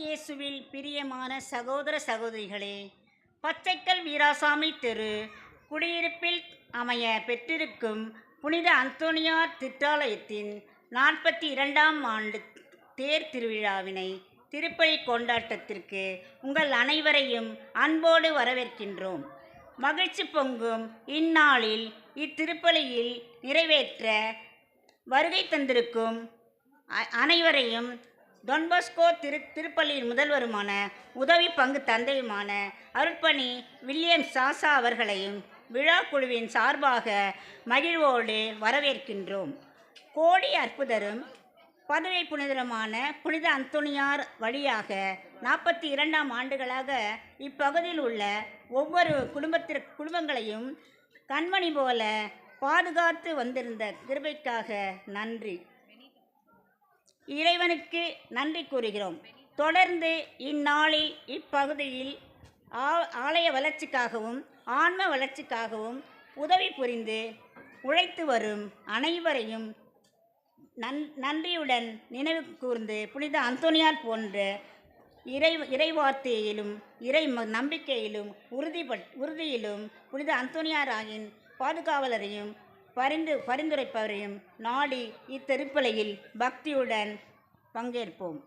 இயேசுவில் பிரியமான சகோதர சகோதரிகளே, பச்சைக்கல் வீராசாமி தெரு குடியிருப்பில் அமைய பெற்றிருக்கும் புனித அந்தோனியார் சிற்றாலயத்தின் 42ஆம் ஆண்டு தேர் திருவிழாவினை திருப்பலி கொண்டாட்டத்திற்கு உங்கள் அனைவரையும் அன்போடு வரவேற்கின்றோம். மகிழ்ச்சி பொங்கும் இந்நாளில் இத்திருப்பலியில் நிறைவேற்ற வருகை தந்திருக்கும் அனைவரையும் டொன்பஸ்கோ திருப்பள்ளியின் முதல்வருமான உதவி பங்கு தந்தையுமான அருட்பணி வில்லியம் சாசா அவர்களையும் விழா குழுவின் சார்பாக மகிழ்வோடு வரவேற்கின்றோம். கோடி அற்புதரும் பதுவை புனிதருமான புனித அந்தோனியார் வழியாக 42ஆம் ஆண்டுகளாக இப்பகுதியில் உள்ள ஒவ்வொரு குடும்பங்களையும் கண்மணி போல பாதுகாத்து வந்திருந்த கிருபைக்காக நன்றி. இறைவனுக்கு நன்றி கூறுகிறோம். தொடர்ந்து இந்நாளில் இப்பகுதியில் ஆலய வளர்ச்சிக்காகவும் ஆன்ம வளர்ச்சிக்காகவும் உதவி புரிந்து உழைத்து வரும் அனைவரையும் நன்றியுடன் நினைவு கூர்ந்து புனித அந்தோனியார் போன்ற இறைவார்த்தையிலும் இறை நம்பிக்கையிலும் உறுதியிலும் புனித அந்தோனியாராகின் பாதுகாவலரையும் பரிந்துரைப்பவரையும் நாடி இத்திருப்பலியில் பக்தியுடன் பங்கேற்போம்.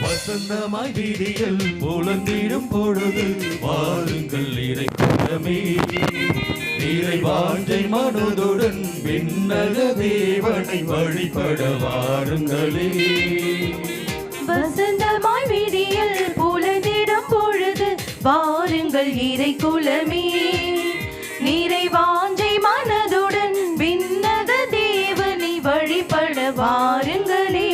வசந்தமாய் வீதியில் புலந்திடும் பொழுது வாருங்கள் இறைக்குலமே, இறைவாஞ்சை மனதுடன் விண்ணக தேவனை வழிபட வாருங்களே. வசந்தமாய் வீதியில் புலந்திடும் பொழுது வாருங்கள் இறைக்குலமே, நிறைவாஞ்சை மனதுடன் விண்ணக தேவனை வழிபட வாருங்களே.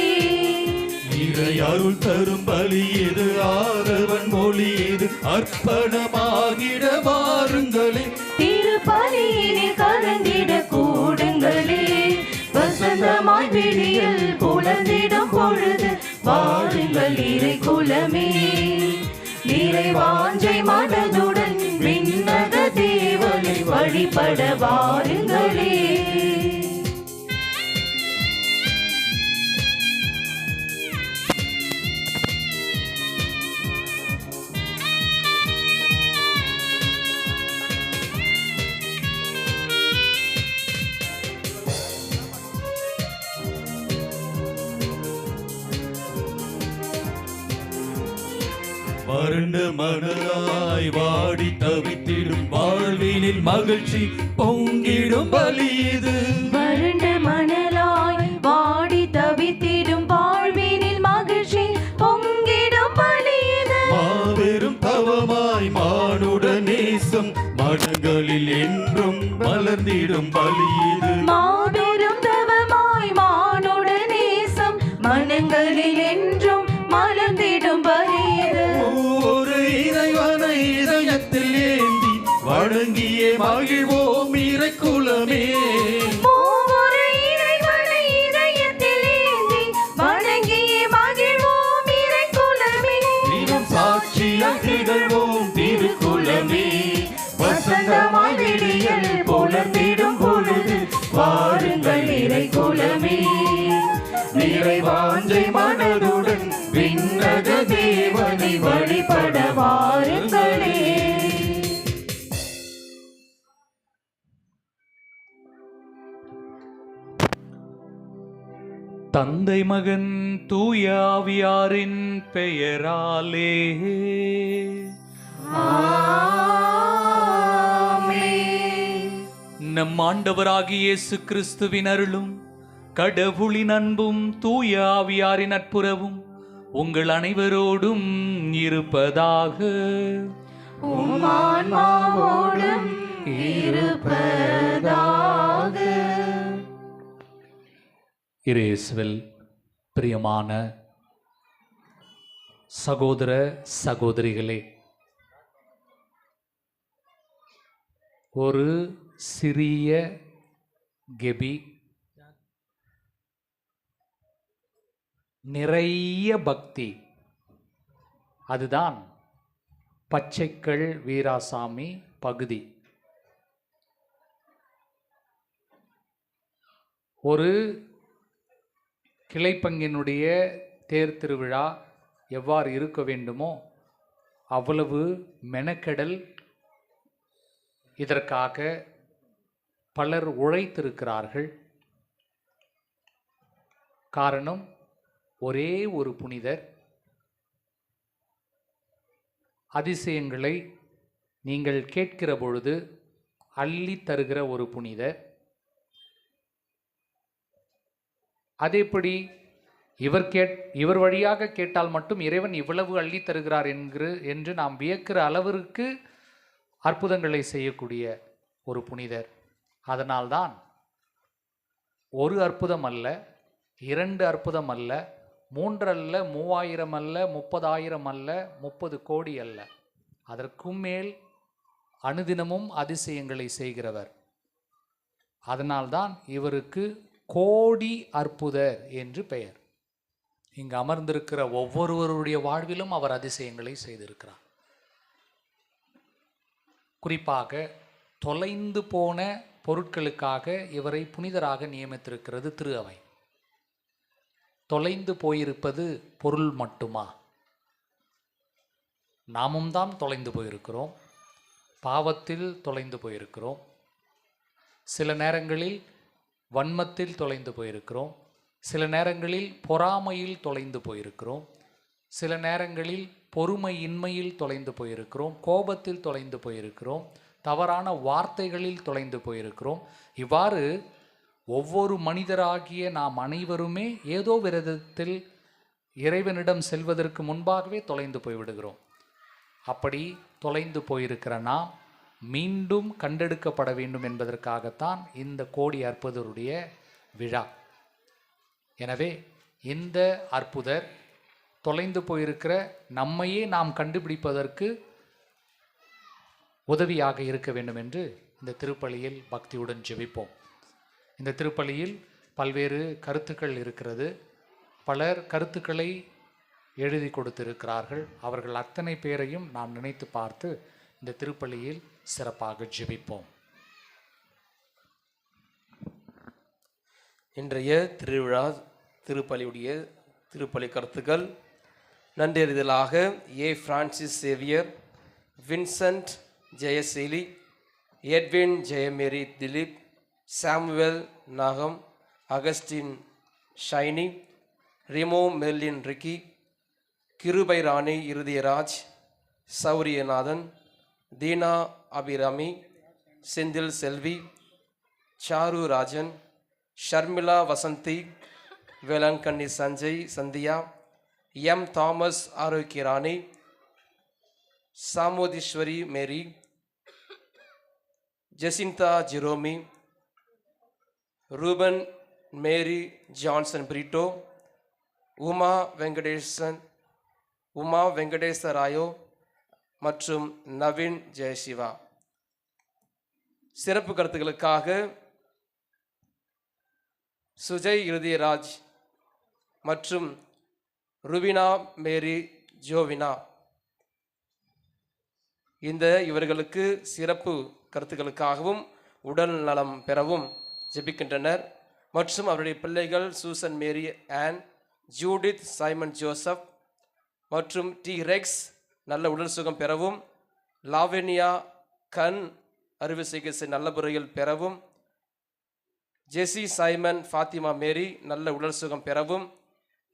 அருள் தரும் பலி இது, ஆதவன் மொழி இது, அர்ப்பணமாகிட வாருங்களே. திருப்பலியினில் கலந்திட கூடுங்களே. வசந்தமாய் விடியல் புலந்திடும் பொழுது வாருங்கள் இறைக்குலமே, நிறைவாஞ்சை மனதுடன் விண்ணக தேவனை வழிபட வாருங்களே. வறண்ட மனதாய் வாடி தவித்திடும் வாழ்வினில் மகிழ்ச்சி பொங்கிடும் பலி இது. வறண்ட மணலாய் வாடி தவித்திடும் வாழ்வினில் மகிழ்ச்சி பொங்கிடும் பலி இது. மாபெரும் தவமாய் மானுட நேசம் மனங்களில் என்றும் மலர்ந்திடும் பலி இது. மாபெரும் தவமாய் மானுட நேசம் மனங்களில் என்றும் மலர்ந்திடும் பலி இது. ஒரு இறைவனை இதயத்தில் ஏந்தி வணங்கியே மகிழ்வோம் இறைக்குலமே. ஒவ்வொரு இறைவனை இதயத்தில் ஏந்தி வணங்கியே மகிழ்வோம் இறைக்குலமே. தினம் சாட்சியாய் திகழ்வோம் திருக்குலமே. வசந்தமாய் விடியல் புலர்ந்திடும் பொழுது வாருங்கள் இறைக்குலமே, நிறைவாஞ்சை மனதுடன் விண்ணக தேவனை வழிபட வாருங்களே. தந்தை மகன் தூய ஆவியாரின் பெயராலே நம் ஆண்டவராகிய இயேசு கிறிஸ்துவின் அருளும் கடவுளின் அன்பும் தூய ஆவியாரின் நட்புறவும் உங்கள் அனைவரோடும் இருப்பதாக. உம் ஆன்மாவோடும் இருப்பதாக. இயேசுவில் பிரியமான சகோதர சகோதரிகளே, ஒரு சிறிய கெபி, நிறைய பக்தி. அதுதான் பச்சைக்கல் வீராசாமி பகுதி. ஒரு கிளைப்பங்கினுடைய தேர் திருவிழா எவ்வாறு இருக்க வேண்டுமோ அவ்வளவு மெனக்கெடல் இதற்காக பலர் உழைத்திருக்கிறார்கள். காரணம், ஒரே ஒரு புனிதர் அதிசயங்களை நீங்கள் கேட்கிற பொழுது அள்ளி தருகிற ஒரு புனிதர். அதேபடி இவர் வழியாக கேட்டால் மட்டும் இறைவன் இவ்வளவு அள்ளி தருகிறார் என்று நாம் வியக்கிற அளவிற்கு அற்புதங்களை செய்யக்கூடிய ஒரு புனிதர். அதனால்தான் ஒரு அற்புதம் அல்ல, 2 அற்புதம் அல்ல, 3 அல்ல, 3000 அல்ல, 30,000 அல்ல, 30 கோடி அல்ல, அதற்கும் மேல் அனுதினமும் அதிசயங்களை செய்கிறவர். அதனால்தான் இவருக்கு கோடி அற்புதர் என்று பெயர். இங்கு அமர்ந்திருக்கிற ஒவ்வொருவருடைய வாழ்விலும் அவர் அதிசயங்களை செய்திருக்கிறார். குறிப்பாக தொலைந்து போன பொருட்களுக்காக இவரை புனிதராக நியமித்திருக்கிறது திரு அவை. தொலைந்து போயிருப்பது பொருள் மட்டுமா? நாமும் தான் தொலைந்து போயிருக்கிறோம், பாவத்தில் தொலைந்து போயிருக்கிறோம், சில நேரங்களில் வன்மத்தில் தொலைந்து போயிருக்கிறோம், சில நேரங்களில் பொறாமையில் தொலைந்து போயிருக்கிறோம், சில நேரங்களில் பொறுமையின்மையில் தொலைந்து போயிருக்கிறோம், கோபத்தில் தொலைந்து போயிருக்கிறோம், தவறான வார்த்தைகளில் தொலைந்து போயிருக்கிறோம். இவ்வாறு ஒவ்வொரு மனிதராகிய நாம் அனைவருமே ஏதோ விதத்தில் இறைவனிடம் செல்வதற்கு முன்பாகவே தொலைந்து போய்விடுகிறோம். அப்படி தொலைந்து போயிருக்கிற நாம் மீண்டும் கண்டெடுக்கப்பட வேண்டும் என்பதற்காகத்தான் இந்த கோடி அற்புதருடைய விழா. எனவே இந்த அற்புதர் தொலைந்து போயிருக்கிற நம்மையே நாம் கண்டுபிடிப்பதற்கு உதவியாக இருக்க வேண்டும் என்று இந்த திருப்பலியில் பக்தியுடன் ஜெபிப்போம். இந்த திருப்பலியில் பல்வேறு கருத்துக்கள் இருக்கிறது. பலர் கருத்துக்களை எழுதி கொடுத்திருக்கிறார்கள். அவர்கள் அத்தனை பேரையும் நாம் நினைத்து பார்த்து இந்த திருப்பலியில் சிறப்பாக ஜெபிப்போம். இன்றைய திருவிழா திருப்பலியுடைய திருப்பலி கருத்துக்கள்: நன்றறிதலாக A Francis Xavier, Vincent Jayaseeli, Edwin Jayamary Dileep, Samuel Nagam, Augustine Shiny, Rimo Merlin Ricky, Kirubai Rani Irudayaraj, Sowriyanathan, Deena Abirami, Senthil Selvi, Charu Rajan, Sharmila Vasanthi, Velankanni Sanjay Sandhya, M Thomas Arokiarani, Samotheeswari Mary, Jacintha Jeromi, Ruban Mary Johnson Britto, Uma Venkatesarayo மற்றும் நவீன் ஜெயசிவா. சிறப்பு கருத்துக்களுக்காக சுஜய் இருதயராஜ் மற்றும் ருபினா மேரி ஜோவினா. இவர்களுக்கு சிறப்பு கருத்துக்களுக்காகவும் உடல் நலம் பெறவும் ஜெபிக்கின்றனர். மற்றும் அவருடைய பிள்ளைகள் Susan Mary Ann, Judith Simon Joseph மற்றும் டி ரெக்ஸ் நல்ல உடல் சுகம் பெறவும், லாவெனியா கண் அறுவை சிகிச்சை நல்ல முறையில் பெறவும், ஜெசி சைமன் ஃபாத்திமா மேரி நல்ல உடல் சுகம் பெறவும்,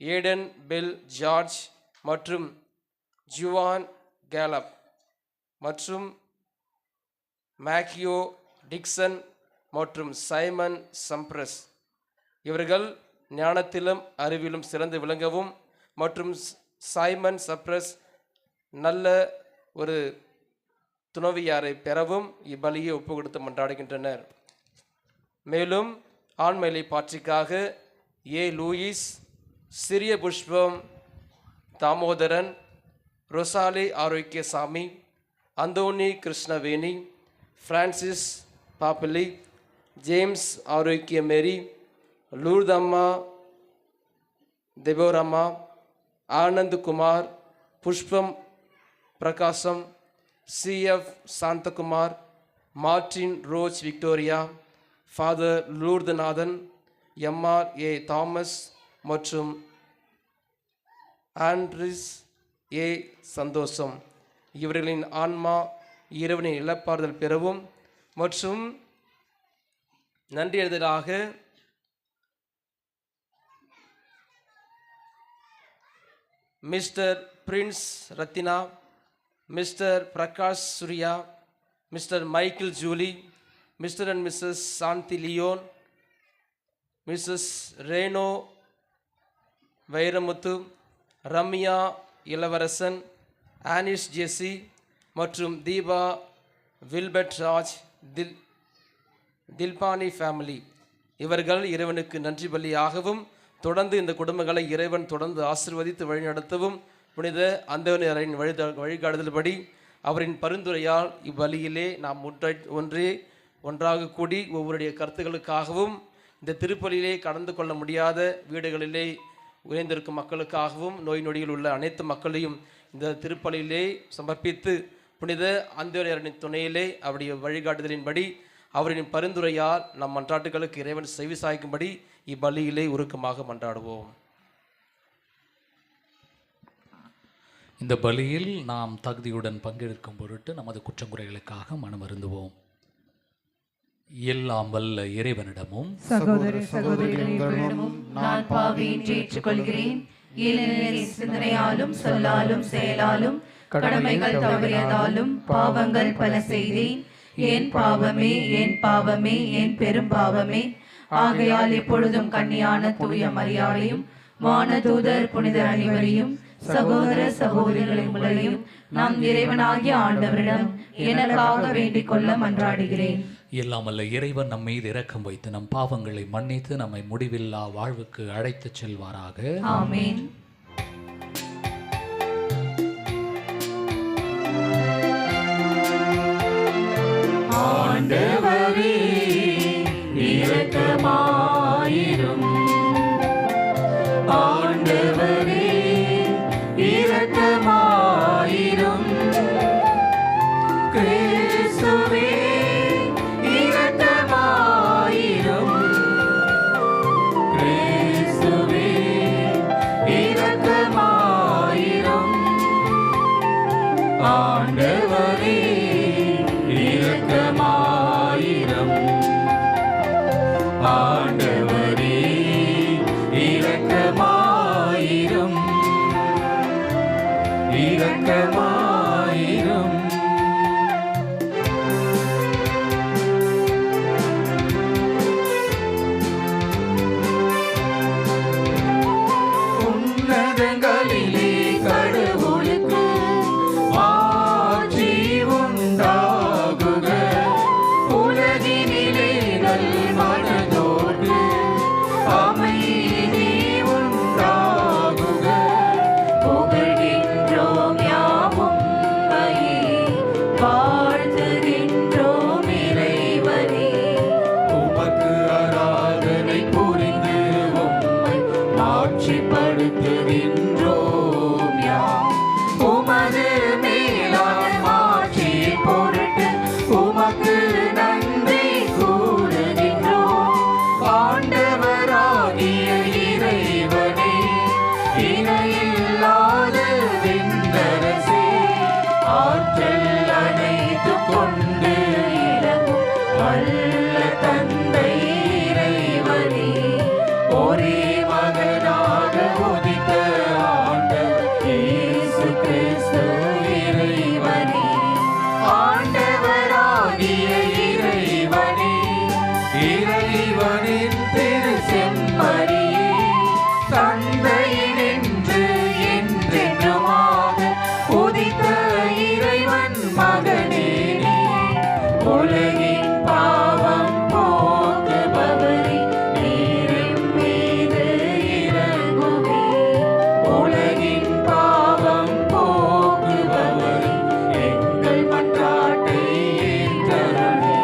ஏடன் பெல் ஜார்ஜ் மற்றும் ஜுவான் கேலப் மற்றும் மேக்யூ டிக்சன் மற்றும் சைமன் சம்ப்ரஸ் இவர்கள் ஞானத்திலும் அறிவிலும் சிறந்து விளங்கவும் மற்றும் சைமன் சப்ரஸ் நல்ல ஒரு துணவியாரை பெறவும் இப்பலியை ஒப்பு கொடுத்து மன்றாடுகின்றனர். மேலும் ஆண்மையிலை பாற்றிக்காக ஏ Louis, Siriya Pushpam Damodaran, Rosalie Arokiasamy, Anthony Krishnaveni, Francis Pappili, James Arokia Mary, Lourdamma, Deboramma, Anand Kumar, Pushpam Prakasam, CF Santhakumar, Martin Roch Victoria, father Lourdanathan, MR A Thomas மற்றும் ஆண்ட்ரிஸ் ஏ சந்தோஷம். இவர்களின் ஆன்மா இறைவனின் இழப்பாறுதல் பெறவும் மற்றும் நன்றி எழுதலாக mister Prince Rathina, mister Prakash Surya, mister Michael Julie, mister and missus Shanthi Leon, missus Reno Vairamuthu, Ramya Ilavarasan, Anish Jessie மற்றும் தீபா வில்பர்ட் ராஜ், தில்பானி ஃபேமிலி இவர்கள் இறைவனுக்கு நன்றி பலியாகவும் தொடர்ந்து இந்த குடும்பங்களை இறைவன் தொடர்ந்து ஆசீர்வதித்து வழிநடத்தவும் புனித அந்தோனியாரின் வழிகாட்டுதல்படி அவரின் பரிந்துரையால் இவ்வழியிலே நாம் ஒன்றாக கூடி ஒவ்வொருடைய கருத்துக்களுக்காகவும் இந்த திருப்பலியிலே கடந்து கொள்ள முடியாத வீடுகளிலே உயர்ந்திருக்கும் மக்களுக்காகவும் நோய் நொடியில் உள்ள அனைத்து மக்களையும் இந்த திருப்பலியிலே சமர்ப்பித்து புனித அந்தோனியாரின் துணையிலே அவருடைய வழிகாட்டுதலின்படி அவரின் பரிந்துரையால் நம் மன்றாட்டுகளுக்கு இறைவன் செவி சாய்க்கும்படி இப்பலியிலே உருக்கமாக மன்றாடுவோம். இந்த பலியில் நாம் தகுதியுடன் பங்கெடுக்கும் பொருட்டு நமது குற்றங்குறைகளுக்காக மனமருந்துவோம். எல்லாம் வல்ல இறைவனிடமும் சகோதர சகோதரிகளிடமும் நான் பாவியை ஏற்றுக்கொள்கிறேன். ஏனெனில் சிந்தனையாலும் சொல்லாலும் செயலாலும் கடமைகள் தவறியதாலும் பாவங்கள் பல செய்தேன். என் பாவமே, என் பாவமே, என் பெரும் பாவமே. ஆகையால் எப்பொழுதும் கன்னியான தூய மரியாதையும் வானதூதர் புனிதர் அனைவரையும் சகோதர சகோதரிகளையும் நாம் இறைவனாகிய ஆண்டவரிடம் எனக்காக வேண்டிக் கொள்ள மன்றாடுகிறேன். எல்லாம் வல்ல இறைவன் நம் மீது இரக்கம் வைத்து நம் பாவங்களை மன்னித்து நம்மை முடிவில்லா வாழ்வுக்கு அழைத்துச் செல்வாராக. ஆமென். ஆண்டவரே இரக்கமாயிரும். ஆண்டவரே இரக்கமாயிரும். கிறிஸ்துவே இரக்கமாயிரும். கிறிஸ்துவே இரக்கமாயிரும். ஆண்டவரே இரக்கமாயிரும். ஆண்டவரே இரக்கமாயிரும். இரக்கமாயிரும். உன்னதங்களிலே கடவுளுக்கு ஆட்சி உண்டாகுக. உலகினிலே நல்மனதோடு அமைதி உண்டாகுக. புகழ்கின்றோம் யாம் உம்மையே, வாழ்த்துகின்றோம் இறைவனே. உமக்கு ஆராதனை புரிந்து உம்மை மாட்சிப்படுத்துகின்றோம் யாம். உமது மேலான மாட்சியின் பொருட்டு உமக்கு நன்றி கூறுகின்றோம். ஆண்டவராகிய இறைவனே, இணையில்லாத விண்ணரசே, ஆற்றல் அனைத்தும் கொண்டு இலகும் வல்ல தந்தை இறைவனே, ஒரே மகனாக உதித்த ஆண்டவர் இயேசு கிறிஸ்து இறைவனே. ஆண்டவராகிய இறைவனே, இறைவனின் திரு செம்மறியே, தந்தையினின்று என்றென்றுமாக உதித்த இறைவன் மகனே நீ. உலகின் பாவம் போக்குபவரே, நீரின் மீது இறங்குமே. உலகின் பாவம் போக்குபவரே, எங்கள் மன்றாட்டை ஏற்றருளே.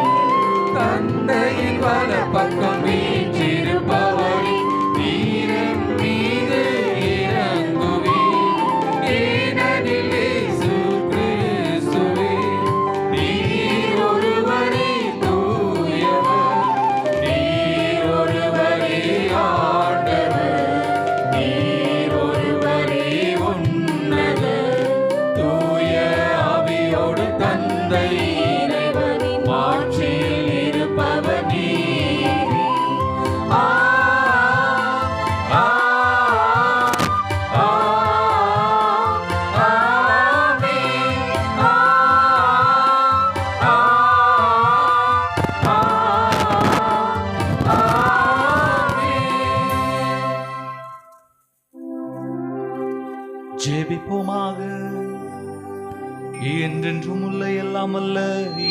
என்றென்றும் உள்ள எல்லாம் அல்ல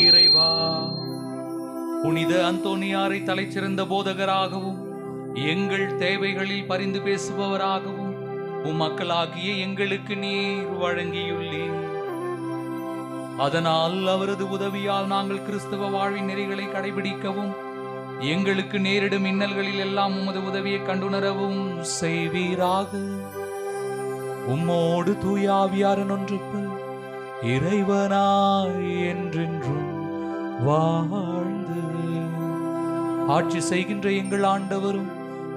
இறைவா, புனித அந்தோனியாரை தலைச்சிறந்த போதகராகவும் எங்கள் தேவைகளில் பரிந்து பேசுபவராகவும் மக்களாகிய எங்களுக்கு நீர் வழங்கியுள்ளீர். அதனால் அவரது உதவியால் நாங்கள் கிறிஸ்தவ வாழ்வின் நெறிகளை கடைபிடிக்கவும் எங்களுக்கு நேரிடும் இன்னல்களில் எல்லாம் உமது உதவியை கண்டுணரவும் செய்வீராக. உம்மோடு தூயாவியாரன் ஒன்றுக்கு இறைவனாய் என்றென்றும் வாழ்ந்து ஆட்சி செய்கின்ற எங்கள் ஆண்டவரும்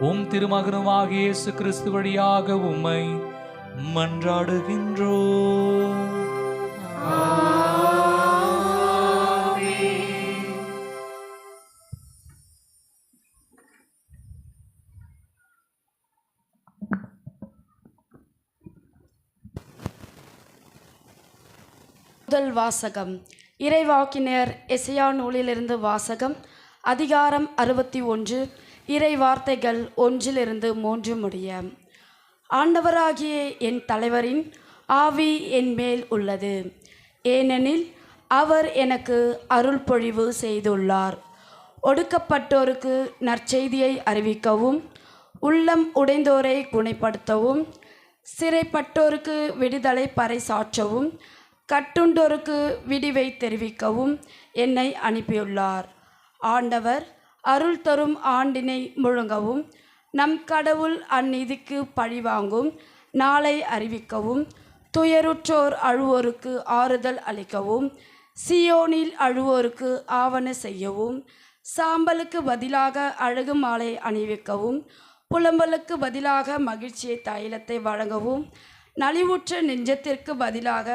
உம் திருமகனுமாகிய இயேசு கிறிஸ்து வழியாக உம்மை மன்றாடுகின்றோம். முதல் வாசகம். இறைவாக்கினர் எசையா நூலிலிருந்து வாசகம். அதிகாரம் 61, இறை வார்த்தைகள் 1-3 முடிய. ஆண்டவராகிய என் தலைவரின் ஆவி என் மேல் உள்ளது, ஏனெனில் அவர் எனக்கு அருள் பொழிவு செய்துள்ளார். ஒடுக்கப்பட்டோருக்கு நற்செய்தியை அறிவிக்கவும், உள்ளம் உடைந்தோரை குணப்படுத்தவும், சிறைப்பட்டோருக்கு விடுதலை பறைசாற்றவும், கட்டுண்டோருக்கு விடிவை தெரிவிக்கவும் என்னை அனுப்பியுள்ளார். ஆண்டவர் அருள் தரும் ஆண்டினை முழங்கவும், நம் கடவுள் அந்நீதிக்கு பழிவாங்கும் நாளை அறிவிக்கவும், துயருற்றோர் அழுவோருக்கு ஆறுதல் அளிக்கவும், சியோனில் அழுவோருக்கு ஆவண செய்யவும், சாம்பலுக்கு பதிலாக அழகு மாலை அணிவிக்கவும், புலம்பலுக்கு பதிலாக மகிழ்ச்சியை தைலத்தை வழங்கவும், நலிவுற்ற நெஞ்சத்திற்கு பதிலாக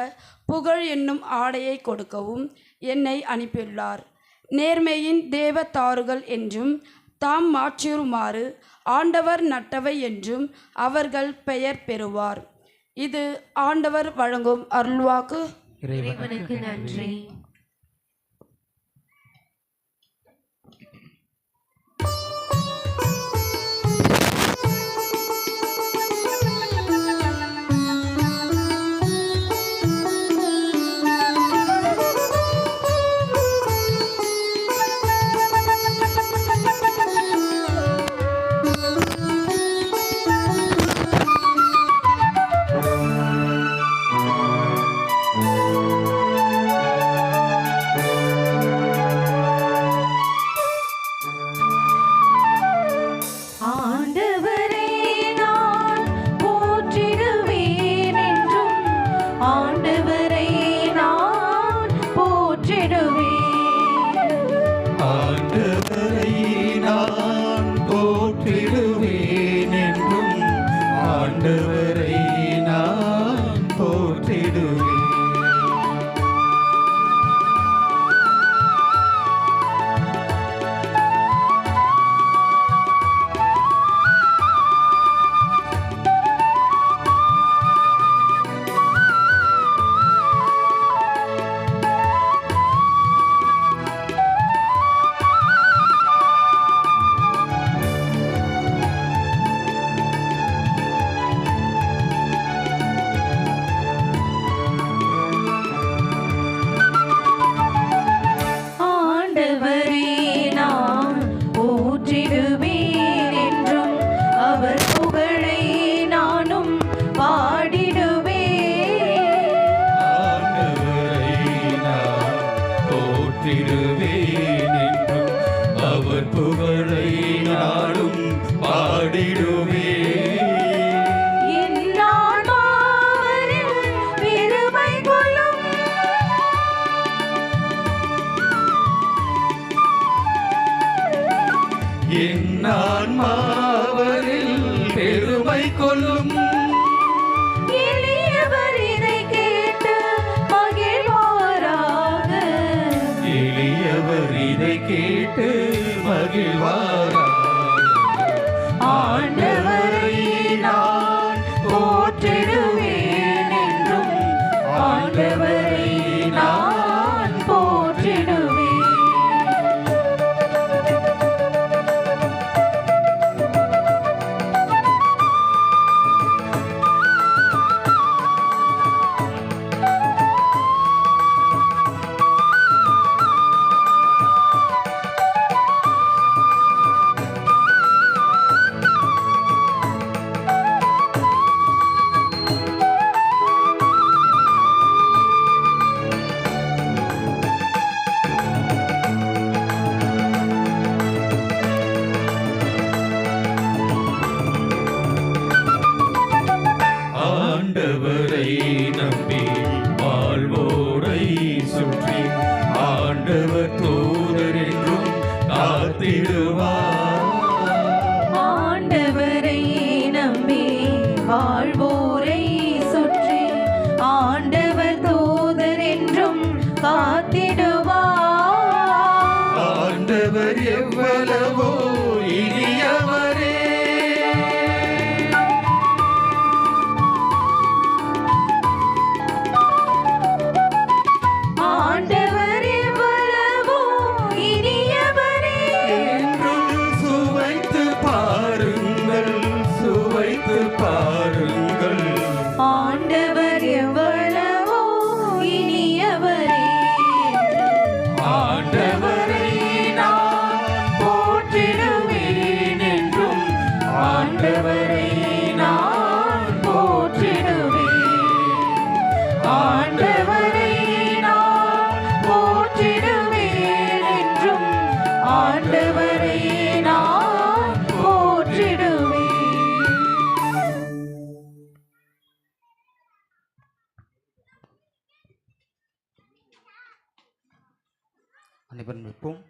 புகழ் என்னும் ஆடையை கொடுக்கவும் என்னை அனுப்பியுள்ளார். நேர்மையின் தேவதாருகள் என்றும் தாம் மாற்றியுமாறு ஆண்டவர் நட்டவை என்றும் அவர்கள் பெயர் பெறுவார். இது ஆண்டவர் வழங்கும் அருள்வாக்கு. இறைவனுக்கு நன்றி. எளியவர் இதை கேட்டு மகிழ்வாராக. ஆண்டவரை நான் போற்றிடுவேன் என்றும் ஆண்டவரை நான் போற்றிடுவேன். அனைவரும் நிற்போம்.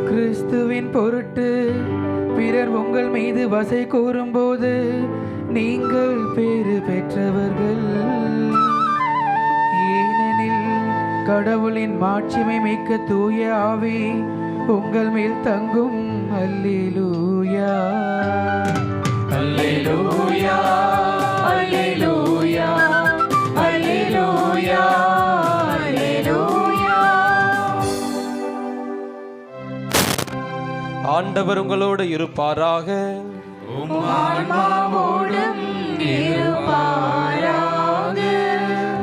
கிறிஸ்துவின் பொருட்டு பிறர் உங்கள் மீது வசை கூறும்போது நீங்கள் பேறு பெற்றவர்கள். ஏனெனில் கடவுளின் மாட்சிமை மிக்க தூய ஆவி உங்கள் மேல் தங்கும். அல்லேலூயா அல்லேலூயா அல்லேலூயா அல்லேலூயா அல்லேலூயா. ஆண்டவர் உங்களோடு இருப்பாராக. உம் ஆன்மாவோடும் இருப்பாராக.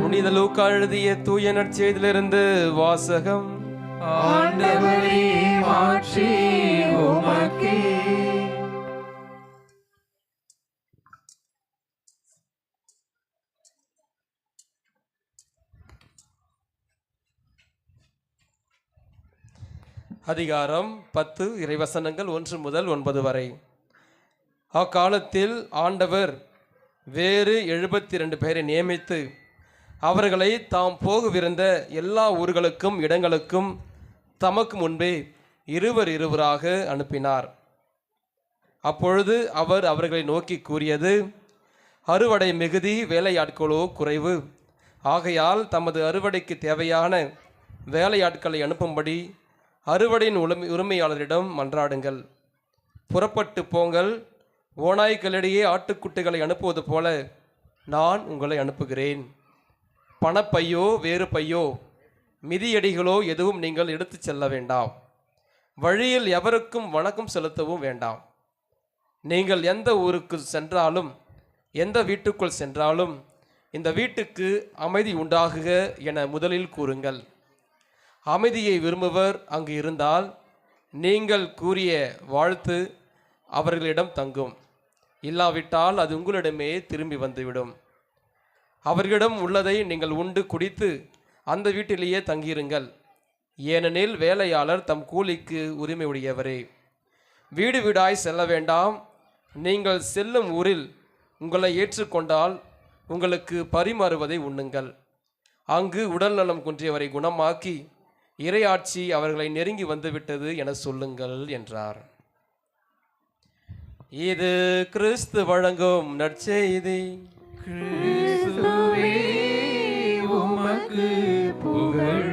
புனித லூக்கா எழுதிய தூய நற்செய்தியிலிருந்து வாசகம். ஆண்டவரே மாட்சி உமக்கே. அதிகாரம் 10 இறைவசனங்கள் 1 முதல் 9 வரை. அக்காலத்தில் ஆண்டவர் வேறு 72 பேரை நியமித்து அவர்களை தாம் போகவிருந்த எல்லா ஊர்களுக்கும் இடங்களுக்கும் தமக்கு முன்பே இருவராக அனுப்பினார். அப்பொழுது அவர் அவர்களை நோக்கி கூறியது, அறுவடை மிகுதி, வேலையாட்களோ குறைவு. ஆகையால் தமது அறுவடைக்கு தேவையான வேலையாட்களை அனுப்பும்படி அறுவடையின் உரிமையாளரிடம் மன்றாடுங்கள். புறப்பட்டு போங்கள். ஓநாய்களிடையே ஆட்டுக்குட்டிகளை அனுப்புவது போல நான் உங்களை அனுப்புகிறேன். பணப்பையோ வேறு பையோ மிதியடிகளோ எதுவும் நீங்கள் எடுத்துச் செல்ல வேண்டாம். வழியில் எவருக்கும் வணக்கம் செலுத்தவும் வேண்டாம். நீங்கள் எந்த ஊருக்கு சென்றாலும் எந்த வீட்டுக்குள் சென்றாலும் இந்த வீட்டுக்கு அமைதி உண்டாகுக என முதலில் கூறுங்கள். அமைதியை விரும்புவர் அங்கு இருந்தால் நீங்கள் கூறிய வாழ்த்து அவர்களிடம் தங்கும். இல்லாவிட்டால் அது உங்களிடமே திரும்பி வந்துவிடும். அவர்களிடம் உள்ளதை நீங்கள் உண்டு குடித்து அந்த வீட்டிலேயே தங்கியிருங்கள். ஏனெனில் வேலையாளர் தம் கூலிக்கு உரிமை உடையவரே. வீடு வீடாய் செல்ல வேண்டாம். நீங்கள் செல்லும் ஊரில் உங்களை ஏற்றுக்கொண்டால் உங்களுக்கு பரிமாறுவதை உண்ணுங்கள். அங்கு உடல் நலம் குன்றியவரை குணமாக்கி இறையாட்சி அவர்களை நெருங்கி வந்துவிட்டது என சொல்லுங்கள் என்றார். இது கிறிஸ்து வழங்கும் நற்செய்தி. கிறிஸ்துவே உமக்கு புகழ்.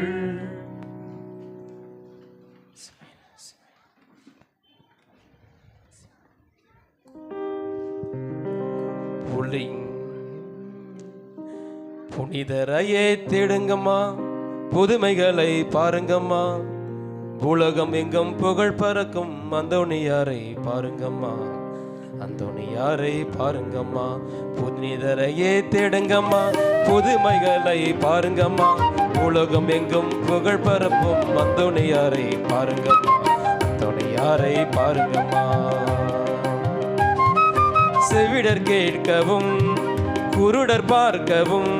புனிதரையே தேடுங்கம்மா, புதுமைகளை பாருங்கம்மா. உலகம் எங்கும் புகழ் பறக்கும் அந்தோணியாரை பாருங்கம்மா, அந்தோணியாரை பாருங்கம்மா. புனிதரையே தேடுங்கம்மா, புதுமைகளை பாருங்கம்மா. உலகம் எங்கும் புகழ் பரப்பும் அந்தோணியாரை பாருங்கம்மா, அந்தோணியாரை பாருங்கம்மா. செவிடர் கேட்கவும் குருடர் பார்க்கவும்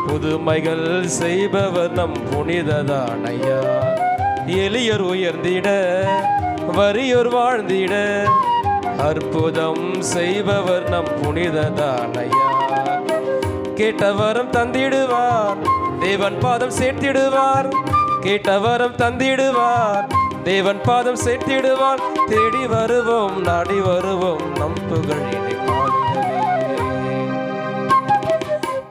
புதுமைகள் செய்பவர் நம் புனிததானையா. எளியோர் உயர்ந்திட வறியோர் வாழ்ந்திட அற்புதம் செய்பவர் நம் புனிததானையா. கேட்டவரம் தந்திடுவார், தேவன் பாதம் சேர்த்திடுவார். கேட்டவரம் தந்திடுவார், தேவன் பாதம் சேர்த்திடுவார். தேடி வருவோம், நாடி வருவோம், நம் புகழினை பாடுகிறே.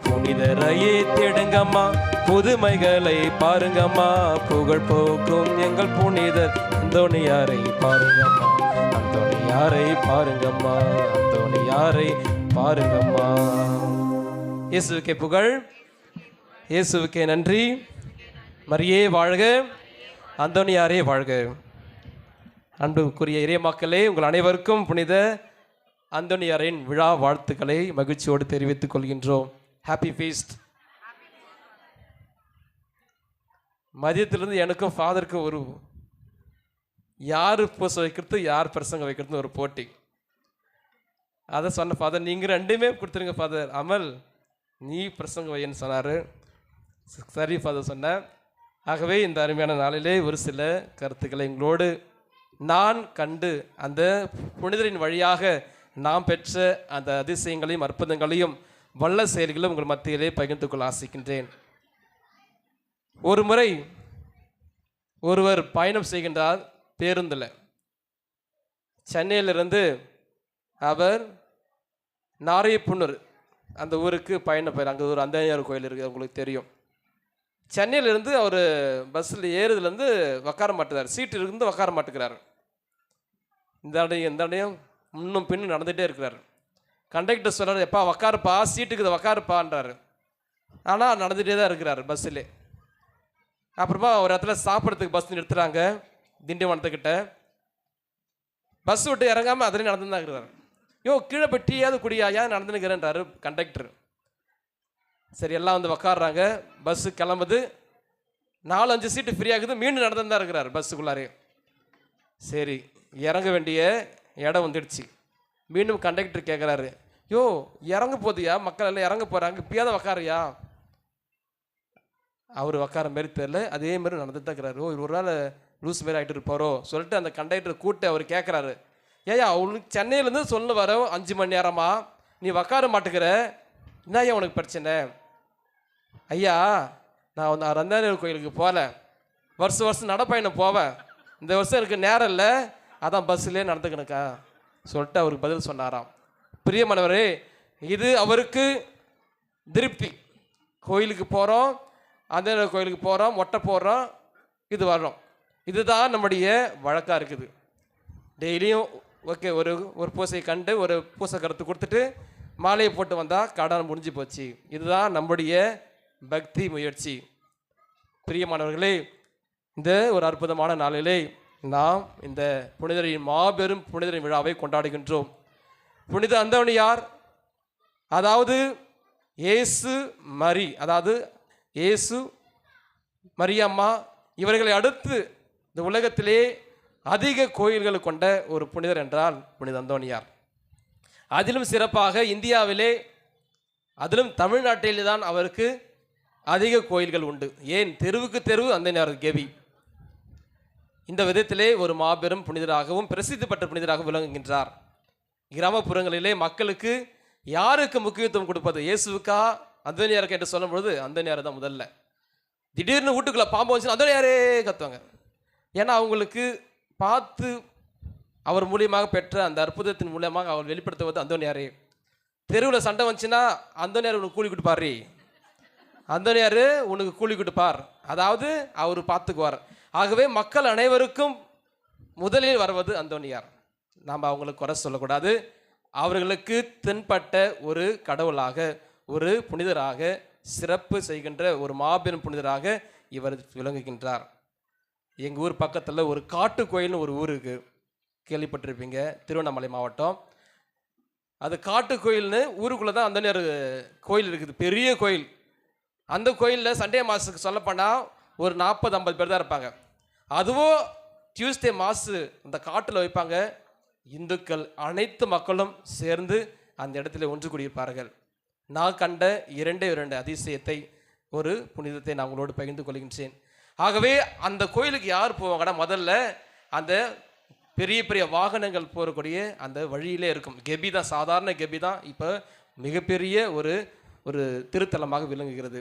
புனிதரையே தேடுங்கம்மா, புதுமைகளை பாருங்கம்மா. புகழ் போக்கும் எங்கள் புனிதர் அந்தோணியாரை பாருங்கம்மா, அந்தோணியாரை பாருங்கம்மா, அந்தோணியாரை பாருங்கம்மா. இயேசுவுக்கே புகழ், இயேசுவுக்கே நன்றி. மரியே வாழ்க, அந்தோணியாரே வாழ்க. அன்புக்குரிய இறைமக்களே, உங்கள் அனைவருக்கும் புனித அந்தோனியாரின் விழா வாழ்த்துக்களை மகிழ்ச்சியோடு தெரிவித்துக் கொள்கின்றோம். Happy feast. மதியத்திலிருந்து எனக்கும் ஃபாதருக்கும் ஒரு யார் பூச வைக்கிறது யார் பிரசங்க வைக்கிறதுன்னு ஒரு போட்டி. அதை சொன்ன ஃபாதர், நீங்கள் ரெண்டுமே கொடுத்துருங்க ஃபாதர், அமல் நீ பிரசங்க வையன்னு சொன்னார். சரி ஃபாதர் சொன்னேன். ஆகவே இந்த அருமையான நாளிலே ஒரு சில கருத்துக்களை எங்களோடு நான் கண்டு அந்த புனிதரின் வழியாக நாம் பெற்ற அந்த அதிசயங்களையும் அற்புதங்களையும் வல்ல செயல்களும் உங்கள் மத்தியிலே பகிர்ந்து கொள்ள ஆசிக்கின்றேன். ஒரு முறை ஒருவர் பயணம் செய்கின்றார் பேருந்தில். சென்னையிலிருந்து அவர் நாரையப்புன்னூர் அந்த ஊருக்கு பயணம் போயிரு. அங்கே ஒரு அந்தனியார் கோயில் இருக்குது, உங்களுக்கு தெரியும். சென்னையிலேருந்து அவர் பஸ்ஸில் ஏறுதுலேருந்து உக்கார மாட்டுறார், சீட்டு இருந்து உக்கார மாட்டுக்கிறார். இந்த அடையும் முன்னும் பின்னும் நடந்துகிட்டே இருக்கிறார். கண்டக்டர் சொல்கிறார், எப்பா உக்காருப்பா, சீட்டுக்கு இதை உக்காருப்பான்றார். ஆனால் நடந்துகிட்டே தான் இருக்கிறார் பஸ்ஸிலே. அப்புறமா ஒரு இடத்துல சாப்பிட்றதுக்கு பஸ் நிறுத்துகிறாங்க திண்டிவனத்துக்கிட்ட. பஸ் விட்டு இறங்காமல் அதிலே நடந்து தான் இருக்கிறார். கீழே போய் டீயாவது குடியா, ஏன் நடந்துனுக்கிறேன்றாரு கண்டக்டர். சரி, எல்லாம் வந்து உக்காடுறாங்க. பஸ்ஸு கிளம்புது. 4-5 சீட்டு ஃப்ரீயாகுது. மீண்டும் நடந்து தான் இருக்கிறார் பஸ்ஸுக்குள்ளாரே. சரி, இறங்க வேண்டிய இடம் வந்துடுச்சு. மீண்டும் கண்டக்டர் கேட்குறாரு, இறங்க போதியா, மக்கள் எல்லாம் இறங்க போகிறாங்க, இப்பயாவது உக்காரியா? அவர் உக்கார மாரி தெரியல, அதே மாதிரி நடந்து தான் இருக்கிறாரு. ஒரு நாள் லூஸ் மாரி ஆகிட்டு இருப்பாரோ சொல்லிட்டு அந்த கண்டக்டர் கூப்பிட்டு அவர் கேட்குறாரு, ஏயா அவனுக்கு சென்னையிலேருந்து சொல்ல வர 5 மணி நேரமா நீ உக்கார மாட்டுக்கிற, என்ன ஐயா உனக்கு பிரச்சனை? ஐயா, நான் வந்து ரந்தானியர் கோயிலுக்கு போகல, வருஷம் நடப்பயணம் போவேன், இந்த வருஷம் எனக்கு நேரம் இல்லை, அதான் பஸ்ஸுலேயே நடந்துக்கணுக்கா சொல்லிட்டு அவருக்கு பதில் சொன்னாராம். பிரியமானவரே, இது அவருக்கு திருப்தி. கோயிலுக்கு போகிறோம், அந்த கோயிலுக்கு போகிறோம், மொட்டை போடுறோம், இது வர்றோம், இதுதான் நம்முடைய வழக்காக இருக்குது. டெய்லியும் ஓகே, ஒரு பூசையை கண்டு ஒரு பூசை கருத்து கொடுத்துட்டு மாலையை போட்டு வந்தால் கடன் முடிஞ்சு போச்சு. இதுதான் நம்முடைய பக்தி முயற்சி. பிரியமானவர்களே, இந்த ஒரு அற்புதமான நாளிலே நாம் இந்த புனிதரின் மாபெரும் புனிதரின் விழாவை கொண்டாடுகின்றோம். புனித அந்தோனியார், அதாவது இயேசு மரி, அதாவது இயேசு மரியம்மா, இவர்களை அடுத்து இந்த உலகத்திலே அதிக கோயில்கள் கொண்ட ஒரு புனிதர் என்றால் புனித அந்தோனியார். அதிலும் சிறப்பாக இந்தியாவிலே, அதிலும் தமிழ்நாட்டிலே தான் அவருக்கு அதிக கோயில்கள் உண்டு. ஏன், தெருவுக்கு தெருவு அந்தோனியார் கெவி. இந்த விதத்திலே ஒரு மாபெரும் புனிதராகவும் பிரசித்தி பெற்ற புனிதராக விளங்குகின்றார். கிராமப்புறங்களிலே மக்களுக்கு யாருக்கு முக்கியத்துவம் கொடுப்பது, இயேசுக்கா அந்தோனியாருக்கு என்று சொல்லும் பொழுது அந்தோனியார் தான் முதல்ல. திடீர்னு வீட்டுக்குள்ளே பாம்பு வந்துச்சுன்னா அந்தோனியாரே கத்துவாங்க. ஏன்னா அவங்களுக்கு பார்த்து அவர் மூலியமாக பெற்ற அந்த அற்புதத்தின் மூலியமாக அவர் வெளிப்படுத்துவது அந்தோனியாரே. தெருவில் சண்டை வந்துச்சுன்னா அந்தோனியார் உனக்கு கூலி கொடுப்பாரு, அந்தோனியார் உனக்கு கூலி கொடுப்பார், அதாவது அவர் பார்த்துக்குவார். ஆகவே மக்கள் அனைவருக்கும் முதலில் வருவது அந்தோனியார். நாம் அவங்களுக்கு குறை சொல்லக்கூடாது. அவர்களுக்கு தென்பட்ட ஒரு கடவுளாக, ஒரு புனிதராக, சிறப்பு செய்கின்ற ஒரு மாபெரும் புனிதராக இவர் விளங்குகின்றார். எங்கள் ஊர் பக்கத்தில் ஒரு காட்டு கோயில்னு ஒரு ஊருக்கு கேள்விப்பட்டிருப்பீங்க, திருவண்ணாமலை மாவட்டம். அது காட்டு கோயில்னு ஊருக்குள்ளே தான் அந்தோனியார் கோயில் இருக்குது, பெரிய கோயில். அந்த கோயிலில் சண்டே மாதத்துக்கு சொல்லப்போனால் ஒரு 40-50 பேர் தான் இருப்பாங்க. அதுவும் டியூஸ்டே மாசு அந்த காட்டில் வைப்பாங்க. இந்துக்கள் அனைத்து மக்களும் சேர்ந்து அந்த இடத்துல ஒன்று கூடியிருப்பார்கள். நான் கண்ட 2 அதிசயத்தை, ஒரு புனிதத்தை நான் உங்களோடு பகிர்ந்து கொள்கின்றேன். ஆகவே அந்த கோயிலுக்கு யார் போவாங்கன்னா, முதல்ல அந்த பெரிய பெரிய வாகனங்கள் போகக்கூடிய அந்த வழியிலே இருக்கும் கெபி தான், சாதாரண கெபி தான் இப்போ மிகப்பெரிய ஒரு திருத்தலமாக விளங்குகிறது.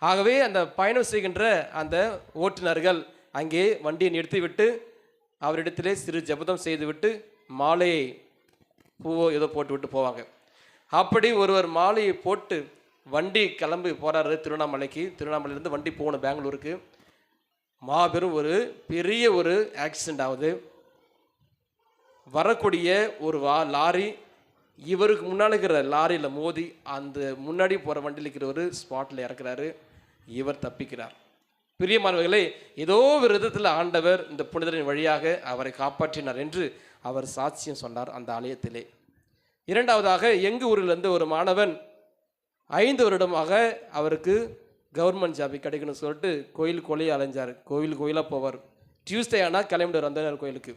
ஆகவே அந்த பயணம் செய்கின்ற அந்த ஓட்டுநர்கள் அங்கே வண்டியை நிறுத்திவிட்டு அவரிடத்திலே சிறு ஜெபதம் செய்துவிட்டு மாலையை பூவோ ஏதோ போட்டு விட்டு போவாங்க. அப்படி ஒருவர் மாலையை போட்டு வண்டி கிளம்பி போகிறாரு திருவண்ணாமலைக்கு. திருவண்ணாமலையிலேருந்து வண்டி போகணும் பெங்களூருக்கு. மாபெரும் ஒரு பெரிய ஒரு ஆக்சிடெண்ட் ஆகுது. வரக்கூடிய ஒரு லாரி இவருக்கு முன்னால் இருக்கிற லாரியில் மோதி அந்த முன்னாடி போகிற வண்டியில் இருக்கிற ஒரு ஸ்பாட்டில் இறக்குறாரு. இவர் தப்பிக்கிறார். பிரியமானவர்களே, ஏதோ ஒரு விதத்தில் ஆண்டவர் இந்த புனிதரின் வழியாக அவரை காப்பாற்றினார் என்று அவர் சாட்சியம் சொன்னார் அந்த ஆலயத்திலே. இரண்டாவதாக, எங்கள் ஊரிலிருந்து ஒரு மாணவன் 5 வருடமாக அவருக்கு கவர்மெண்ட் ஜாப் கிடைக்கணும்னு சொல்லிட்டு கோயிலுக்குள்ளேயே அலைஞ்சார். கோயிலாக போவார். டியூஸ்டே ஆனால் கிளம்பிடுவார் அந்த கோயிலுக்கு.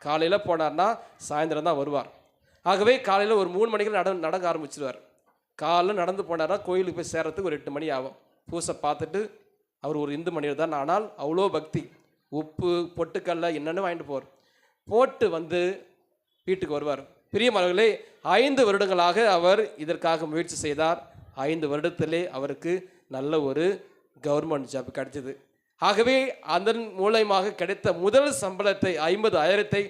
காலையில் போனார்னா சாயந்தரம் தான் வருவார். ஆகவே காலையில் ஒரு 3 மணிக்கு நடக்க ஆரம்பிச்சிடுவார். காலையில் நடந்து போனார்னா கோயிலுக்கு போய் சேர்றதுக்கு ஒரு 8 மணி ஆகும். பூசை பார்த்துட்டு அவர் ஒரு இந்து மனிதர் தான், ஆனால் அவ்வளோ பக்தி. உப்பு பொட்டுக்கல்ல என்னென்னு வாங்கிட்டு போவார். போட்டு வந்து வீட்டுக்கு வருவார். பிரியமானவர்களே, 5 வருடங்களாக அவர் இதற்காக முயற்சி செய்தார். 5 வருடத்திலே அவருக்கு நல்ல ஒரு கவர்மெண்ட் ஜாப் கிடைச்சது. ஆகவே அதன் மூலமாக கிடைத்த முதல் சம்பளத்தை 50,000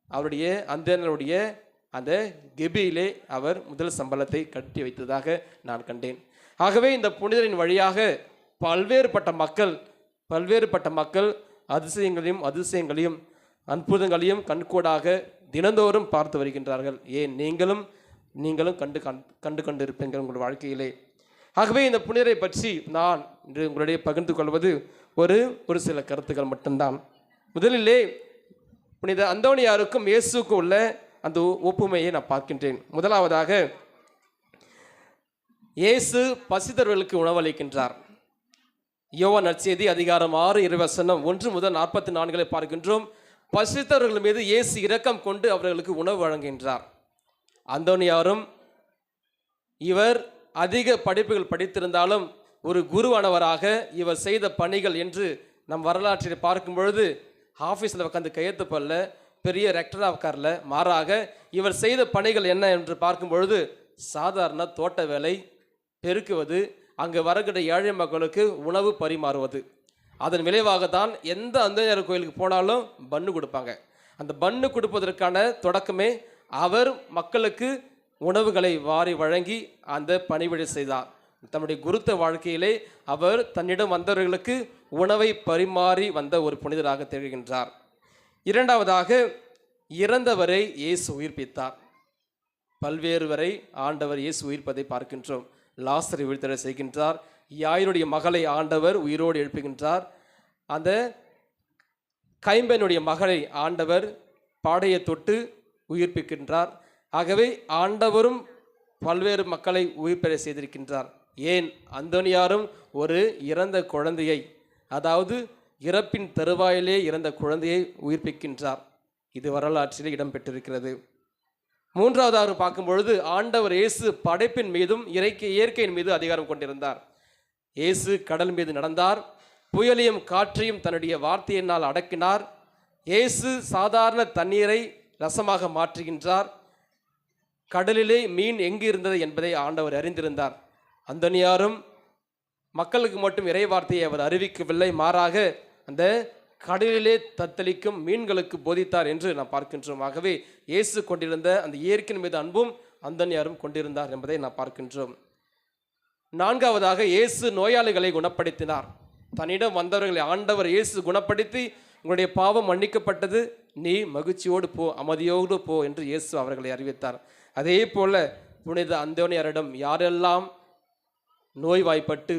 அவருடைய அந்தனுடைய அந்த கெபியிலே அவர் முதல் சம்பளத்தை கட்டி வைத்ததாக நான் கண்டேன். ஆகவே இந்த புனிதரின் வழியாக பல்வேறுபட்ட மக்கள் அதிசயங்களையும் அற்புதங்களையும் கண்கூடாக தினந்தோறும் பார்த்து வருகின்றார்கள். ஏன் நீங்களும் கண்டு இருப்பீர்கள் உங்கள் வாழ்க்கையிலே. ஆகவே இந்த புனிதரை பற்றி நான் இன்று உங்களுடைய பகிர்ந்து கொள்வது ஒரு சில கருத்துக்கள் மட்டும்தான். முதலிலே புனித அந்தோனியாருக்கும் இயேசுக்கும் உள்ள அந்த ஒப்புமையை நான் பார்க்கின்றேன். முதலாவதாக, இயேசு பசித்தவர்களுக்கு உணவளிக்கின்றார். யோவான் நற்செய்தி அதிகாரம் 6 இறைவசனம் 1 முதல் 44 பார்க்கின்றோம். பசித்தவர்கள் மீது இயேசு இரக்கம் கொண்டு அவர்களுக்கு உணவு வழங்குகின்றார். அந்தோனியாரும் இவர் அதிக படிப்புகள் படித்திருந்தாலும் ஒரு குருவானவராக இவர் செய்த பணிகள் என்று நம் வரலாற்றில் பார்க்கும் பொழுது ஆஃபீஸில் உட்காந்து கையெழுத்து போடல, பெரிய ரெக்டராக உட்காரல. மாறாக இவர் செய்த பணிகள் என்ன என்று பார்க்கும் பொழுது சாதாரண தோட்ட வேலை, பெருக்குவது, அங்கே வரக்கிற ஏழை மக்களுக்கு உணவு பரிமாறுவது. அதன் விளைவாகத்தான் எந்த அந்தோனியார் கோயிலுக்கு போனாலும் பன்னு கொடுப்பாங்க. அந்த பன்னு கொடுப்பதற்கான தொடக்கமே அவர் மக்களுக்கு உணவுகளை வாரி வழங்கி அந்த பணிவிடை செய்தார். தன்னுடைய குருத்த வாழ்க்கையிலே அவர் தன்னிடம் வந்தவர்களுக்கு உணவை பரிமாறி வந்த ஒரு புனிதராக திகழ்கின்றார். இரண்டாவதாக, இறந்தவரை இயேசு உயிர்ப்பித்தார். பல்வேறு வரை ஆண்டவர் இயேசு உயிர்ப்பதை பார்க்கின்றோம். லாசரை உயிர்த்தெழ செய்கின்றார். யாயிருடைய மகளை ஆண்டவர் உயிரோடு எழுப்புகின்றார். அந்த கைம்பெனுடைய மகளை ஆண்டவர் பாடையை தொட்டு உயிர்ப்பிக்கின்றார். ஆகவே ஆண்டவரும் பல்வேறு மக்களை உயிர்ப்பெற செய்திருக்கின்றார். ஏன், அந்தோனியாரும் ஒரு இறந்த குழந்தையை, அதாவது இறப்பின் தருவாயிலே இறந்த குழந்தையை உயிர்ப்பிக்கின்றார். இது வரலாற்றில் இடம்பெற்றிருக்கிறது. மூன்றாவதாக பார்க்கும் பொழுது ஆண்டவர் இயேசு படைப்பின் மீதும் இயற்கையின் மீது அதிகாரம் கொண்டிருந்தார். இயேசு கடல் மீது நடந்தார். புயலையும் காற்றையும் தன்னுடைய வார்த்தையினால் அடக்கினார். இயேசு சாதாரண தண்ணீரை ரசமாக மாற்றுகின்றார். கடலிலே மீன் எங்கு இருந்தது என்பதை ஆண்டவர் அறிந்திருந்தார். அந்தோனியாரும் மக்களுக்கு மட்டும் இறை வார்த்தையை அவர் அறிவிக்கவில்லை, மாறாக அந்த கடலிலே தத்தளிக்கும் மீன்களுக்கு போதித்தார் என்று நாம் பார்க்கின்றோம். ஆகவே இயேசு கொண்டிருந்த அந்த இயற்கையின் மீது அன்பும் அந்தோனியாரும் கொண்டிருந்தார் என்பதை நாம் பார்க்கின்றோம். நான்காவதாக, இயேசு நோயாளிகளை குணப்படுத்தினார். தன்னிடம் வந்தவர்களை ஆண்டவர் இயேசு குணப்படுத்தி, உங்களுடைய பாவம் மன்னிக்கப்பட்டது, நீ மகிழ்ச்சியோடு போ, அமைதியோடு போ என்று இயேசு அவர்களை அறிவித்தார். அதே போல புனித அந்தோனியாரிடம் யாரெல்லாம் நோய்வாய்ப்பட்டு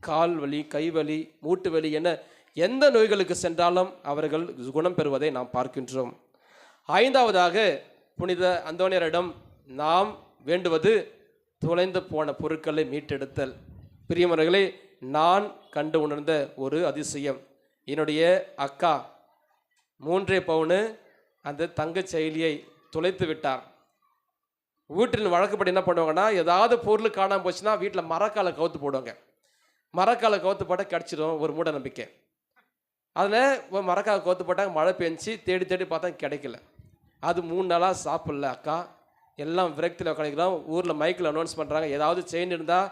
கால் வலி, கை வலி, மூட்டு வலி என எந்த நோய்களுக்கு சென்றாலும் அவர்கள் குணம் பெறுவதை நாம் பார்க்கின்றோம். ஐந்தாவதாக, புனித அந்தோனியாரிடம் நாம் வேண்டுவது தொலைந்து போன பொருட்களை மீட்டெடுத்தல். பிரியமர்களே, நான் கண்டு உணர்ந்த ஒரு அதிசயம், என்னுடைய அக்கா 3 பவுனு அந்த தங்கச் செயலியை தொலைத்து விட்டார். வீட்டில் வழக்கப்படி என்ன பண்ணுவாங்கன்னா, ஏதாவது பொருள் காணாமல் போச்சுன்னா வீட்டில் மரக்காலை கவுத்து போடுவாங்க. மரக்காலை கவுத்து போட்டால் கிடச்சிடும், ஒரு மூட நம்பிக்கை. அதில் மரக்காலை கவுத்து போட்டாங்க. மழை பெஞ்சு தேடி பார்த்தா கிடைக்கல. அது 3 நாளாக சாப்பிடல அக்கா. எல்லாம் விரக்தியில் கிடைக்கிறோம். ஊரில் மைக்கில் அனௌன்ஸ் பண்ணுறாங்க, ஏதாவது செயின் இருந்தால்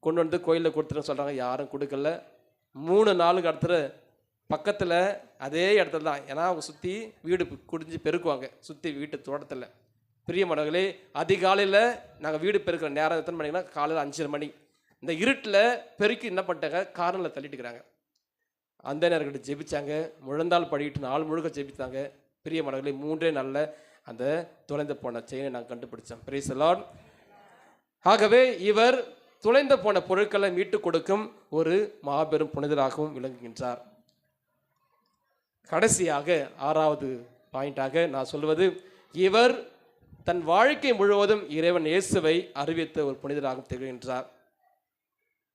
கொண்டு வந்து கோயிலில் கொடுத்துருன்னு சொல்கிறாங்க. யாரும் கொடுக்கல. 3 நாளுக்கு அடுத்த பக்கத்தில் அதே இடத்துல தான், ஏன்னா அவங்க சுற்றி வீடு குடிஞ்சு பெருக்குவாங்க, சுற்றி வீட்டு தோட்டத்தில். பிரியமானவர்களே, அதிகாலையில் நாங்கள் வீடு பெருக்கிற நேரம் எத்தனை மணிக்குன்னா காலையில் 5:30 மணி. இந்த இருட்டில் பெருக்கி என்ன பண்ணிட்டாங்க, கார்னரில் தள்ளிட்டுக்கிறாங்க. அந்த நேரக்கிட்ட ஜெபிச்சாங்க, முழந்தால் படிக்கிட்டு நாள் முழுக்க ஜெபித்தாங்க. பிரியமானவர்களே, 3 நாளில் அந்த தொலைந்து போன செயினை நாங்கள் கண்டுபிடிச்சோம். Praise the Lord. ஆகவே இவர் தொலைந்து போன பொருட்களை மீட்டு கொடுக்கும் ஒரு மாபெரும் புனிதராகவும் விளங்குகின்றார். கடைசியாக 6வது பாயிண்டாக நான் சொல்வது, இவர் தன் வாழ்க்கை முழுவதும் இறைவன் இயேசுவை அறிவித்த ஒரு புனிதராகவும் திகழ்கின்றார்.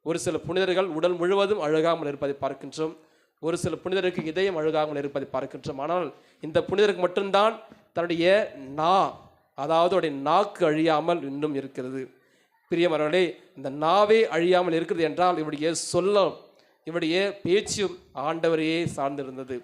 ஒரு சில புனிதர்கள் உடல் முழுவதும் அழுகாமல் இருப்பதை பார்க்கின்றோம். ஒரு சில புனிதருக்கு இதயம் அழுகாமல் இருப்பதை பார்க்கின்றோம். ஆனால் இந்த புனிதருக்கு மட்டும்தான் தன்னுடைய அதாவது அவருடைய நாக்கு அழியாமல் இன்னும் இருக்கிறது. பிரியமானவர்களே, இந்த நாவே அழியாமல் இருக்கிறது என்றால் இவருடைய சொல்லும் இவருடைய பேச்சும் ஆண்டவரையே சார்ந்திருந்தது.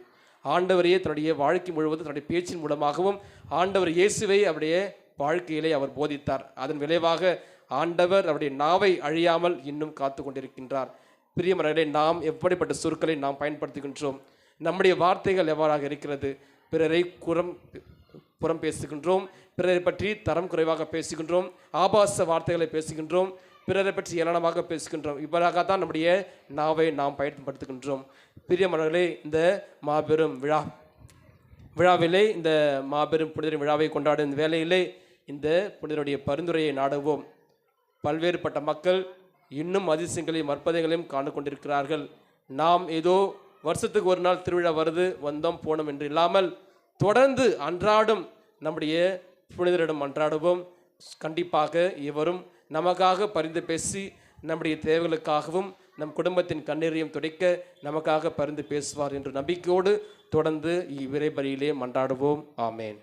ஆண்டவரையே தன்னுடைய வாழ்க்கை முழுவதும் தன்னுடைய பேச்சின் மூலமாகவும் ஆண்டவர் இயேசுவை அவருடைய வாழ்க்கையிலே அவர் போதித்தார். அதன் விளைவாக ஆண்டவர் அவருடைய நாவை அழியாமல் இன்னும் காத்து கொண்டிருக்கின்றார். பிரியமானவர்களே, நாம் எப்படிப்பட்ட சொற்களை நாம் பயன்படுத்துகின்றோம்? நம்முடைய வார்த்தைகள் எவ்வாறாக இருக்கிறது? பிறரை புறம் பேசுகின்றோம், பிறரை பற்றி தரம் குறைவாக பேசுகின்றோம், ஆபாச வார்த்தைகளை பேசுகின்றோம், பிறரை பற்றி ஏளனமாக பேசுகின்றோம். இவ்வாறாகத்தான் நம்முடைய நாவை நாம் பயன்படுத்துகின்றோம். பிரியமானவர்களே, இந்த மாபெரும் விழாவிலே, இந்த மாபெரும் புனிதரின் விழாவை கொண்டாடும் இந்த வேளையிலே இந்த புனிதருடைய பரிந்துரையை நாடுவோம். பல்வேறுபட்ட மக்கள் இன்னும் அதிசயங்களையும் அற்புதங்களையும் காண கொண்டிருக்கிறார்கள். நாம் ஏதோ வருஷத்துக்கு ஒரு நாள் திருவிழா வருது, வந்தோம் போனோம் என்று இல்லாமல் தொடர்ந்து அன்றாடும் நம்முடைய புனிதரிடம் அன்றாடுவோம். கண்டிப்பாக இவரும் நமக்காக பரிந்து பேசி நம்முடைய தேவைகளுக்காகவும் நம் குடும்பத்தின் கண்ணீரையும் துடைக்க நமக்காக பரிந்து பேசுவார் என்ற நம்பிக்கையோடு தொடர்ந்து இவ்விரைபலியிலே மன்றாடுவோம். ஆமேன்.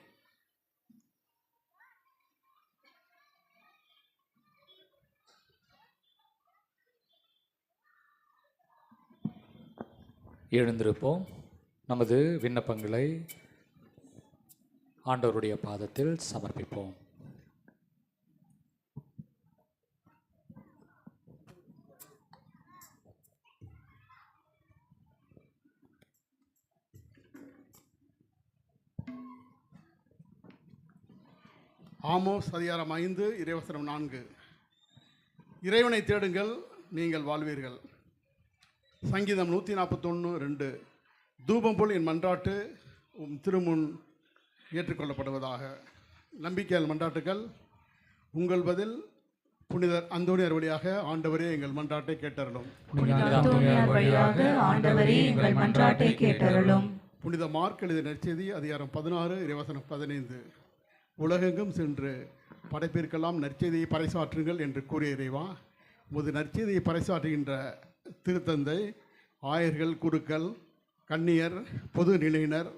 எழுந்திருப்போம். நமது விண்ணப்பங்களை ஆண்டவருடைய பாதத்தில் சமர்ப்பிப்போம். ஆமோஸ் அதிகாரம் 5 இறைவசனம் 4. இறைவனை தேடுங்கள், நீங்கள் வாழ்வீர்கள். சங்கீதம் 141:2. தூபம் போல் என் மன்றாட்டு திருமுன் ஏற்றுக்கொள்ளப்படுவதாக. நம்பிக்கையால் மன்றாட்டுகள். உங்கள் பதில் புனிதர் அந்தோனியார் வழியாக ஆண்டவரே எங்கள் மன்றாட்டை கேட்டருளும். புனித மார்க் எழுதிய நற்செய்தி அதிகாரம் 16 இறைவசனம் 15. உலகெங்கும் சென்று படைப்பிற்கெல்லாம் நற்செய்தியை பறைசாற்றுங்கள் என்று கூறிய இறைவா, உமது நற்செய்தியை பறைசாற்றுகின்ற திருத்தந்தை, ஆயர்கள், குருக்கள், கன்னியர், பொது நிலையினர்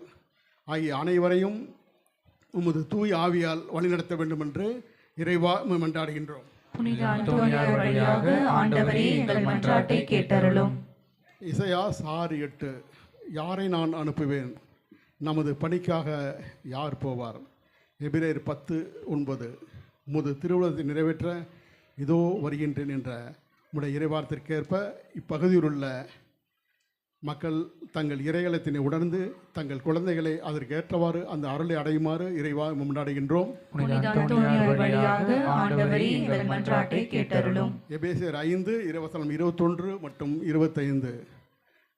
ஆகிய அனைவரையும் உமது தூய் ஆவியால் வழிநடத்த வேண்டும் என்று இறைவா மன்றாடுகின்றோம். இசையா 6:8. யாரை நான் அனுப்புவேன்? நமது பணிக்காக யார் போவார்? எபிரேயர் 10:9. உமது திருவுளத்தை நிறைவேற்ற இதோ வருகின்றேன் என்ற உடைய இறைவார்த்திற்கேற்ப இப்பகுதியில் உள்ள மக்கள் தங்கள் இறையலத்தினை உணர்ந்து தங்கள் குழந்தைகளை அதற்கு ஏற்றவாறு அந்த அருளை அடையுமாறு இறைவா கொண்டாடுகின்றோம். எபேசியர் 5 இறைவசனம் 21 மற்றும் 25.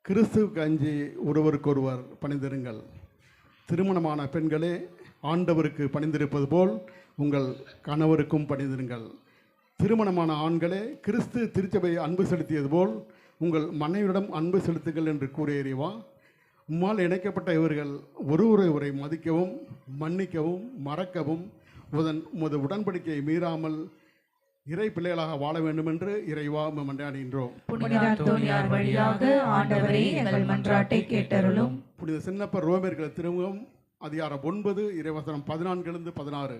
கிறிஸ்துவுக்கு அஞ்சி ஒருவருக்கொருவர் பணிந்திருங்கள். திருமணமான பெண்களே, ஆண்டவருக்கு பணிந்திருப்பது போல் உங்கள் கணவருக்கும் பணிந்திருங்கள். திருமணமான ஆண்களே, கிறிஸ்து திருச்சபையை அன்பு செலுத்தியது போல் உங்கள் மனைவியிடம் அன்பு செலுத்துங்கள் என்று கூறிய இறைவா, உம்மால் இணைக்கப்பட்ட இவர்கள் ஒருவரை மதிக்கவும் மன்னிக்கவும் மறக்கவும் உமது உடன்படிக்கையை மீறாமல் இறை பிள்ளைகளாக வாழ வேண்டும் என்று இறைவா மன்றாடுகின்றோம். புனித சின்னப்பர் ரோமர்கள் திருமுகம் அதிகாரம் 9 இறைவசனம் 14-16.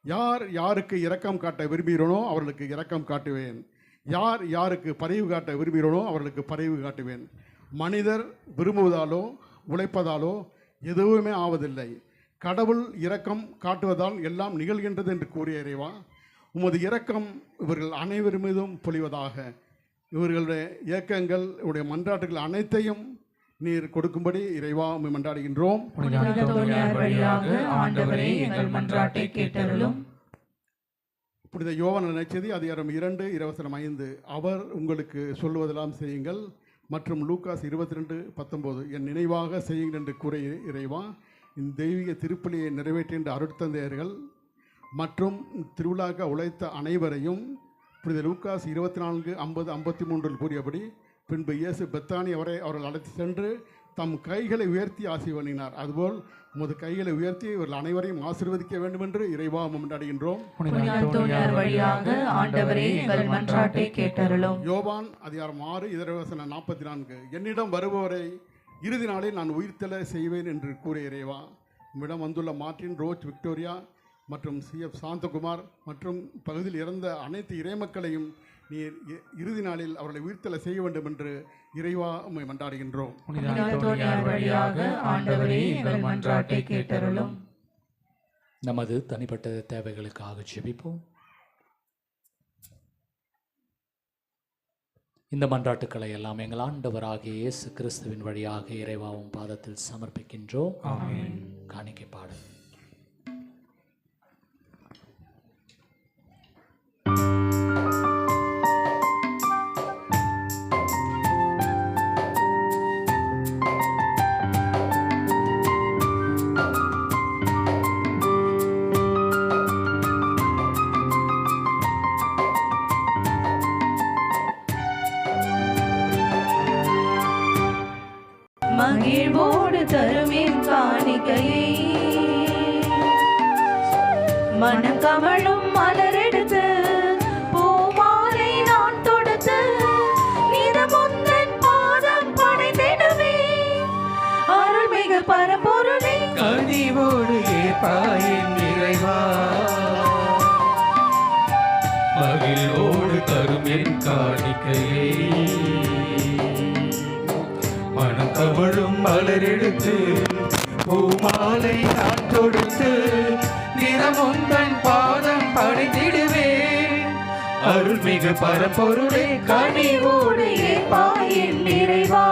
யார் யாருக்கு இரக்கம் காட்ட விரும்புகிறோனோ அவர்களுக்கு இரக்கம் காட்டுவேன், யார் யாருக்கு பரிவு காட்ட விரும்புகிறோனோ அவர்களுக்கு பரிவு காட்டுவேன். மனிதர் விரும்புவதாலோ உழைப்பதாலோ எதுவுமே ஆவதில்லை, கடவுள் இரக்கம் காட்டுவதால் எல்லாம் நிகழ்கின்றது என்று கூறிய இறைவா, உமது இரக்கம் இவர்கள் அனைவர் மீதும் பொழிவதாக. இவர்களுடைய இயக்கங்கள் இவருடைய மன்றாட்டுகள் அனைத்தையும் நீர் கொடுக்கும்படி இறைவா மன்றாடுகின்றோம். புனித யோவான் நற்செய்தி அதிகாரம் 2 இறைவசனம் 5. அவர் உங்களுக்கு சொல்லுவதெல்லாம் செய்யுங்கள். மற்றும் லூக்காஸ் 22:19. என் நினைவாக செய்யுங்கள் என்று கூறிய இறைவா, இந்த தெய்வீக திருப்பலியை நிறைவேற்றுகின்ற அருட்தந்தையர்கள் மற்றும் திருவிழாக்க உழைத்த அனைவரையும் புனித லூக்காஸ் 24:50-53 கூறியபடி பின்பு இயேசு பெத்தானி அவர்கள் அழைத்து சென்று தம் கைகளை உயர்த்தி ஆசீர்வதினார். அதுபோல் உமது கைகளை உயர்த்தி இவர்கள் அனைவரையும் ஆசீர்வதிக்க வேண்டும் என்று இறைவா கொண்டாடுகின்றோம். யோவான் அதிகாரம் 6 இறைவசனம் 44. என்னிடம் வருபவரை இறுதி நாளில் நான் உயிர்த்தெழ செய்வேன் என்று கூறிய இறைவா, உம்மிடம் வந்துள்ள மார்ட்டின், ரோச், விக்டோரியா மற்றும் CF சாந்தகுமார் மற்றும் பகுதியில் இறந்த அனைத்து இறைமக்களையும் நீர் இறுதி நாளில் அவர்களை உயிர்த்தெழ செய்ய வேண்டும் என்று இறைவா உம்மை மன்றாடுகின்றோம். நமது தனிப்பட்ட தேவைகளுக்காக ஜெபிப்போம். இந்த மன்றாட்டுக்களை எல்லாம் எங்கள் ஆண்டவராகிய இயேசு கிறிஸ்துவின் வழியாக இறைவாவும் பாதத்தில் சமர்ப்பிக்கின்றோம். ஆமென். காணிக்கை பாடல். மகிழ்வோடு தருமின் காணிக்கையை மனம் கமழும் மலரெடுத்து பூமாலை நான் தொடுத்து நிதமுந்தன் பாதம் படைத்திடுவே அருள்மிகு பரம்பொருளே கனிவோடு ஏற்பாயின் இறைவா, மகிழ்வோடு தரும் என் காணிக்கையை மனம் கவழும் மலரெடுத்து பூமாலை நான் தொடுத்து நிறமுந்தன் பாதம் படைத்திடுவே அருள்மிகு பரம்பொருளே கனிவோடு ஏற்பாயின் இறைவா.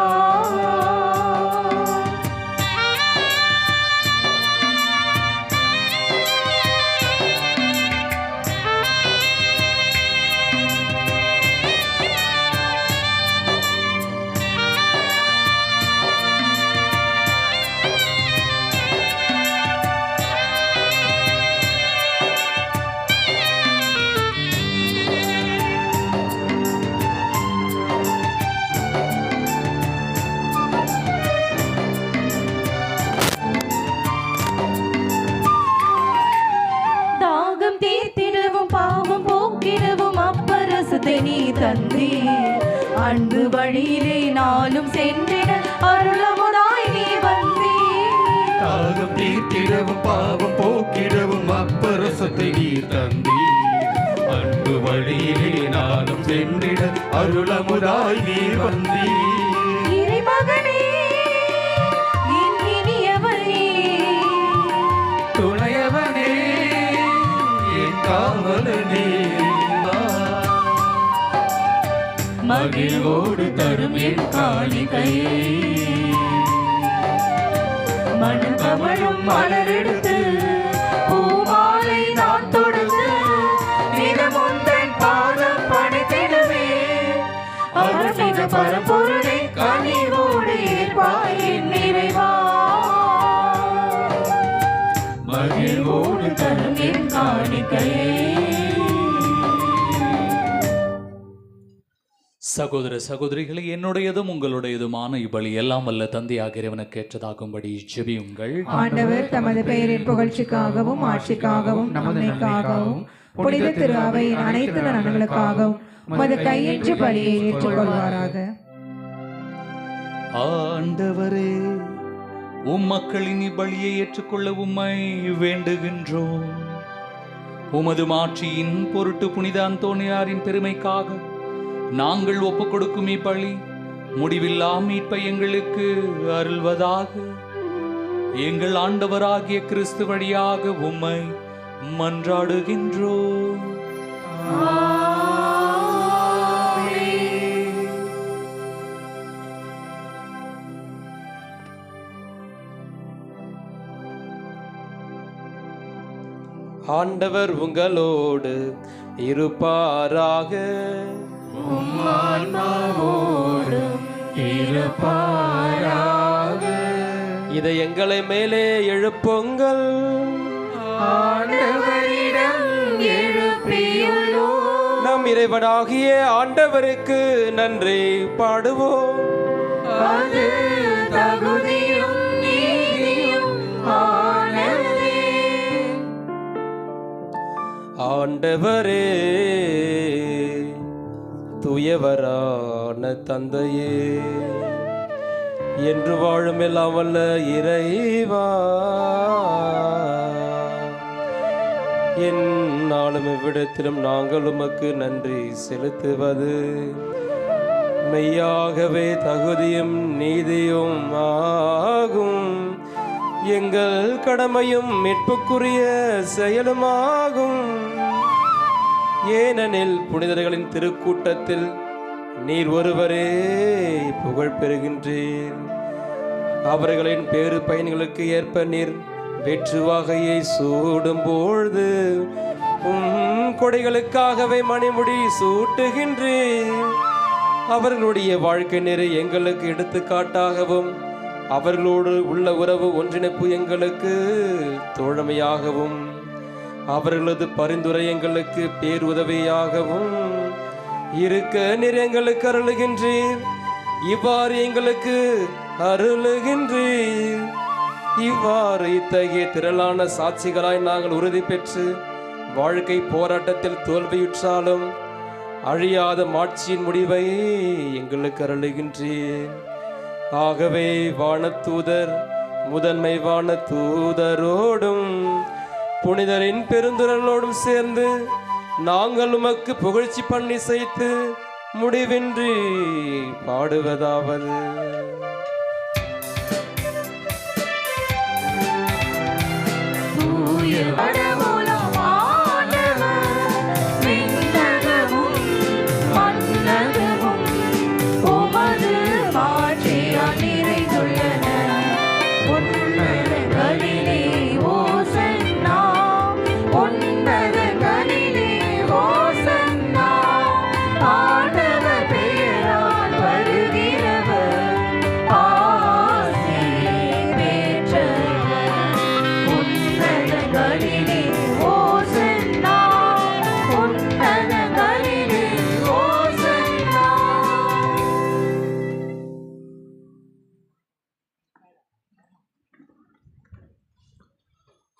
நீ தந்தி அன்பு வழியிலே நாளும் சென்றிட அருளமுதாய் நீ வந்தே தாகம் தீர்த்திடவும் பாவம் போக்கிடவும் அப்பரசத்தை நீ தந்தி அன்பு வழியிலே நாளும் சென்றிட அருளமுதாய் நீ வந்தே இறைமகனே என் இனியவனே துணையவனே என் காவலனே மகிழ்வோடு தரும் என் காணிக்கையை மனம் கமழும் மலரெடுத்து பூமாலை நான் தொடுத்து நிறமுந்தன் பாதம் படைத்திடுவே அருள்மிகு பரம்பொருளே கனிவோடு ஏற்பாயின் இறைவா. மகிழ்வோடு தரும் என் காணிக்கையை. சகோதர சகோதரிகளை, என்னுடையதும் உங்களுடையதுமான இப்பலி எல்லாம் வல்ல தந்தையாக இறைவனுக்கு ஏற்றதாகும்படி ஜெபியுங்கள். ஆண்டவர் தமது பெயரின் புகழ்ச்சிக்காகவும் ஆட்சிக்காகவும் நன்மைக்காகவும் புனித திரு அவையின் அனைத்து நலன்களுக்காகவும் உமது கையென்று பலியை ஏற்றுக்கொள்வாராக. ஆண்டவரே, மக்களின் இப்பலியை ஏற்றுக்கொள்ள உம்மை வேண்டுகின்றோம். உமது மாட்சியின் பொருட்டு புனித அந்தோனியாரின் பெருமைக்காக நாங்கள் ஒப்புக் கொடுக்கும் இப்பலி முடிவில்லா மீட்பை எங்களுக்கு அருள்வதாக. எங்கள் ஆண்டவராகிய கிறிஸ்து வழியாக உம்மை மன்றாடுகின்றோம். ஆண்டவர் உங்களோடு இருப்பாராக. இதை எங்களை மேலே எழுப்புங்கள். ஆண்டவரிடம் எழுப்பியுள்ளோம். நம் நம் இறைவனாகிய ஆண்டவருக்கு நன்றி பாடுவோம். அது தகுதியும் நீதியும் ஆனதே. ஆண்டவரே, தூயவரான தந்தையே, என்று வாழும் எல்லாம் வல்ல இறைவா, எந்நாளும் இவ்விடத்திலும் நாங்கள் உமக்கு நன்றி செலுத்துவது மெய்யாகவே தகுதியும் நீதியும் ஆகும். எங்கள் கடமையும் மீட்புக்குரிய செயலுமாகும். ஏனெனில் புனிதர்களின் திருக்கூட்டத்தில் நீர் ஒருவரே புகழ் பெறுகின்றீர். அவர்களின் பேறு பயன்களுக்கு ஏற்ப நீர் வெற்றுவாகையை சூடும்பொழுது கொடைகளுக்காகவே மணிமுடி சூட்டுகின்றீர். அவர்களுடைய வாழ்க்கை நெறி எங்களுக்கு எடுத்துக்காட்டாகவும் அவர்களோடு உள்ள உறவு ஒன்றிணைப்பு எங்களுக்கு தோழமையாகவும் அவர்களது பரிந்துரை எங்களுக்கு பேருதவியாகவும் இருக்க நீர் எங்களுக்கு அருளுகின்றீர். இவ்வாறு எங்களுக்கு அருளுகின்றீர். இவ்வாறு இத்தகைய திரளான சாட்சிகளாய் நாங்கள் உறுதி பெற்று வாழ்க்கை போராட்டத்தில் தோல்வியுற்றாலும் அழியாத மாட்சியின் முடிவை எங்களுக்கு அருளுகின்றீர். ஆகவே வானதூதர் முதன்மை வானதூதரோடும் புனிதரின் பெருந்துரலோடும் சேர்ந்து நாங்கள் உமக்கு புகழ்ச்சி பண்ணி செய்து முடிவின்றி பாடுவதாவது.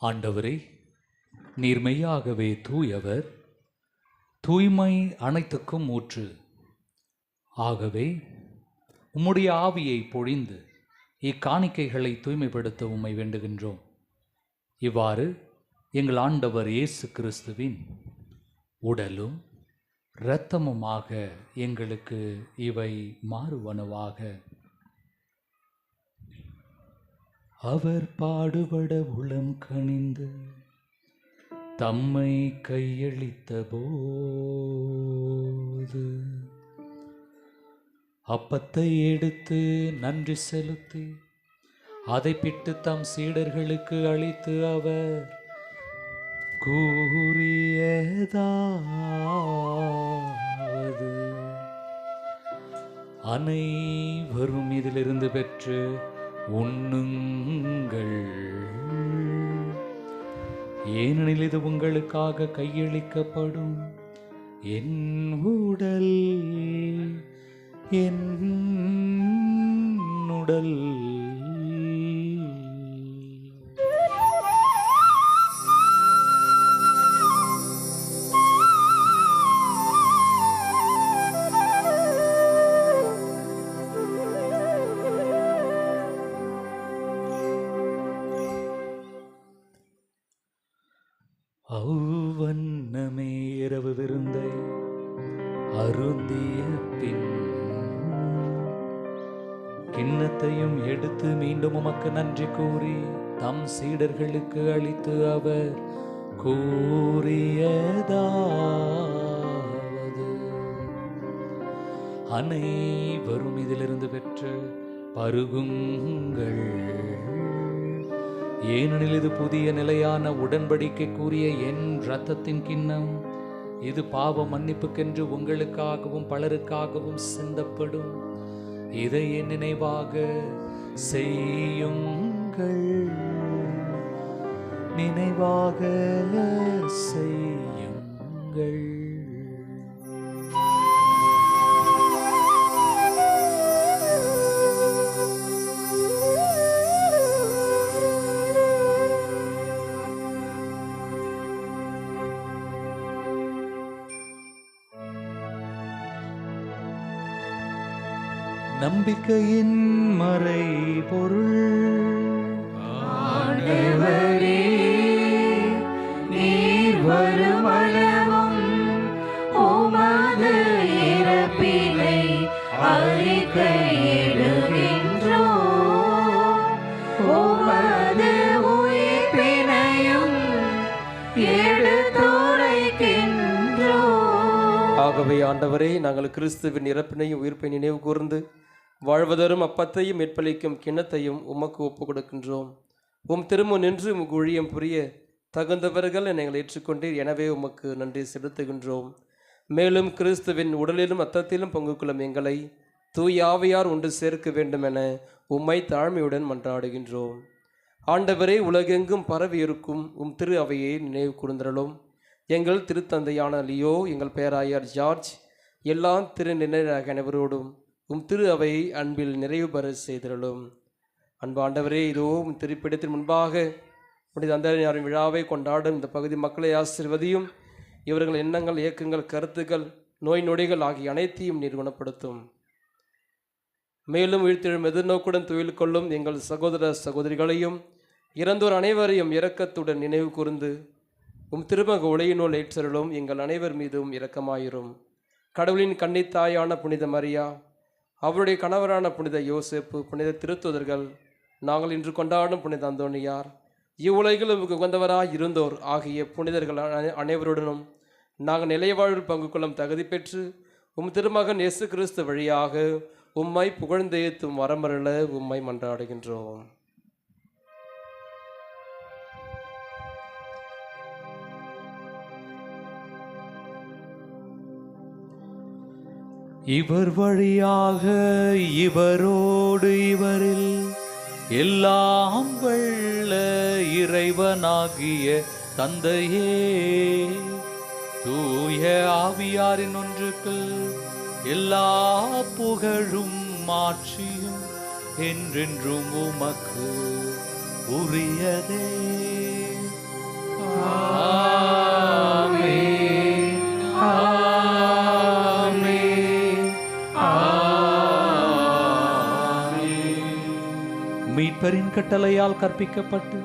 ஆண்டவரே, நீர் மெய்யாகவே தூயவர், தூய்மை அனைத்துக்கும் ஊற்று. ஆகவே உம்முடைய ஆவியை பொழிந்து இக்காணிக்கைகளை தூய்மைப்படுத்த உம்மை வேண்டுகின்றோம். இவ்வாறு எங்கள் ஆண்டவர் இயேசு கிறிஸ்துவின் உடலும் இரத்தமுமாக எங்களுக்கு இவை மாறுவனவாக. அவர் பாடுபட உளம் கனிந்து தம்மை கையளித்த போது அப்பத்தை எடுத்து நன்றி செலுத்தி அதை பிட்டு தம் சீடர்களுக்கு அளித்து அவர் கூறியதாவது: அனைவரும் இதிலிருந்து பெற்று உண்ணுங்கள், ஏனெனில் இது உங்களுக்காக கையளிக்கப்படும் என் உடல், என் உடல். அவ்வண்ணமே இரவு விருந்தை அருந்திய பின் கிண்ணத்தையும் எடுத்து மீண்டும் உமக்கு நன்றி கூறி தம் சீடர்களுக்கு அளித்து அவர் கூறியதாவது: அனைவரும் இதிலிருந்து பெற்று பருகுங்கள், ஏனெனில் இது புதிய நிலையான உடன்படிக்கைக்குரிய என் இரத்தத்தின் கிண்ணம். இது பாவ மன்னிப்புக்கென்று உங்களுக்காகவும் பலருக்காகவும் சிந்தப்படும். இதை என் நினைவாக செய்யுங்கள், நினைவாக செய்யுங்கள். நம்பிக்கையின் மறை பொருள். ஆண்டவரே, நீர் வருமளவும் உமது இறப்பினை அறிக்கையிடுகின்றோம், உமது உயிர்ப்பினையும் எடுத்துரைக்கின்றோம். ஆகவே ஆண்டவரே, நாங்கள் கிறிஸ்துவின் இறப்பினையும் உயிர்ப்பை நினைவு கூர்ந்து வாழ்வதரும் அப்பத்தையும் மேற்பளிக்கும் கிண்ணத்தையும் உமக்கு ஒப்புக் கொடுக்கின்றோம். உம் திரும்ப நின்று உமக்கு ஊழியம் புரிய தகுந்தவர்கள் எங்களை ஏற்றுக்கொண்டீர். எனவே உமக்கு நன்றி செலுத்துகின்றோம். மேலும் கிறிஸ்துவின் உடலிலும் இரத்தத்திலும் பங்கு கொள்ளும் எங்களை தூய ஆவியார் ஒன்று சேர்க்க வேண்டும் என உம்மை தாழ்மையுடன் மன்றாடுகின்றோம். ஆண்டவரே, உலகெங்கும் பரவி இருக்கும் உம் திரு அவையை நினைவு கூர்ந்தருளும். எங்கள் திருத்தந்தையான லியோ, எங்கள் பேராயர் ஜார்ஜ், எல்லா திருநிலையாக அனைவரோடும் உம் திரு அவையை அன்பில் நிறைவு பெற செய்திருளும். அன்பு ஆண்டவரே, இதோ உம் திருப்பிடத்தின் முன்பாக புனித அந்தோனியாரின் விழாவை கொண்டாடும் இந்த பகுதி மக்களை ஆசீர்வதியும். இவர்கள் எண்ணங்கள், இயக்கங்கள், கருத்துக்கள், நோய் நொடிகள் ஆகிய அனைத்தையும் நீர் குணப்படுத்தும். மேலும் வீழ்த்தெழும் எதிர்நோக்குடன் துயில் கொள்ளும் எங்கள் சகோதர சகோதரிகளையும் இறந்தோர் அனைவரையும் இரக்கத்துடன் நினைவு கூர்ந்து உம் திருமக ஒளியினுள் ஏற்றருளும். எங்கள் அனைவர் மீதும் இரக்கமாயிரும். கடவுளின் கன்னித்தாயான புனித மரியா, அவருடைய கணவரான புனித யோசேப்பு, புனித திருத்தூதர்கள், நாங்கள் இன்று கொண்டாடும் புனித அந்தோனியார், இவ்வுலகில் உகந்தவராய் இருந்தோர் ஆகிய புனிதர்கள் அனைவருடனும் நாங்கள் நிலைவாழ்வில் பங்கு கொள்ளும் தகுதி பெற்று உம் திருமகன் இயேசு கிறிஸ்து வழியாக உம்மை புகழ்ந்தேத்தும் வரமருள உம்மை மன்றாடுகின்றோம். இவர் வழியாக இவரோடு இவரில் எல்லாம் வல்ல இறைவனாகிய தந்தையே, தூய ஆவியாரின் ஒன்றுக்கு எல்லா புகழும் மாட்சியும் என்றென்றும் உமக்கு உரியதே. ஆமென். ஆமென். ஆமென். மீட்பரின் கட்டளையால் கற்பிக்கப்பட்டு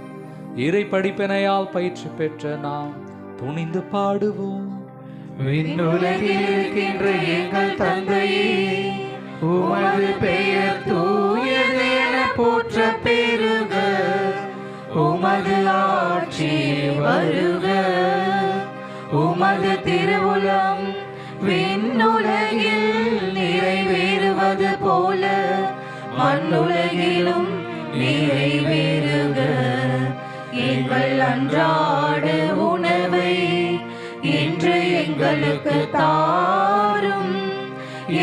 இறை படிப்பினையால் பயிற்சி பெற்ற நாம் துணிந்து பாடுவோம். விண்ணுலகில் இருக்கின்ற எங்கள் தந்தையே, உமது பெயர் தூயதென போற்ற பெருக, உமது ஆட்சி வருக, உமது திருவுளம் விண்ணுலகில் நிறைவேறுவது போல மண்ணுலகிலும் நிறைவேறுக. எங்கள் அன்றாட உணவை இன்று எங்களுக்கு தாரும்.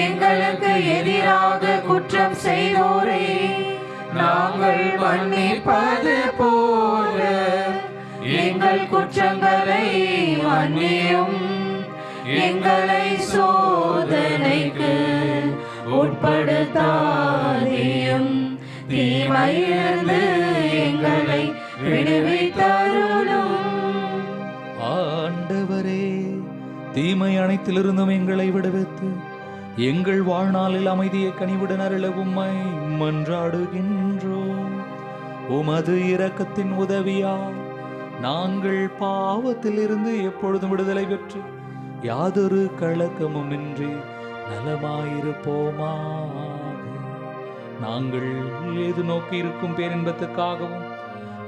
எங்களுக்கு எதிராக குற்றம் செய்தோரே நாங்கள் மன்னிப்பது போல எங்கள் குற்றங்களை மன்னியும். எங்களை சோதனைக்கு உட்படுத்தாதேயும், தீமையிலிருந்து எங்களை விடுவித்தருளும். ஆண்டவரே, தீமை அனைத்திலிருந்தும் எங்களை விடுவித்து எங்கள் வாழ்நாளில் அமைதியை கனிவுடன் அருள உம்மை மன்றாடுகின்றோம். உமது இரக்கத்தின் உதவியால் நாங்கள் பாவத்திலிருந்து எப்பொழுதும் விடுதலை பெற்று யாதொரு கலக்கமும் இன்றி நலமாயிருப்போமாக. நாங்கள் ஏது நோக்கி இருக்கும் பேரின்பத்துக்காகவும்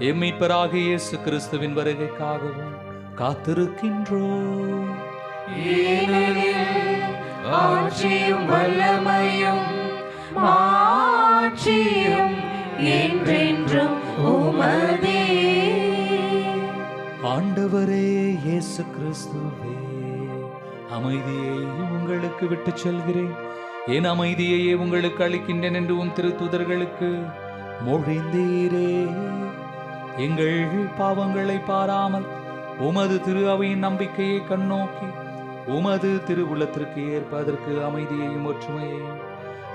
எம்மீட்பராகிய இயேசு கிறிஸ்துவின் வருகைக்காகவும் காத்திருக்கின்றோம். ஏனெனில் ஆட்சியும் வல்லமையும் மாட்சியும் என்றென்றும் உமதே. ஆண்டவரே இயேசு கிறிஸ்துவே, அமைதியை உங்களுக்கு விட்டுச் செல்கிறேன், என் அமைதியையே உங்களுக்கு அளிக்கின்றேன் என்று உம் திருத்தூதர்களுக்கு மொழிந்தீரே. எங்கள் பாவங்களை பாராமல் உமது திரு அவையின் நம்பிக்கையை கண்ணோக்கி உமது திருவுள்ளத்திற்கு ஏற்பதற்கு அமைதியையும் ஒற்றுமையையும்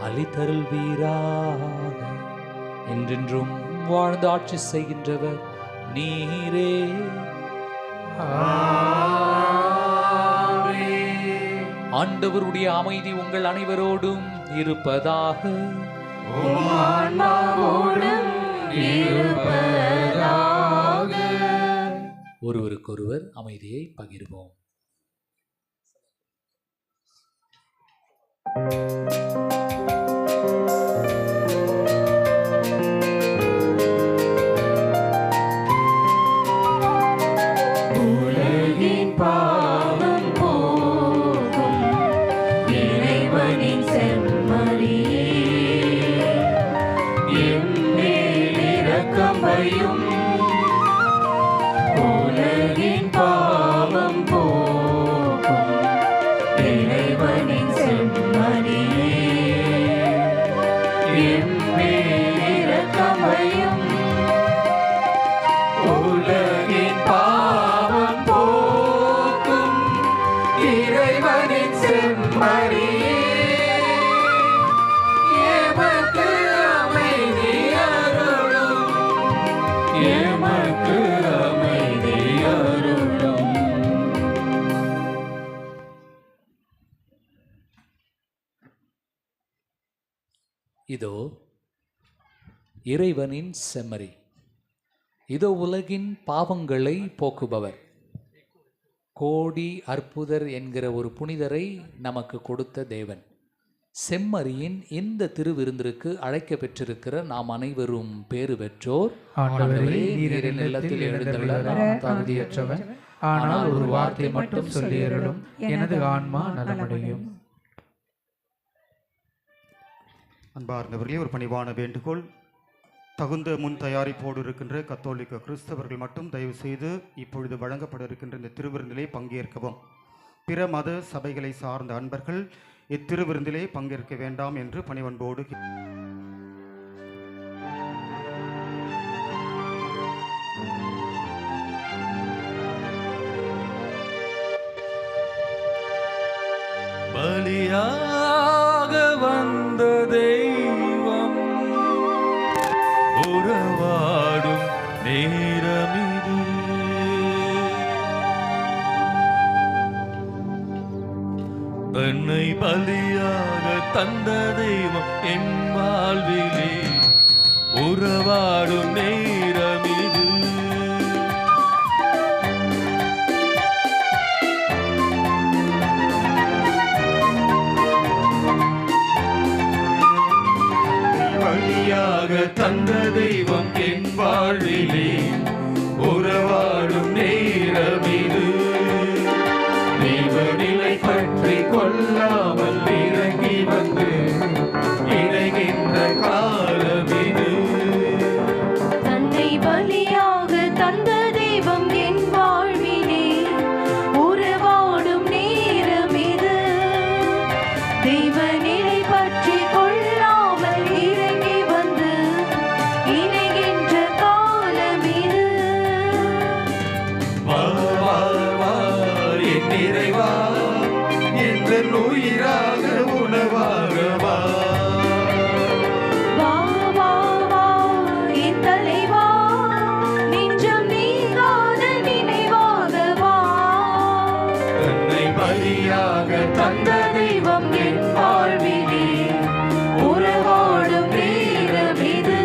அளித்தருள்வீராக. என்றென்றும் வாழ்ந்து ஆட்சி செய்கின்றவர் நீரே. ஆண்டவருடைய அமைதி உங்கள் அனைவரோடும் இருப்பதாக. ஒருவருக்கொருவர் அமைதியை பகிர்வோம். இதோ இறைவனின் செம்மறி, இதோ உலகின் பாவங்களை போக்குபவர். கோடி அற்புதர் என்கிற ஒரு புனிதரை நமக்கு கொடுத்த தேவன். செம்மறியின் இந்த திருவிருந்திற்கு அழைக்க பெற்றிருக்கிற நாம் அனைவரும் பேறு பெற்றோர். இல்லத்தில் எழுந்தருள நான் தகுதியற்றவன், ஆனால் ஒரு வார்த்தை மட்டும் சொல்லியருளும், எனது ஆன்மா நலமடையும். அன்பார்ந்தவர்களே, ஒரு பணிவான வேண்டுகோள். தகுந்த முன் தயாரிப்போடு இருக்கின்ற கத்தோலிக்க கிறிஸ்தவர்கள் மட்டும் தயவு செய்து இப்பொழுது வழங்கப்பட இருக்கின்ற இந்த திருவிருந்திலே பங்கேற்கவும். பிற மத சபைகளை சார்ந்த அன்பர்கள் இத்திருவிருந்திலே பங்கேற்க வேண்டாம் என்று பணிவன்போடு பலியாக வந்த தெய்வம் உறவாடும் நேரமிது. தன்னை பலியாக தந்த தெய்வம் என் வாழ்விலே உறவாடும் நேரமிது. தந்த தெய்வம் என் வாழ்விலே உறவாடும் நேரமிது. தெய்வநிலை பற்றி கொள்ளாமல் இறங்கி வந்து இணைகின்ற காலமிது. தன்னை பலியாக தந்த தெய்வம் என் வாழ்விலே உறவாடும் நேரமிது. தெய்வநிலை பற்றி கொள்ளாமல் இறங்கி வந்து இணைகின்ற காலமிது. என் நிறைவா, என்ற உயிராக உணவாக வா. என் தலைவா, நெஞ்சம் நீங்காத நினைவாக வா. தன்னை பலியாக தந்த தெய்வம் என் வாழ்விலே உறவாடும் நேரமிது.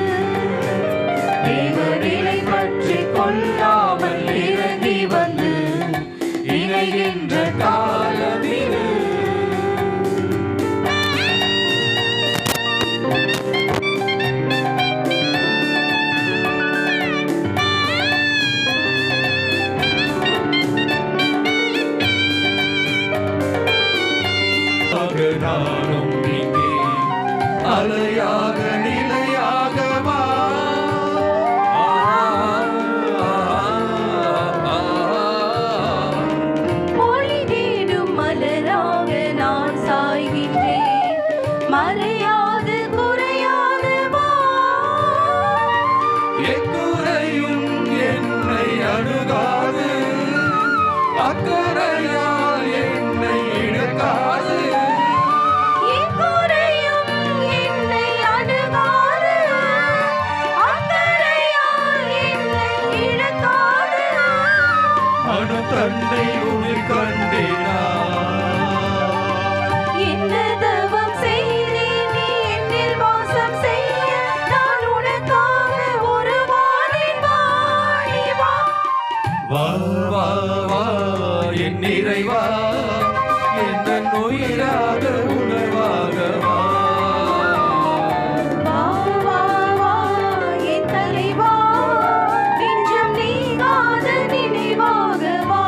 தேவநிலை பற்றி கொள்ளாமல் இறங்கி வந்து இணைகின்ற காலமிது. நானும் இங்கே அலையாக நிலையாக வா. மொழி தேடும் மலராக நான் சாய்கின்றேன். மறையாது குறையாது வா. எக்குறையும் என்னை அணுகாது, அக்கறையால் என்னை இழக்காது. எக்குறையும் என்னை அணுகாது, அக்கறையால் என்னை இழக்காது. அணு தன்னை உள் கண்டினார். என் உயிராக உணர்வாக வா. வா வா வா என் தலைவா நெஞ்சம் நீங்காத நினைவாக வா.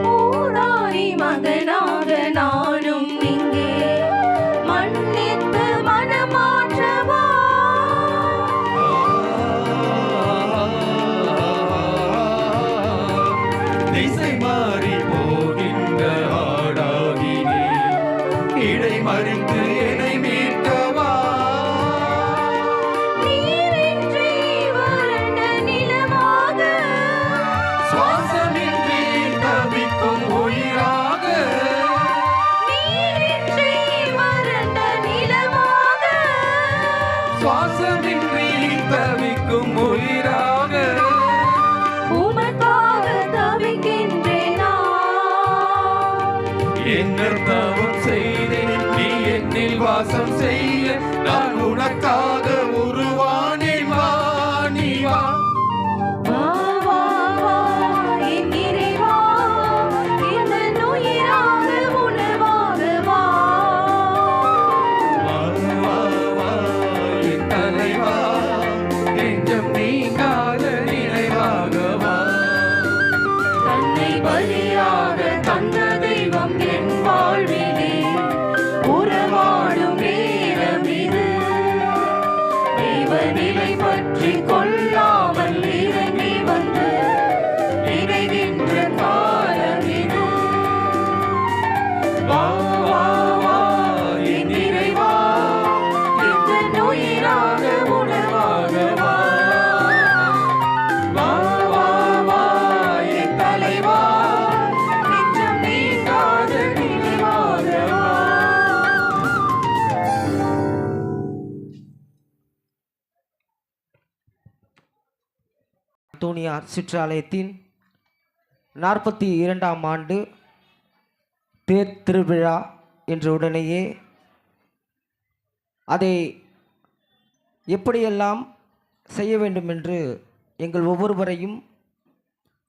ஊராரி மகனாக நானும் இங்கே மன்னித்து மனமாற்றவா. திசை மாறி போகின்ற ஆடாகினே இடை மறித்து என்னை மீட்கவா. நீரின்றி வறண்ட நிலமாக சுவாசமின்றி தவிக்கும் உயிராக நீரின்றி வறண்ட நிலமாக சுவாசமின்றி தவிக்கும் உயிராக உமக்காக தவிக்கின்றேன் நான். என்ன தவம் செய்தேன் நீ என்னில் வாசம் செய்ய நான் உனக்காக உருவானேன் வா நீ வா. வா வா வா என் இறைவா என் உயிராக உணர்வாக வா. வா, வா, வா, என் தலைவா நெஞ்சம் நீங்காத நினைவாக வா. தன்னை பலியாக தந்த தெய்வம் என் வாழ்விலே உறவாடும் நேரம் இது. தெய்வநிலை பற்றி கொள்ளாமல் இறங்கி வந்து இறைகின்ற காலம் இது. வா, வா, வா, என் இறைவா என் உயிராக உணர்வாக வா. வா, வா, வா, என் தலைவா நெஞ்சம் நீங்காத நினைவாக வா. அந்தோனியார் சிற்றாலயத்தின் 42ஆம் ஆண்டு தேர் திருவிழா என்ற உடனேயே அதை எப்படியெல்லாம் செய்ய வேண்டும் என்று எங்கள் ஒவ்வொருவரையும்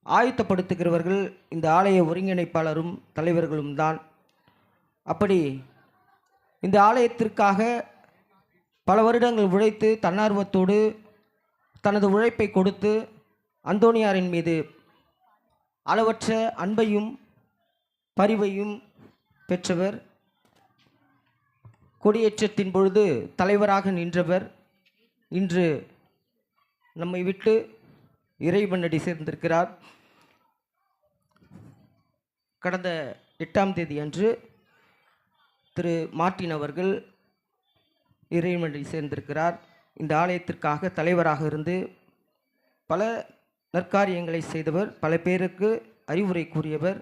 ஆயத்தப்படுத்துகிறவர்கள் இந்த ஆலய ஒருங்கிணைப்பாளரும் தலைவர்களும் தான். அப்படி இந்த ஆலயத்திற்காக பல வருடங்கள் உழைத்து தன்னார்வத்தோடு தனது உழைப்பை கொடுத்து அந்தோனியாரின் மீது அளவற்ற அன்பையும் பரிவையும் பெற்றவர். கொடியேற்றத்தின் பொழுது தலைவராக நின்றவர். இன்று நம்மை விட்டு இறைவனடி சேர்ந்திருக்கிறார். கடந்த 8ஆம் தேதி அன்று திரு மார்ட்டின் அவர்கள் இறைவனடி சேர்ந்திருக்கிறார். இந்த ஆலயத்திற்காக தலைவராக இருந்து பல நற்காரியங்களை செய்தவர், பல பேருக்கு அறிவுரை கூறியவர்.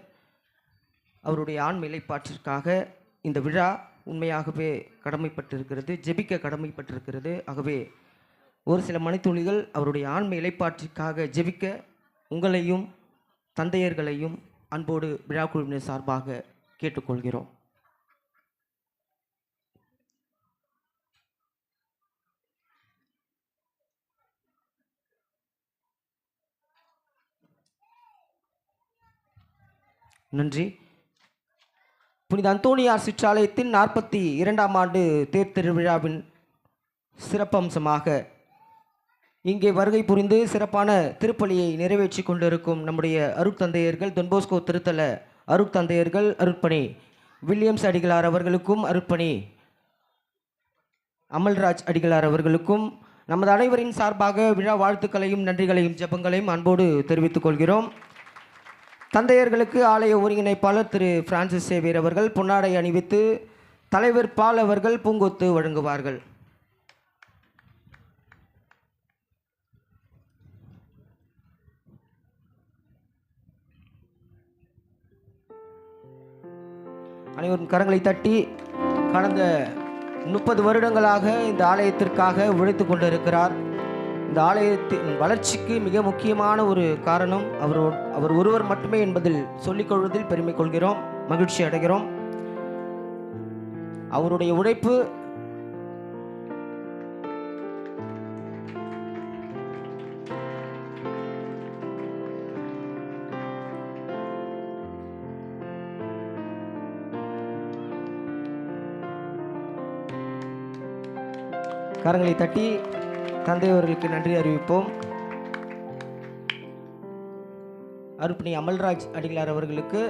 அவருடைய ஆண் நிலைப்பாட்டிற்காக இந்த விழா உண்மையாகவே கடமைப்பட்டிருக்கிறது, ஜெபிக்க கடமைப்பட்டிருக்கிறது. ஆகவே ஒரு சில மணித்துளிகள் அவருடைய ஆண்மை இலைப்பாற்றிற்காக ஜெபிக்க உங்களையும் தந்தையர்களையும் அன்போடு விழா குழுவினர் சார்பாக கேட்டுக்கொள்கிறோம். நன்றி. புனித அந்தோனியார் சிற்றாலயத்தின் 42ஆம் ஆண்டு தேர் திருவிழாவின் சிறப்பம்சமாக இங்கே வருகை புரிந்து சிறப்பான திருப்பலியை நிறைவேற்றி கொண்டிருக்கும் நம்முடைய அருட்தந்தையர்கள், தொன்போஸ்கோ திருத்தல அருட்தந்தையர்கள், அருட்பணி வில்லியம்ஸ் அடிகளார் அவர்களுக்கும், அருட்பணி அமல்ராஜ் அடிகளார் அவர்களுக்கும் நமது அனைவரின் சார்பாக விழா வாழ்த்துக்களையும் நன்றிகளையும் ஜெபங்களையும் அன்போடு தெரிவித்துக் கொள்கிறோம். தந்தையர்களுக்கு ஆலய ஒருங்கிணைப்பாளர் திரு பிரான்சிஸ் சேவியர் அவர்கள் பொன்னாடை அணிவித்து தலைவர் பால் அவர்கள் பூங்கொத்து வழங்குவார்கள். அனைவரும் கரங்களை தட்டி கடந்த 30 வருடங்களாக இந்த ஆலயத்திற்காக உழைத்து கொண்டிருக்கிறார். இந்த ஆலயத்தின் வளர்ச்சிக்கு மிக முக்கியமான ஒரு காரணம் அவர் ஒருவர் மட்டுமே என்பதில் சொல்லிக்கொள்வதில் பெருமை கொள்கிறோம், மகிழ்ச்சி அடைகிறோம். அவருடைய உழைப்பு கரங்களை தட்டி தந்தை அவர்களுக்கு நன்றி அறிவிப்போம். அருப்பணி அமல்ராஜ் அடிகளார் அவர்களுக்கு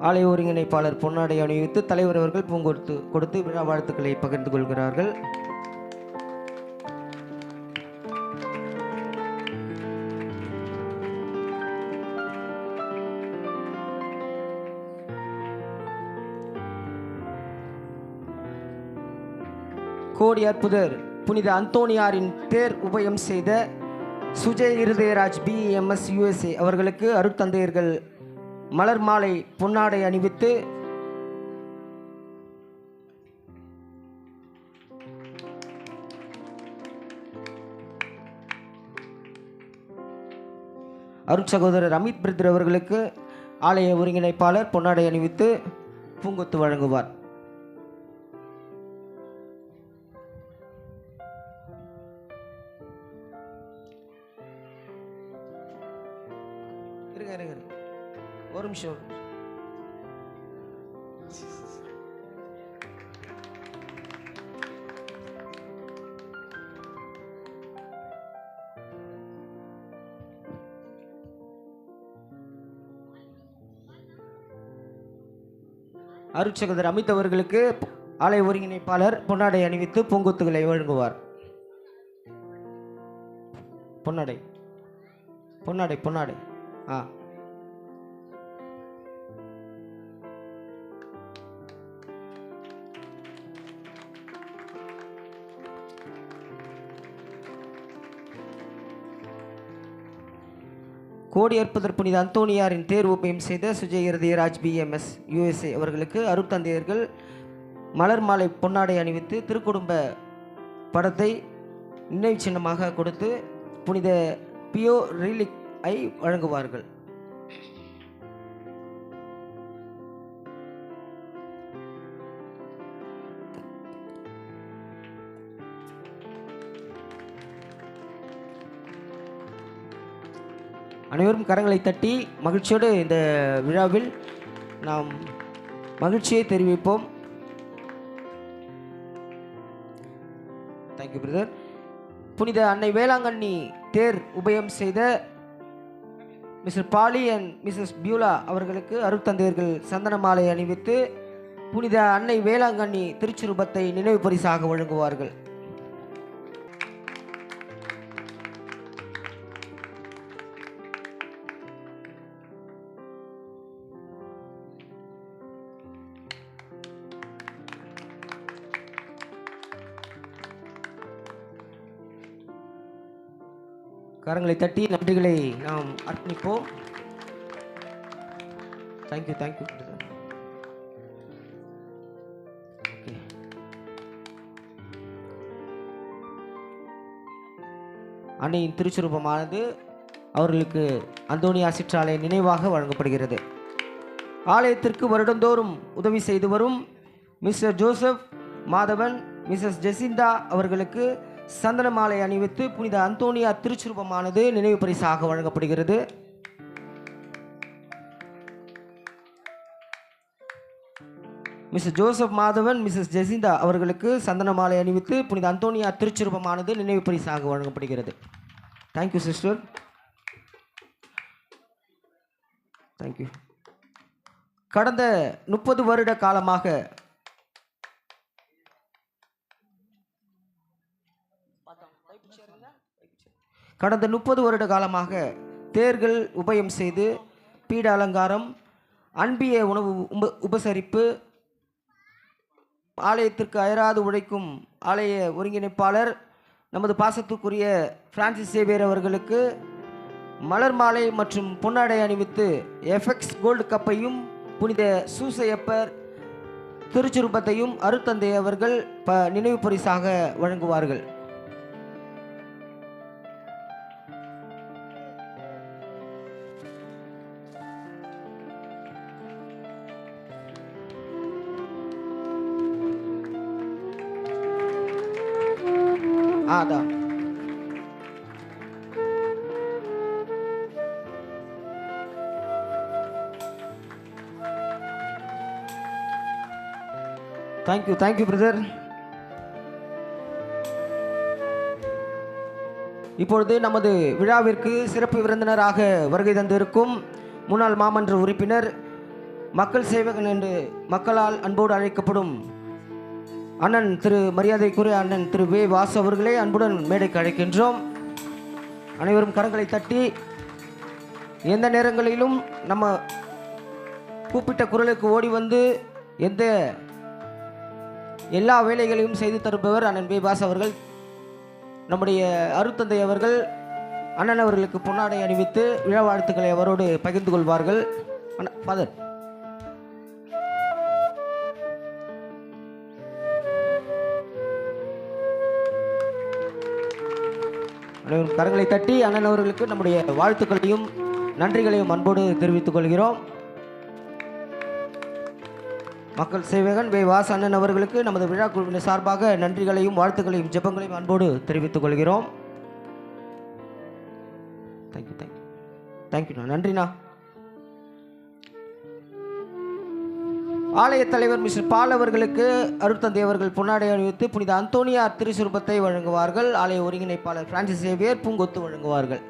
ஆலய ஒருங்கிணைப்பாளர் பொன்னாடை அணிவித்து தலைவர் அவர்கள் பூங்கொடுத்து கொடுத்து விழா வாழ்த்துக்களை பகிர்ந்து கொள்கிறார்கள். கோடி அற்புதர் புனித அந்தோனியாரின் தேர் உபயம் செய்த சுஜய் இருதயராஜ் BMS USA அவர்களுக்கு அருட்தந்தையர்கள் மலர் மாலை பொன்னாடை அணிவித்து அருட்சகோதரர் அமித் பிரதர் அவர்களுக்கு ஆலய ஒருங்கிணைப்பாளர் பொன்னாடை அணிவித்து பூங்கொத்து வழங்குவார். ஒரு நிமிஷம். அருட்சகோதரர் அமித் அவர்களுக்கு ஆலய ஒருங்கிணைப்பாளர் பொன்னாடை அணிவித்து பூங்கொத்துகளை வழங்குவார். பொன்னாடை பொன்னாடை பொன்னாடை கோடி அற்புதர் புனித அந்தோனியாரின் தேர் உபயம் செய்த சுஜய் இருதயராஜ் BMS USA அவர்களுக்கு அருட்தந்தையர்கள் மலர் மாலை பொன்னாடை அணிவித்து திருக்குடும்ப படத்தை நினைவு சின்னமாக கொடுத்து புனித பியோ ரிலிக் ஐ வழங்குவார்கள். அனைவரும் கரங்களை தட்டி மகிழ்ச்சியோடு இந்த விழாவில் நாம் மகிழ்ச்சியை தெரிவிப்போம். Thank you brother. புனித அன்னை வேளாங்கண்ணி தேர் உபயம் செய்த Mr Bali and Mrs Beulah அவர்களுக்கு அருட்தந்தையர்கள் சந்தன மாலை அணிவித்து புனித அன்னை வேளாங்கண்ணி திருச்சுரூபத்தை நினைவு பரிசாக வழங்குவார்கள். கரங்களை தட்டி நன்றிகளை நாம் அர்ப்பணிப்போம். Thank you thank you. அன்னையின் திருச்சுரூபமானது அவர்களுக்கு அந்தோனியா சிற்றாலய நினைவாக வழங்கப்படுகிறது. ஆலயத்திற்கு வருடந்தோறும் உதவி செய்து வரும் Mr Joseph Madhavan, Mrs Jacinta அவர்களுக்கு சந்தன மாலை அணிவித்து புனித அந்தோனியா திருச்சுரூபமானது நினைவு பரிசாக வழங்கப்படுகிறது. Mr Joseph Madhavan, Mrs Jacinta அவர்களுக்கு சந்தன மாலை அணிவித்து புனித அந்தோனியா திருச்சுரூபமானது நினைவு பரிசாக வழங்கப்படுகிறது. Thank you sister. தேங்க்யூ. கடந்த 30 வருட காலமாக தேர்கள் உபயம் செய்து பீட அலங்காரம், அன்பிய உணவு உபசரிப்பு, ஆலயத்திற்கு அயராது உழைக்கும் ஆலய ஒருங்கிணைப்பாளர் நமது பாசத்துக்குரிய பிரான்சிஸ் சேவியர் அவர்களுக்கு மலர் மாலை மற்றும் பொன்னாடை அணிவித்து FX கோல்டு கப்பையும் புனித சூசையப்பர் திருச்சுருப்பத்தையும் அருட்தந்தை அவர்கள் நினைவு பரிசாக வழங்குவார்கள். அதான் தேங்க்யூ பிரதர். இப்பொழுது நமது விழாவிற்கு சிறப்பு விருந்தினராக வருகை தந்திருக்கும் முன்னாள் மாமன்ற உறுப்பினர், மக்கள் சேவகன் என்று மக்களால் அன்போடு அழைக்கப்படும் அண்ணன் திரு மரியாதைக்குரிய அண்ணன் திரு வே வாசு அவர்களே அன்புடன் மேடைக்கு அழைக்கின்றோம். அனைவரும் கரங்களை தட்டி எந்த நேரங்களிலும் நம்ம கூப்பிட்ட குரலுக்கு ஓடி வந்து எல்லா வேலைகளையும் செய்து தருபவர் அண்ணன் வே வாசு அவர்கள். நம்முடைய அருட்தந்தை அவர்கள் அண்ணன் அவர்களுக்கு பொன்னாடை அணிவித்து விழா வாழ்த்துக்களை அவரோடு பகிர்ந்து கொள்வார்கள். ஃபாதர் அனைவரும் கரங்களை தட்டி அண்ணன் அவர்களுக்கு நம்முடைய வாழ்த்துக்களையும் நன்றிகளையும் அன்போடு தெரிவித்துக் கொள்கிறோம். மக்கள் சேவகன் வே வாசு அண்ணன் அவர்களுக்கு நமது விழா குழுவினர் சார்பாக நன்றிகளையும் வாழ்த்துக்களையும் ஜெபங்களையும் அன்போடு தெரிவித்துக் கொள்கிறோம். தேங்க்யூண்ணா, நன்றிண்ணா. ஆலய தலைவர் மிஸ்டர் பால் அவர்களுக்கு அருட்தந்தை அவர்கள் பொன்னாடை அணிவித்து புனித அந்தோனியார் திருச்சுருப்பத்தை வழங்குவார்கள். ஆலய ஒருங்கிணைப்பாளர் பிரான்சிஸ் சேவியர் பூங்கொத்து வழங்குவார்கள்.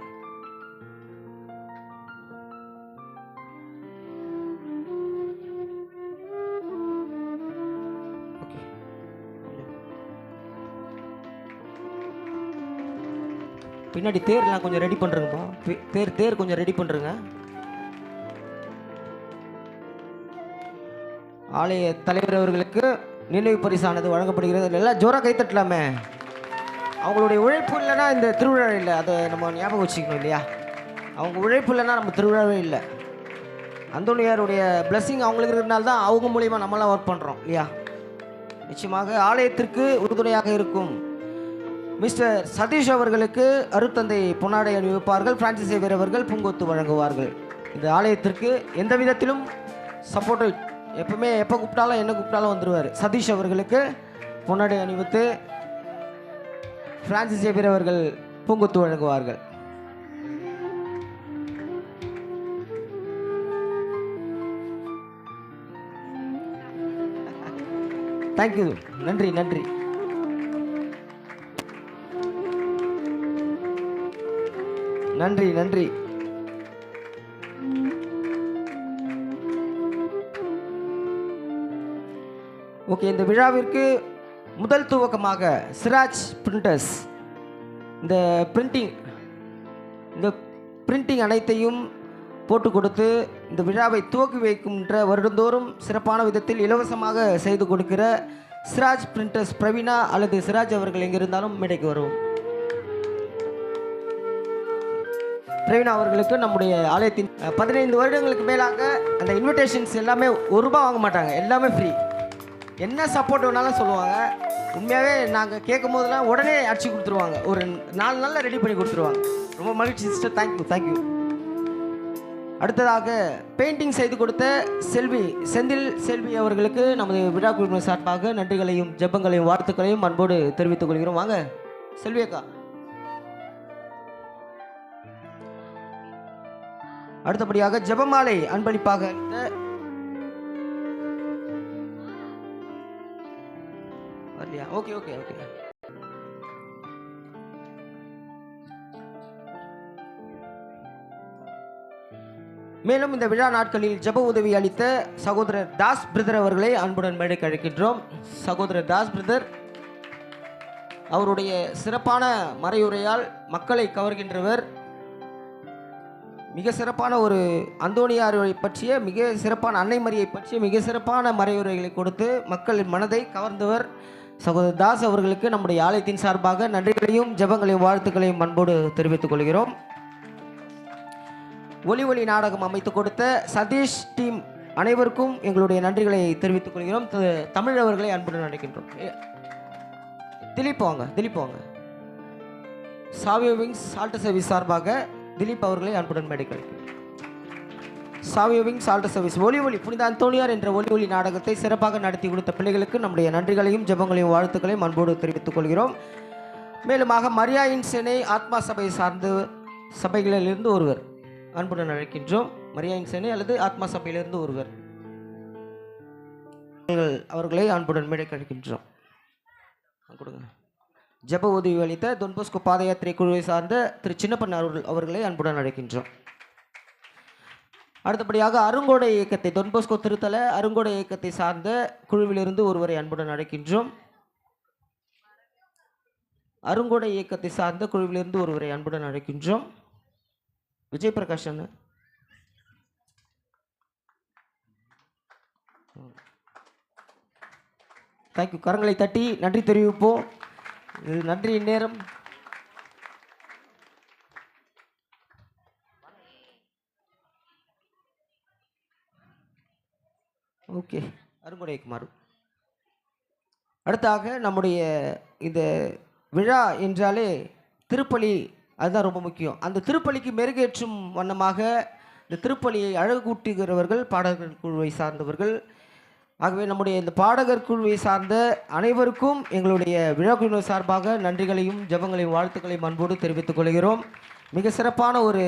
பின்னாடி தேர்லாம் கொஞ்சம் ரெடி பண்ணுறேங்கப்பா. தேர் கொஞ்சம் ரெடி பண்ணுறேங்க. ஆலய தலைவர் அவர்களுக்கு நினைவு பரிசானது வழங்கப்படுகிறது. எல்லாம் ஜோராக கைத்தட்டலாமே. அவங்களுடைய உழைப்பு இல்லைன்னா இந்த திருவிழா இல்லை, அதை நம்ம ஞாபகம் வச்சுக்கணும் இல்லையா? அவங்க உழைப்பு இல்லைன்னா நம்ம திருவிழாவே இல்லை. அந்தோனியாருடைய பிளஸ்ஸிங் அவங்களுக்கு இருக்கிறதுனால தான் அவங்க மூலிமா நம்மளாம் ஒர்க் பண்ணுறோம் இல்லையா? நிச்சயமாக ஆலயத்திற்கு உறுதுணையாக இருக்கும் மிஸ்டர் சதீஷ் அவர்களுக்கு அருட்தந்தை பொன்னாடை அணிவிப்பார்கள். பிரான்சிஸ் சேவியர் அவர்கள் பூங்கொத்து வழங்குவார்கள். இந்த ஆலயத்திற்கு எந்த விதத்திலும் சப்போர்ட், எப்பவுமே எப்போ கூப்பிட்டாலும் என்ன கூப்பிட்டாலும் வந்துடுவார். சதீஷ் அவர்களுக்கு பொன்னாடை அணிவித்து பிரான்சிஸ் சேவியர் அவர்கள் பூங்கொத்து வழங்குவார்கள். தேங்க்யூ, நன்றி நன்றி. நன்றி நன்றி. ஓகே, இந்த விழாவிற்கு முதல் துவக்கமாக சிராஜ் பிரிண்டர்ஸ் இந்த பிரிண்டிங் அனைத்தையும் போட்டு கொடுத்து இந்த விழாவை துவக்கி வைக்கின்ற வருடந்தோறும் சிறப்பான விதத்தில் இலவசமாக செய்து கொடுக்கிற சிராஜ் பிரிண்டர்ஸ் பிரவீனா அல்லது சிராஜ் அவர்கள் எங்கிருந்தாலும் மேடைக்கு வருவோம். பிரவீனா அவர்களுக்கு நம்முடைய ஆலயத்தின் 15 வருடங்களுக்கு மேலாக அந்த இன்விடேஷன்ஸ் எல்லாமே ₹1 வாங்க மாட்டாங்க, எல்லாமே ஃப்ரீ. என்ன சப்போர்ட் வேணாலும் சொல்லுவாங்க. உண்மையாகவே நாங்கள் கேட்கும் போதெல்லாம் உடனே அடிச்சு கொடுத்துருவாங்க. ஒரு 4 நாளில் ரெடி பண்ணி கொடுத்துருவாங்க. ரொம்ப மகிழ்ச்சி சிஸ்டர், தேங்க்யூ. அடுத்ததாக பெயிண்டிங் செய்து கொடுத்த செந்தில் செல்வி அவர்களுக்கு நமது விழா குழுவினர் சார்பாக நன்றிகளையும் ஜெபங்களையும் வாழ்த்துக்களையும் அன்போடு தெரிவித்துக் கொள்கிறோம். வாங்க செல்வி அக்கா. அடுத்தபடியாக ஜெபமாலை அன்பளிப்பாக வரலையா? ஓகே. மேலும் இந்த விழா நாட்களில் ஜெப உதவி அளித்த சகோதரர் தாஸ் பிரதர் அவர்களை அன்புடன் மேடைக்கு அழைக்கின்றோம். சகோதரர் தாஸ் பிரதர் அவருடைய சிறப்பான மறையுரையால் மக்களை கவர்கின்றவர். மிக சிறப்பான ஒரு அந்தோனியாரை பற்றிய, மிக சிறப்பான அன்னை மரியை பற்றிய மிக சிறப்பான மறையுரைகளை கொடுத்து மக்களின் மனதை கவர்ந்தவர் சகோதரர் தாஸ் அவர்களுக்கு நம்முடைய ஆலயத்தின் சார்பாக நன்றிகளையும் ஜெபங்களையும் வாழ்த்துக்களையும் அன்போடு தெரிவித்துக் கொள்கிறோம். ஒளி நாடகம் அமைத்து கொடுத்த சதீஷ் டீம் அனைவருக்கும் எங்களுடைய நன்றிகளை தெரிவித்துக் கொள்கிறோம். தமிழ் அவர்களை அன்புடன் அழைக்கின்றோம். திலீப் வாங்க. சாவியோ விங்ஸ் ஆல்டர் சர்வீஸ் சார்பாக திலீப் அவர்களை அன்புடன் மேடைக்கு அழைக்கிறோம். சாவியோ விங்ஸ் ஆல்டர் சர்வீஸ் ஒளி புனித அந்தோனியார் என்ற ஒளி நாடகத்தை சிறப்பாக நடத்தி கொடுத்த பிள்ளைகளுக்கு நம்முடைய நன்றிகளையும் ஜெபங்களையும் வாழ்த்துக்களையும் அன்போடு தெரிவித்துக் கொள்கிறோம். மேலுமாக மரியாயின் சேனை ஆத்மா சபையை சார்ந்த சபைகளிலிருந்து ஒருவர் அன்புடன் அழைக்கின்றோம். மரியாயின் சேனை அல்லது ஆத்மா சபையிலிருந்து ஒருவர் அவர்களை அன்புடன் மேடைக்கு அழைக்கின்றோம். கொடுங்க. ஜெப உதவி அளித்த தொன்போஸ்கோ பாத யாத்திரை குழுவை சார்ந்த திரு சின்னப்பன் அவர்களை அன்புடன் அழைக்கின்றோம். அடுத்தபடியாக அருங்கோடை இயக்கத்தை தொன்போஸ்கோ திருத்தல அருங்கோடை இயக்கத்தை சார்ந்த குழுவிலிருந்து ஒருவரை அன்புடன் அழைக்கின்றோம். அருங்கோடை இயக்கத்தை சார்ந்த குழுவிலிருந்து ஒருவரை அன்புடன் அழைக்கின்றோம். விஜய் பிரகாஷ் அண்ணா. தேங்க்யூ. கரங்களை தட்டி நன்றி தெரிவிப்போம். இது நன்றியின் நேரம். ஓகே, அருங்கொடை குமார். அடுத்தாக நம்முடைய இந்த விழா என்றாலே திருப்பலி, அதுதான் ரொம்ப முக்கியம். அந்த திருப்பலிக்கு மெருகேற்றும் வண்ணமாக இந்த திருப்பலியை அழகூட்டுகிறவர்கள் பாடகர் குழுவை சார்ந்தவர்கள். ஆகவே நம்முடைய இந்த பாடகர் குழுவை சார்ந்த அனைவருக்கும் எங்களுடைய விழா குழுவினர் சார்பாக நன்றிகளையும் ஜெபங்களையும் வாழ்த்துக்களையும் அன்போடு தெரிவித்துக் கொள்கிறோம். மிக சிறப்பான ஒரு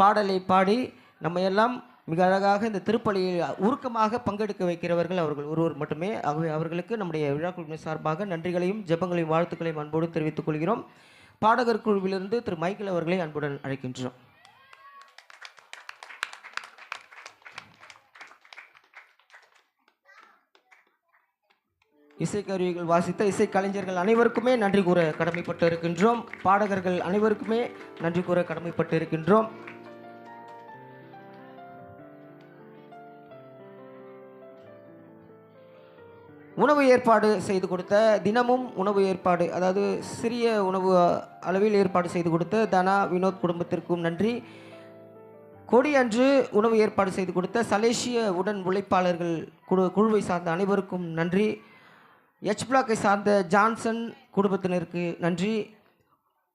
பாடலை பாடி நம்ம எல்லாம் மிக அழகாக இந்த திருப்பலியில் உருக்கமாக பங்கெடுக்க வைக்கிறவர்கள் அவர்கள் ஒருவர் மட்டுமே. ஆகவே அவர்களுக்கு நம்முடைய விழா குழுவினர் சார்பாக நன்றிகளையும் ஜெபங்களையும் வாழ்த்துக்களையும் அன்போடு தெரிவித்துக் கொள்கிறோம். பாடகர் குழுவிலிருந்து திரு மைக்கேல் அவர்களை அன்புடன் அழைக்கின்றோம். இசைக்கருவிகள் வாசித்த இசை கலைஞர்கள் அனைவருக்குமே நன்றி கூற கடமைப்பட்டு இருக்கின்றோம். பாடகர்கள் அனைவருக்குமே நன்றி கூற கடமைப்பட்டு இருக்கின்றோம். உணவு ஏற்பாடு செய்து கொடுத்த தினமும் உணவு ஏற்பாடு, அதாவது சிறிய உணவு அளவில் ஏற்பாடு செய்து கொடுத்த தனா வினோத் குடும்பத்திற்கும் நன்றி. கொடி அன்று உணவு ஏற்பாடு செய்து கொடுத்த சலேசிய உடன் உழைப்பாளர்கள் குழுவை சார்ந்த அனைவருக்கும் நன்றி. எச் பிளாக்கை சார்ந்த ஜான்சன் குடும்பத்தினருக்கு நன்றி.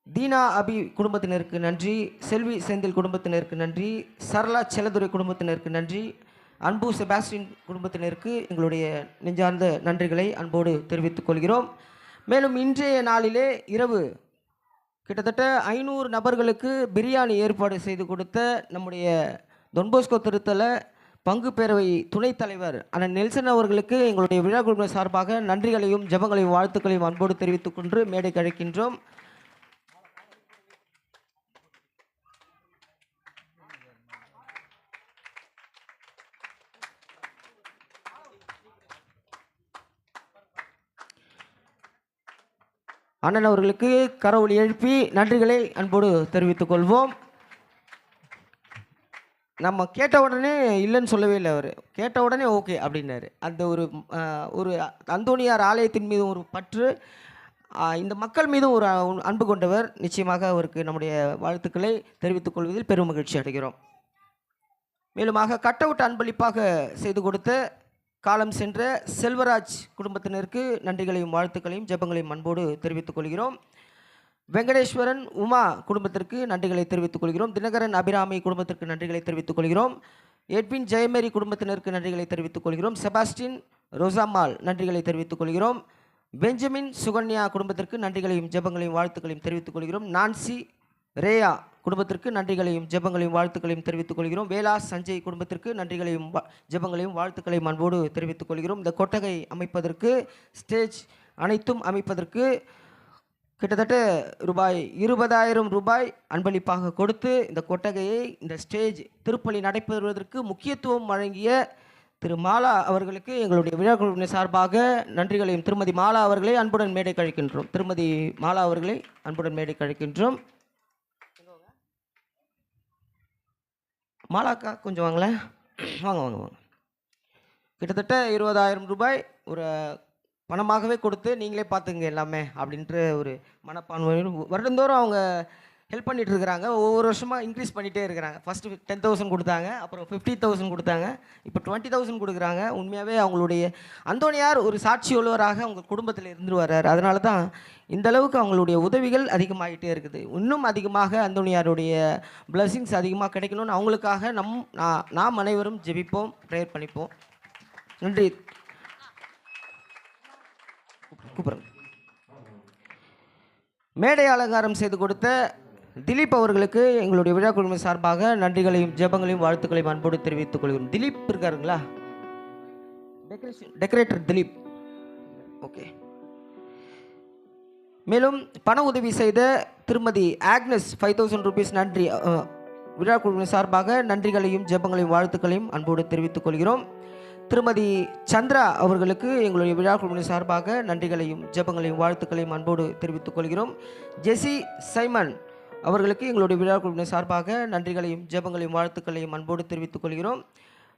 தீனா அபி குடும்பத்தினருக்கு நன்றி. செல்வி செந்தில் குடும்பத்தினருக்கு நன்றி. சரளா செல்லதுரை குடும்பத்தினருக்கு நன்றி. அன்பு செபாஸ்டின் குடும்பத்தினருக்கு எங்களுடைய நெஞ்சார்ந்த நன்றிகளை அன்போடு தெரிவித்துக் கொள்கிறோம். மேலும் இன்றைய நாளிலே இரவு கிட்டத்தட்ட 500 நபர்களுக்கு பிரியாணி ஏற்பாடு செய்து கொடுத்த நம்முடைய தொன்போஸ்கோ திருத்தல பங்கு பேரவை துணைத் தலைவர் அண்ணன் நெல்சன் அவர்களுக்கு எங்களுடைய விழா குழுவினர் சார்பாக நன்றிகளையும் ஜெபங்களையும் வாழ்த்துக்களையும் அன்போடு தெரிவித்துக் கொண்டு மேடைக்கு அழைக்கின்றோம். அண்ணன் அவர்களுக்கு கரவொலி எழுப்பி நன்றிகளை அன்போடு தெரிவித்துக் கொள்வோம். நம்ம கேட்ட உடனே இல்லைன்னு சொல்லவே இல்லை, அவர் கேட்ட உடனே ஓகே அப்படின்னாரு. அந்த ஒரு அந்தோனியார் ஆலயத்தின் மீது ஒரு பற்று, இந்த மக்கள் மீதும் ஒரு அன்பு கொண்டவர். நிச்சயமாக அவருக்கு நம்முடைய வாழ்த்துக்களை தெரிவித்துக் கொள்வதில் பெரும் மகிழ்ச்சி அடைகிறோம். மேலுமாக கட்டவுட் அன்பளிப்பாக செய்து கொடுத்த காலம் சென்ற செல்வராஜ் குடும்பத்தினருக்கு நன்றிகளையும் வாழ்த்துக்களையும் ஜெபங்களையும் அன்போடு தெரிவித்துக் கொள்கிறோம். வெங்கடேஸ்வரன் உமா குடும்பத்திற்கு நன்றிகளை தெரிவித்துக் கொள்கிறோம். தினகரன் அபிராமி குடும்பத்திற்கு நன்றிகளை தெரிவித்துக் கொள்கிறோம். எட்வின் ஜெயமேரி குடும்பத்தினருக்கு நன்றிகளை தெரிவித்துக் கொள்கிறோம். செபாஸ்டின் ரோசாமால் நன்றிகளை தெரிவித்துக் கொள்கிறோம். பெஞ்சமின் சுகன்யா குடும்பத்திற்கு நன்றிகளையும் ஜெபங்களையும் வாழ்த்துக்களையும் தெரிவித்துக் கொள்கிறோம். நான்சி ரேயா குடும்பத்திற்கு நன்றிகளையும் ஜெபங்களையும் வாழ்த்துக்களையும் தெரிவித்துக் கொள்கிறோம். வேலா சஞ்சய் குடும்பத்திற்கு நன்றிகளையும் ஜெபங்களையும் வாழ்த்துக்களையும் அன்போடு தெரிவித்துக் கொள்கிறோம். இந்த கொட்டகை அமைப்பதற்கு, ஸ்டேஜ் அனைத்தும் அமைப்பதற்கு கிட்டத்தட்ட ரூபாய் 20,000 அன்பளிப்பாக கொடுத்து இந்த கொட்டகையை, இந்த ஸ்டேஜ் திருப்பலி நடைபெறுவதற்கு முக்கியத்துவம் வழங்கிய திரு மாலா அவர்களுக்கு எங்களுடைய விழா குழுவினர் சார்பாக நன்றிகளையும், திருமதி மாலா அவர்களை அன்புடன் மேடை கழிக்கின்றோம். திருமதி மாலா அவர்களை அன்புடன் மேடை கழிக்கின்றோம். மாலாக்கா கொஞ்சம் வாங்களேன், வாங்க வாங்க வாங்க. கிட்டத்தட்ட 20,000 ஒரு பணமாகவே கொடுத்து நீங்களே பார்த்துங்க எல்லாமே அப்படின்ற ஒரு மனப்பான்மை. வருடந்தோறும் அவங்க ஹெல்ப் பண்ணிட்டு இருக்கிறாங்க. ஒவ்வொரு வருஷமாக இன்க்ரீஸ் பண்ணிகிட்டே இருக்கிறாங்க. ஃபஸ்ட்டு 10,000 கொடுத்தாங்க, அப்புறம் 50,000 கொடுத்தாங்க, இப்போ 20,000 கொடுக்குறாங்க. உண்மையாகவே அவங்களுடைய அந்தோணியார் ஒரு சாட்சி உள்ளவராக அவங்க குடும்பத்தில் இருந்து வர்றார். அதனால தான் இந்த அளவுக்கு அவங்களுடைய உதவிகள் அதிகமாகிட்டே இருக்குது. இன்னும் அதிகமாக அந்தோணியாருடைய பிளெஸிங்ஸ் அதிகமாக கிடைக்கணும்னு அவங்களுக்காக நாம் அனைவரும் ஜெபிப்போம், ப்ரேயர் பண்ணிப்போம். நன்றி. கூப்பிடுங்க. மேடை அலங்காரம் செய்து கொடுத்த திலீப் அவர்களுக்கு எங்களுடைய விழா குழும சார்பாக நன்றிகளையும் ஜெபங்களையும் வாழ்த்துக்களையும் அன்போடு தெரிவித்துக் கொள்கிறோம். திலீப் இருக்காருங்களா? டெக்கரேட்டர் திலீப். ஓகே. மேலும் பண உதவி செய்த திருமதி ஆக்னஸ் 5,000 rupees நன்றி. விழா குழும சார்பாக நன்றிகளையும் ஜெபங்களையும் வாழ்த்துக்களையும் அன்போடு தெரிவித்துக் கொள்கிறோம். திருமதி சந்திரா அவர்களுக்கு எங்களுடைய விழா குழுவின் சார்பாக நன்றிகளையும் ஜெபங்களையும் வாழ்த்துக்களையும் அன்போடு தெரிவித்துக் கொள்கிறோம். ஜெசி சைமன் அவர்களுக்கு எங்களுடைய விழா குழுவின் சார்பாக நன்றிகளையும் ஜெபங்களையும் வாழ்த்துக்களையும் அன்போடு தெரிவித்துக் கொள்கிறோம்.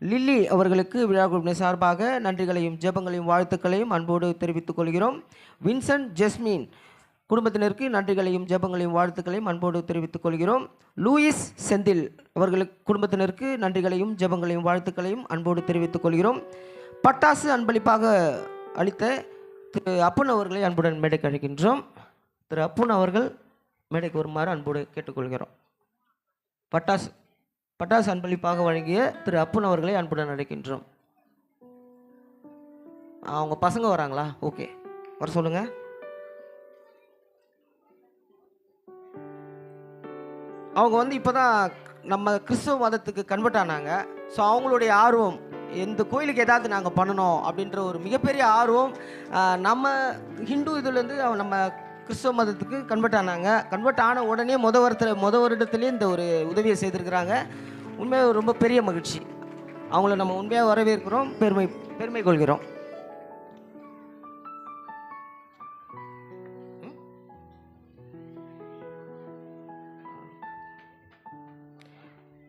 லில்லி அவர்களுக்கு விழா குழுவின் சார்பாக நன்றிகளையும் ஜெபங்களையும் வாழ்த்துக்களையும் அன்போடு தெரிவித்துக் கொள்கிறோம். வின்சென்ட் ஜெஸ்மின் குடும்பத்தினருக்கு நன்றிகளையும் ஜெபங்களையும் வாழ்த்துக்களையும் அன்போடு தெரிவித்துக் கொள்கிறோம். லூயிஸ் செந்தில் அவர்களுக்கு குடும்பத்தினருக்கு நன்றிகளையும் ஜெபங்களையும் வாழ்த்துக்களையும் அன்போடு தெரிவித்துக் கொள்கிறோம். பட்டாசு அன்பளிப்பாக அளித்த திரு அப்புன் அவர்களை அன்புடன் மேடைக்கு அழைக்கின்றோம். திரு அப்புன் அவர்கள் மேடைக்கு வருமாறு அன்போடு கேட்டுக்கொள்கிறோம். பட்டாசு அன்பளிப்பாக வழங்கிய திரு அப்புன் அவர்களை அன்புடன் அழைக்கின்றோம். அவங்க பசங்க வராங்களா? ஓகே, வர சொல்லுங்க. அவங்க இப்போ தான் நம்ம கிறிஸ்துவ மதத்துக்கு கன்வெர்ட் ஆனாங்க. ஸோ அவங்களுடைய ஆர்வம் இந்த கோயிலுக்கு ஏதாவது நாங்கள் பண்ணணும் அப்படின்ற ஒரு மிகப்பெரிய ஆர்வம். நம்ம ஹிந்து இதுலேருந்து நம்ம கிறிஸ்துவ மதத்துக்கு கன்வெர்ட் ஆனாங்க. கன்வெர்ட் ஆன உடனே முத வருடத்துலேயே இந்த ஒரு உதவியை செய்திருக்கிறாங்க. உண்மையாக ரொம்ப பெரிய மகிழ்ச்சி. அவங்கள நம்ம உண்மையாக வரவேற்கிறோம், பெருமை கொள்கிறோம்.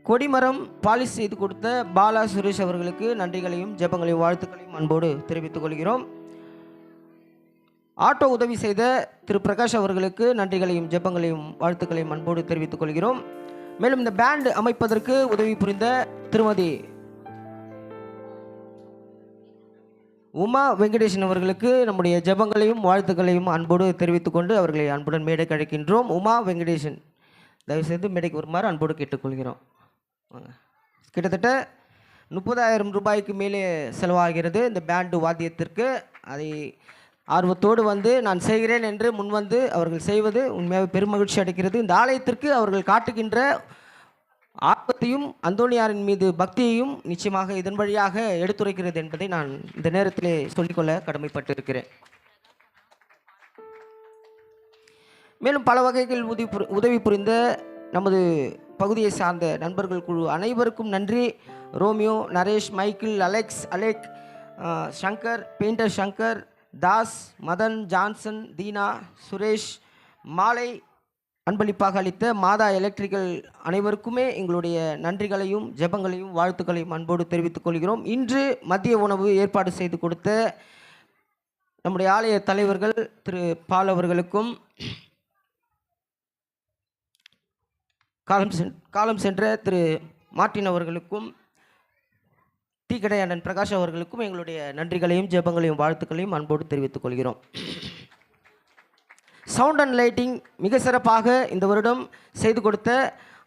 கொடிமரம் பாலிஷ் செய்து கொடுத்த பாலா சுரேஷ் அவர்களுக்கு நன்றிகளையும் ஜெபங்களையும் வாழ்த்துக்களையும் அன்போடு தெரிவித்துக் கொள்கிறோம். ஆட்டோ உதவி செய்த திரு பிரகாஷ் அவர்களுக்கு நன்றிகளையும் ஜெபங்களையும் வாழ்த்துக்களையும் அன்போடு தெரிவித்துக் கொள்கிறோம். மேலும் இந்த பேண்ட் அமைப்பதற்கு உதவி புரிந்த திருமதி உமா வெங்கடேசன் அவர்களுக்கு நம்முடைய ஜெபங்களையும் வாழ்த்துக்களையும் அன்போடு தெரிவித்துக்கொண்டு அவர்களை அன்புடன் மேடைக்கு அழைக்கின்றோம். உமா வெங்கடேசன் தயவுசெய்து மேடைக்கு வருமாறு அன்போடு கேட்டுக்கொள்கிறோம். கிட்டத்தட்ட 30,000 ரூபாய்க்கு மேலே செலவாகிறது இந்த பேண்டு வாத்தியத்திற்கு. அதை ஆர்வத்தோடு வந்து நான் செய்கிறேன் என்று முன்வந்து அவர்கள் செய்வது உண்மையாக பெருமகிழ்ச்சி அடைக்கிறது. இந்த ஆலயத்திற்கு அவர்கள் காட்டுகின்ற ஆர்வத்தையும் அந்தோணியாரின் மீது பக்தியையும் நிச்சயமாக இதன் வழியாக எடுத்துரைக்கிறது என்பதை நான் இந்த நேரத்திலே சொல்லிக்கொள்ள கடமைப்பட்டு இருக்கிறேன். மேலும் பல வகைகள் உதவி புரிந்த நமது பகுதியை சார்ந்த நண்பர்கள் குழு அனைவருக்கும் நன்றி. Romeo, Naresh, Michael, Alec, Shankar, painter Shankar, Das, Madan, Johnson, Deena, Suresh, மாலை அன்பளிப்பாக அளித்த மாதா எலக்ட்ரிக்கல் அனைவருக்குமே எங்களுடைய நன்றிகளையும் ஜெபங்களையும் வாழ்த்துக்களையும் அன்போடு தெரிவித்துக் கொள்கிறோம். இன்று மதிய உணவு ஏற்பாடு செய்து கொடுத்த நம்முடைய ஆலய தலைவர்கள் திரு பால் அவர்களுக்கும் காலம் சென்ற திரு மார்ட்டின் அவர்களுக்கும் டீக்கடை அண்ணன் பிரகாஷ் அவர்களுக்கும் எங்களுடைய நன்றிகளையும் ஜெபங்களையும் வாழ்த்துக்களையும் அன்போடு தெரிவித்துக் கொள்கிறோம். சவுண்ட் அண்ட் லைட்டிங் மிக சிறப்பாக இந்த வருடம் செய்து கொடுத்த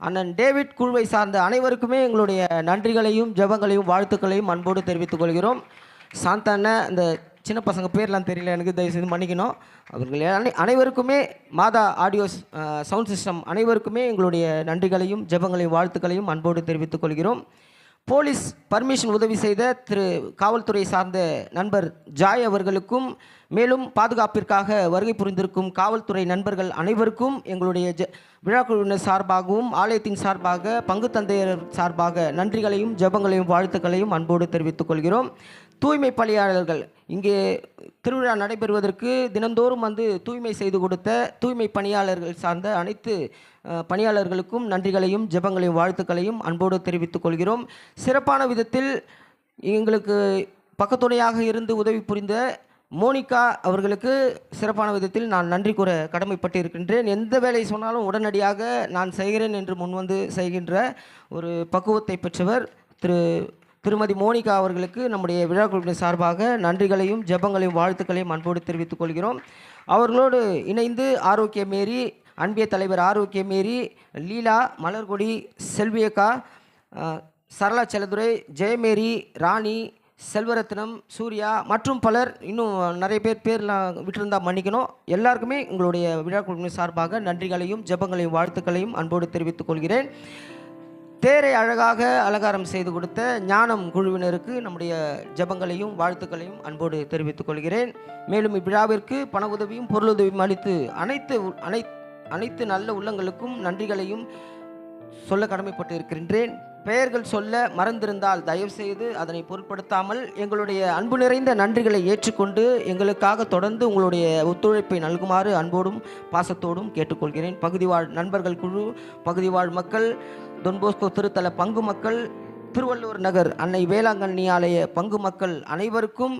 அண்ணன் டேவிட் குழுவை சார்ந்த அனைவருக்குமே எங்களுடைய நன்றிகளையும் ஜெபங்களையும் வாழ்த்துக்களையும் அன்போடு தெரிவித்துக் கொள்கிறோம். சாந்தா அண்ணன், இந்த சின்ன பசங்க பேர்லாம் தெரியல எனக்கு, தயவுசெய்து மன்னிக்கணும். அவர்கள் அனைவருக்குமே மாதா ஆடியோஸ் சவுண்ட் சிஸ்டம் அனைவருக்குமே எங்களுடைய நன்றிகளையும் ஜெபங்களையும் வாழ்த்துக்களையும் அன்போடு தெரிவித்துக் கொள்கிறோம். போலீஸ் பர்மிஷன் உதவி செய்த திரு காவல்துறை சார்ந்த நண்பர் ஜாய் அவர்களுக்கும், மேலும் பாதுகாப்பிற்காக வருகை புரிந்திருக்கும் காவல்துறை நண்பர்கள் அனைவருக்கும் எங்களுடைய விழாக்குழுவினர் சார்பாகவும் ஆலயத்தின் சார்பாக பங்கு தந்தையர் சார்பாக நன்றிகளையும் ஜெபங்களையும் வாழ்த்துக்களையும் அன்போடு தெரிவித்துக் கொள்கிறோம். தூய்மை பணியாளர்கள், இங்கே திருவிழா நடைபெறுவதற்கு தினந்தோறும் வந்து தூய்மை செய்து கொடுத்த தூய்மை பணியாளர்கள் சார்ந்த அனைத்து பணியாளர்களுக்கும் நன்றிகளையும் ஜெபங்களையும் வாழ்த்துக்களையும் அன்போடு தெரிவித்துக் கொள்கிறோம். சிறப்பான விதத்தில் எங்களுக்கு பக்கத்துணையாக இருந்து உதவி புரிந்த மோனிகா அவர்களுக்கு சிறப்பான விதத்தில் நான் நன்றி கூற கடமைப்பட்டிருக்கின்றேன். எந்த வேலை சொன்னாலும் உடனடியாக நான் செய்கிறேன் என்று முன்வந்து செய்கின்ற ஒரு பக்குவத்தை பெற்றவர் திருமதி மோனிகா அவர்களுக்கு நம்முடைய விழா குழுவின் சார்பாக நன்றிகளையும் ஜெபங்களையும் வாழ்த்துக்களையும் அன்போடு தெரிவித்துக் கொள்கிறோம். அவர்களோடு இணைந்து ஆரோக்கியமேரி, அன்பிய தலைவர் ஆரோக்கியமேரி, லீலா, மலர்கொடி, செல்வியக்கா, சரளா செல்லதுரை, ஜெயமேரி, ராணி, செல்வரத்னம், சூர்யா மற்றும் பலர், இன்னும் நிறைய பேர்லாம் விட்டிருந்தால் மன்னிக்கணும். எல்லாருக்குமே உங்களுடைய விழா குழுவின் சார்பாக நன்றிகளையும் ஜெபங்களையும் வாழ்த்துக்களையும் அன்போடு தெரிவித்துக் கொள்கிறேன். தேரை அழகாக அலங்காரம் செய்து கொடுத்த ஞானம் குழுவினருக்கு நம்முடைய ஜெபங்களையும் வாழ்த்துக்களையும் அன்போடு தெரிவித்துக் கொள்கிறேன். மேலும் இவ்விழாவிற்கு பண உதவியும் பொருளுதவியும் அளித்து அனைத்து நல்ல உள்ளங்களுக்கும் நன்றிகளையும் சொல்ல கடமைப்பட்டு இருக்கின்றேன். பெயர்கள் சொல்ல மறந்திருந்தால் தயவுசெய்து அதனை பொருட்படுத்தாமல் எங்களுடைய அன்பு நிறைந்த நன்றிகளை ஏற்றுக்கொண்டு எங்களுக்காக தொடர்ந்து உங்களுடைய ஒத்துழைப்பை நல்குமாறு அன்போடும் பாசத்தோடும் கேட்டுக்கொள்கிறேன். பகுதிவாழ் நண்பர்கள் குழு, பகுதிவாழ் மக்கள், தொன்போஸ்கோ திருத்தல பங்கு மக்கள், திருவள்ளூர் நகர் அன்னை வேளாங்கண்ணி ஆலய பங்கு மக்கள் அனைவருக்கும்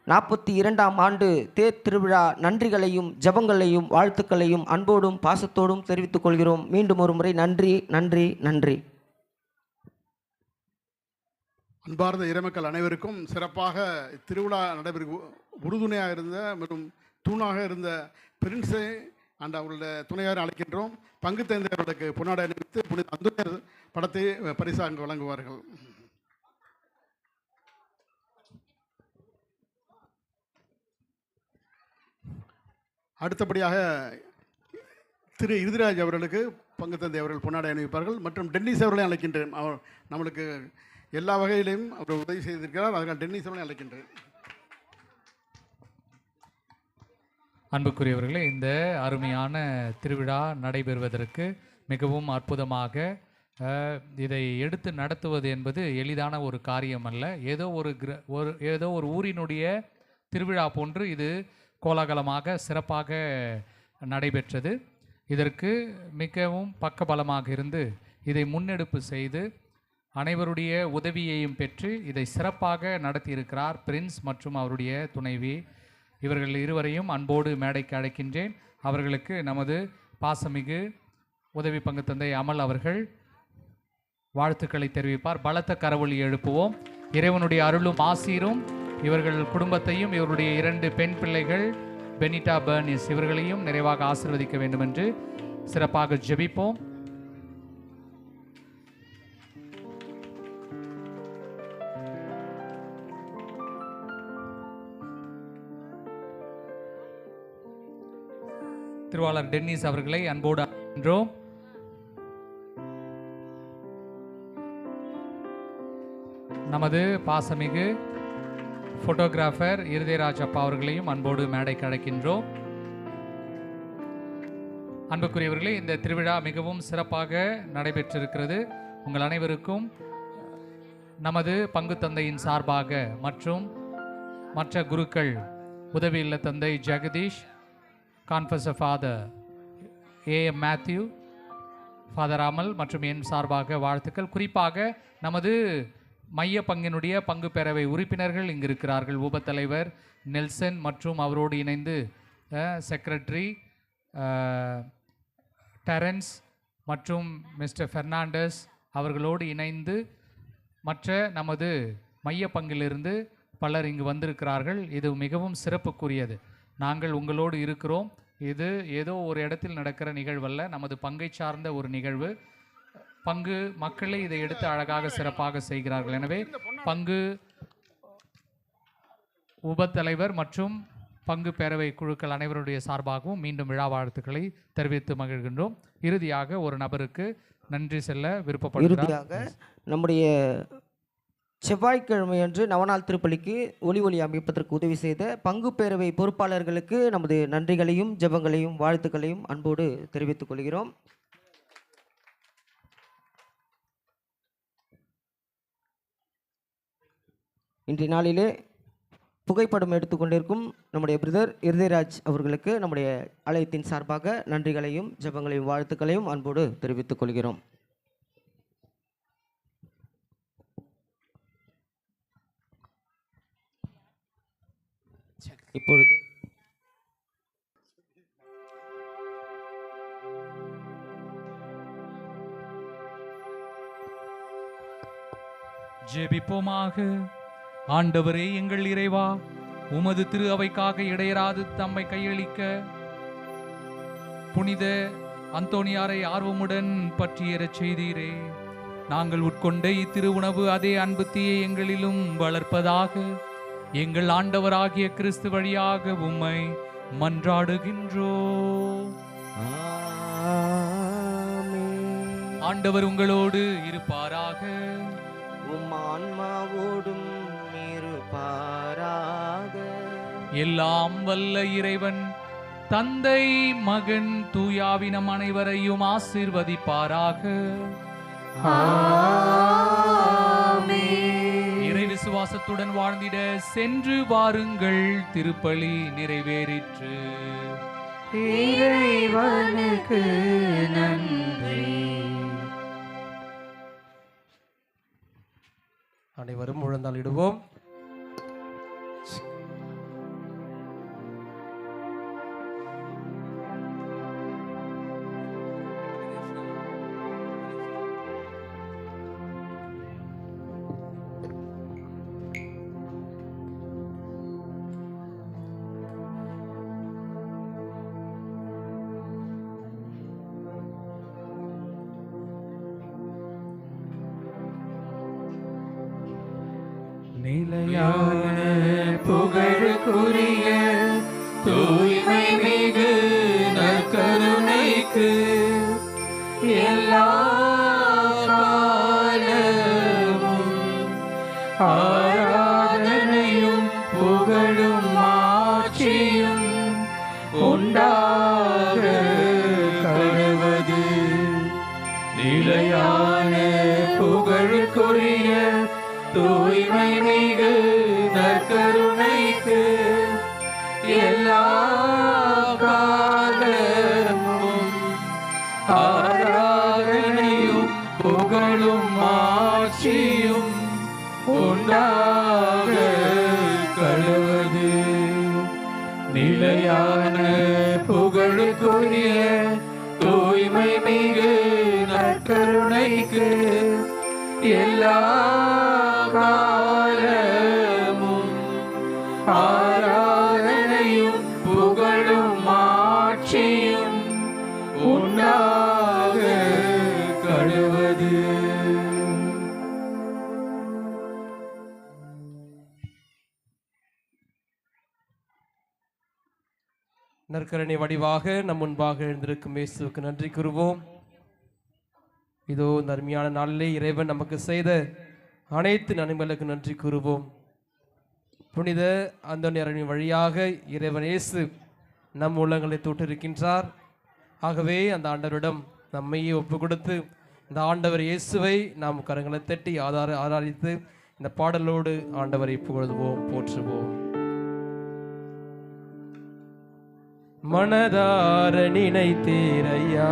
42ஆம் ஆண்டு தேர் திருவிழா நன்றிகளையும் ஜெபங்களையும் வாழ்த்துக்களையும் அன்போடும் பாசத்தோடும் தெரிவித்துக் கொள்கிறோம். மீண்டும் ஒரு முறை நன்றி நன்றி நன்றி. அன்பார்ந்த இறைமக்கள் அனைவருக்கும் சிறப்பாக திருவிழா நடைபெற உறுதுணையாக இருந்த மற்றும் தூணாக இருந்த பிரின்ஸை அண்ட் அவர்களுடைய துணையாரை அழைக்கின்றோம். பங்கு தந்தையர்களுக்கு பொன்னாடை அணிவித்து புனித அந்தோனியார் படத்தை பரிசாக வழங்குவார்கள். அடுத்தபடியாக திரு இறுதிராஜ் அவர்களுக்கு பங்கு தந்தை அவர்கள் பொன்னாடை அணிவிப்பார்கள். மற்றும் டென்னிஸ் அவர்களையும் அழைக்கின்றேன். அவர் நம்மளுக்கு எல்லா வகையிலையும் அவர் உதவி செய்திருக்கிறார். அதனால் டென்னிஸ் அவர்களையும் அழைக்கின்றேன். அன்புக்குரியவர்களே, இந்த அருமையான திருவிழா நடைபெறுவதற்கு மிகவும் அற்புதமாக இதை எடுத்து நடத்துவது என்பது எளிதான ஒரு காரியம் அல்ல. ஏதோ ஒரு ஊரினுடைய திருவிழா போன்று இது கோலாகலமாக சிறப்பாக நடைபெற்றது. இதற்கு மிகவும் பக்கபலமாக இருந்து இதை முன்னெடுப்பு செய்து அனைவருடைய உதவியையும் பெற்று இதை சிறப்பாக நடத்தியிருக்கிறார் பிரின்ஸ் மற்றும் அவருடைய துணைவி. இவர்கள் இருவரையும் அன்போடு மேடைக்கு அழைக்கின்றேன். அவர்களுக்கு நமது பாசமிகு உதவி பங்கு தந்தை அமல் அவர்கள் வாழ்த்துக்களை தெரிவிப்பார். பலத்த கரவொலி எழுப்புவோம். இறைவனுடைய அருளும் ஆசீரும் இவர்கள் குடும்பத்தையும் இவருடைய 2 பெண் பிள்ளைகள் பெனிட்டா, பர்னிஸ் இவர்களையும் நிறைவாக ஆசீர்வதிக்க வேண்டும் என்று சிறப்பாக ஜெபிப்போம். திருவாளர் டென்னிஸ் அவர்களை அன்போடு அழைக்கின்றோம். நமது பாசமிகு போட்டோகிராஃபர் இருதயராஜ் அப்பா அவர்களையும் அன்போடு மேடைக்கு அழைக்கின்றோம். அன்புக்குரியவர்களே, இந்த திருவிழா மிகவும் சிறப்பாக நடைபெற்றிருக்கிறது. உங்கள் அனைவருக்கும் நமது பங்கு தந்தையின் சார்பாக மற்றும் மற்ற குருக்கள், உதவி இல்ல தந்தை Jagadish, conference father A M Matthew, father Amal மற்றும் என் சார்பாக வாழ்த்துக்கள். குறிப்பாக நமது மைய பங்கினுடைய பங்கு பேரவை உறுப்பினர்கள் இங்கு இருக்கிறார்கள். உபத்தலைவர் நெல்சன் மற்றும் அவரோடு இணைந்து செக்ரட்டரி டெரன்ஸ் மற்றும் மிஸ்டர் பெர்னாண்டஸ் அவர்களோடு இணைந்து மற்ற நமது மைய பங்கிலிருந்து பலர் இங்கு வந்திருக்கிறார்கள். இது மிகவும் சிறப்புக்குரியது. நாங்கள் உங்களோடு இருக்கிறோம். இது ஏதோ ஒரு இடத்தில் நடக்கிற நிகழ்வல்ல, நமது பங்கை சார்ந்த ஒரு நிகழ்வு. பங்கு மக்களே இதை எடுத்து அழகாக சிறப்பாக செய்கிறார்கள். எனவே பங்கு உபத்தலைவர் மற்றும் பங்கு பேரவை குழுக்கள் அனைவருடைய சார்பாகவும் மீண்டும் விழா வாழ்த்துக்களை தெரிவித்து மகிழ்கின்றோம். இறுதியாக ஒரு நபருக்கு நன்றி செல்ல விருப்பப்படுகிறார். இறுதியாக நம்முடைய செவ்வாய்க்கிழமையன்று நவநாள் திருப்பலிக்கு ஒளி அமைப்பதற்கு உதவி செய்த பங்கு பேரவை பொறுப்பாளர்களுக்கு நமது நன்றிகளையும் ஜெபங்களையும் வாழ்த்துக்களையும் அன்போடு தெரிவித்துக் கொள்கிறோம். இன்றைய நாளிலே புகைப்படம் எடுத்துக்கொண்டிருக்கும் நம்முடைய பிரதர் இருதயராஜ் அவர்களுக்கு நம்முடைய ஆலயத்தின் சார்பாக நன்றிகளையும் ஜெபங்களையும் வாழ்த்துக்களையும் அன்போடு தெரிவித்துக் கொள்கிறோம். இப்பொழுது ஜெபிப்போமாக. ஆண்டவரே எங்கள் இறைவா, உமது திரு அவைக்காக இடையராது தம்மை கையளிக்க புனித அந்தோனியாரை ஆர்வமுடன் பற்றியறச் செய்தீரே. நாங்கள் உட்கொண்ட இத்திரு உணவு அதே அன்பு தீயை எங்களிலும் வளர்ப்பதாக எங்கள் ஆண்டவராகிய கிறிஸ்து வழியாக உம்மை மன்றாடுகின்றோ. ஆண்டவர் உங்களோடு இருப்பாராக. உம் ஆன்மாவோடும் இருப்பாராக. எல்லாம் வல்ல இறைவன் தந்தை, மகன், தூயாவினம் அனைவரையும் ஆசீர்வதிப்பாராக. இறை விசுவாசத்துடன் வாழ்ந்திட சென்று வாருங்கள். திருப்பலி நிறைவேறிற்று. இறைவனுக்கு நன்றி. அனைவரும் முழந்தாளிடுவோம். நிலையான புகழுக்குரிய தூய்மை மிகு நற்கருணைக்கு எல்லா காலமும் ஆராதனையும் புகழும் ஆட்சியும் உண்டாக கடவது. நிலையான புகழுக்குரிய தூய்மை மிகு நற்கருணைக்கு எல்லா காலமும் ஆராதனையும் புகழும் ஆட்சியும் உண்டாக கடவது. நிலையான புகழுக்குரிய தூய்மை மிகு நற்கருணைக்கு எல்லா காலமும் ஆராதனையும் புகழும் ஆட்சியும் உண்டாக கடவது. நற்கருணை வடிவாக நம் முன்பாக எழுந்திருக்கும் இயேசுவுக்கு நன்றி கூறுவோம். இதோ இந்த அருமையான நாளிலே இறைவன் நமக்கு செய்த அனைத்து நன்மைகளுக்கு நன்றி கூறுவோம். புனித அந்தோனியாரின் வழியாக இறைவன் இயேசு நம் உள்ளங்களை தொட்டிருக்கின்றார். ஆகவே அந்த ஆண்டவரிடம் நம்மையே ஒப்பு கொடுத்து இந்த ஆண்டவர் இயேசுவை நாம் கரங்களை தட்டி ஆராதித்து இந்த பாடலோடு ஆண்டவரை புகழ்வோம், போற்றுவோம். மனதார நினைத்தீரையா,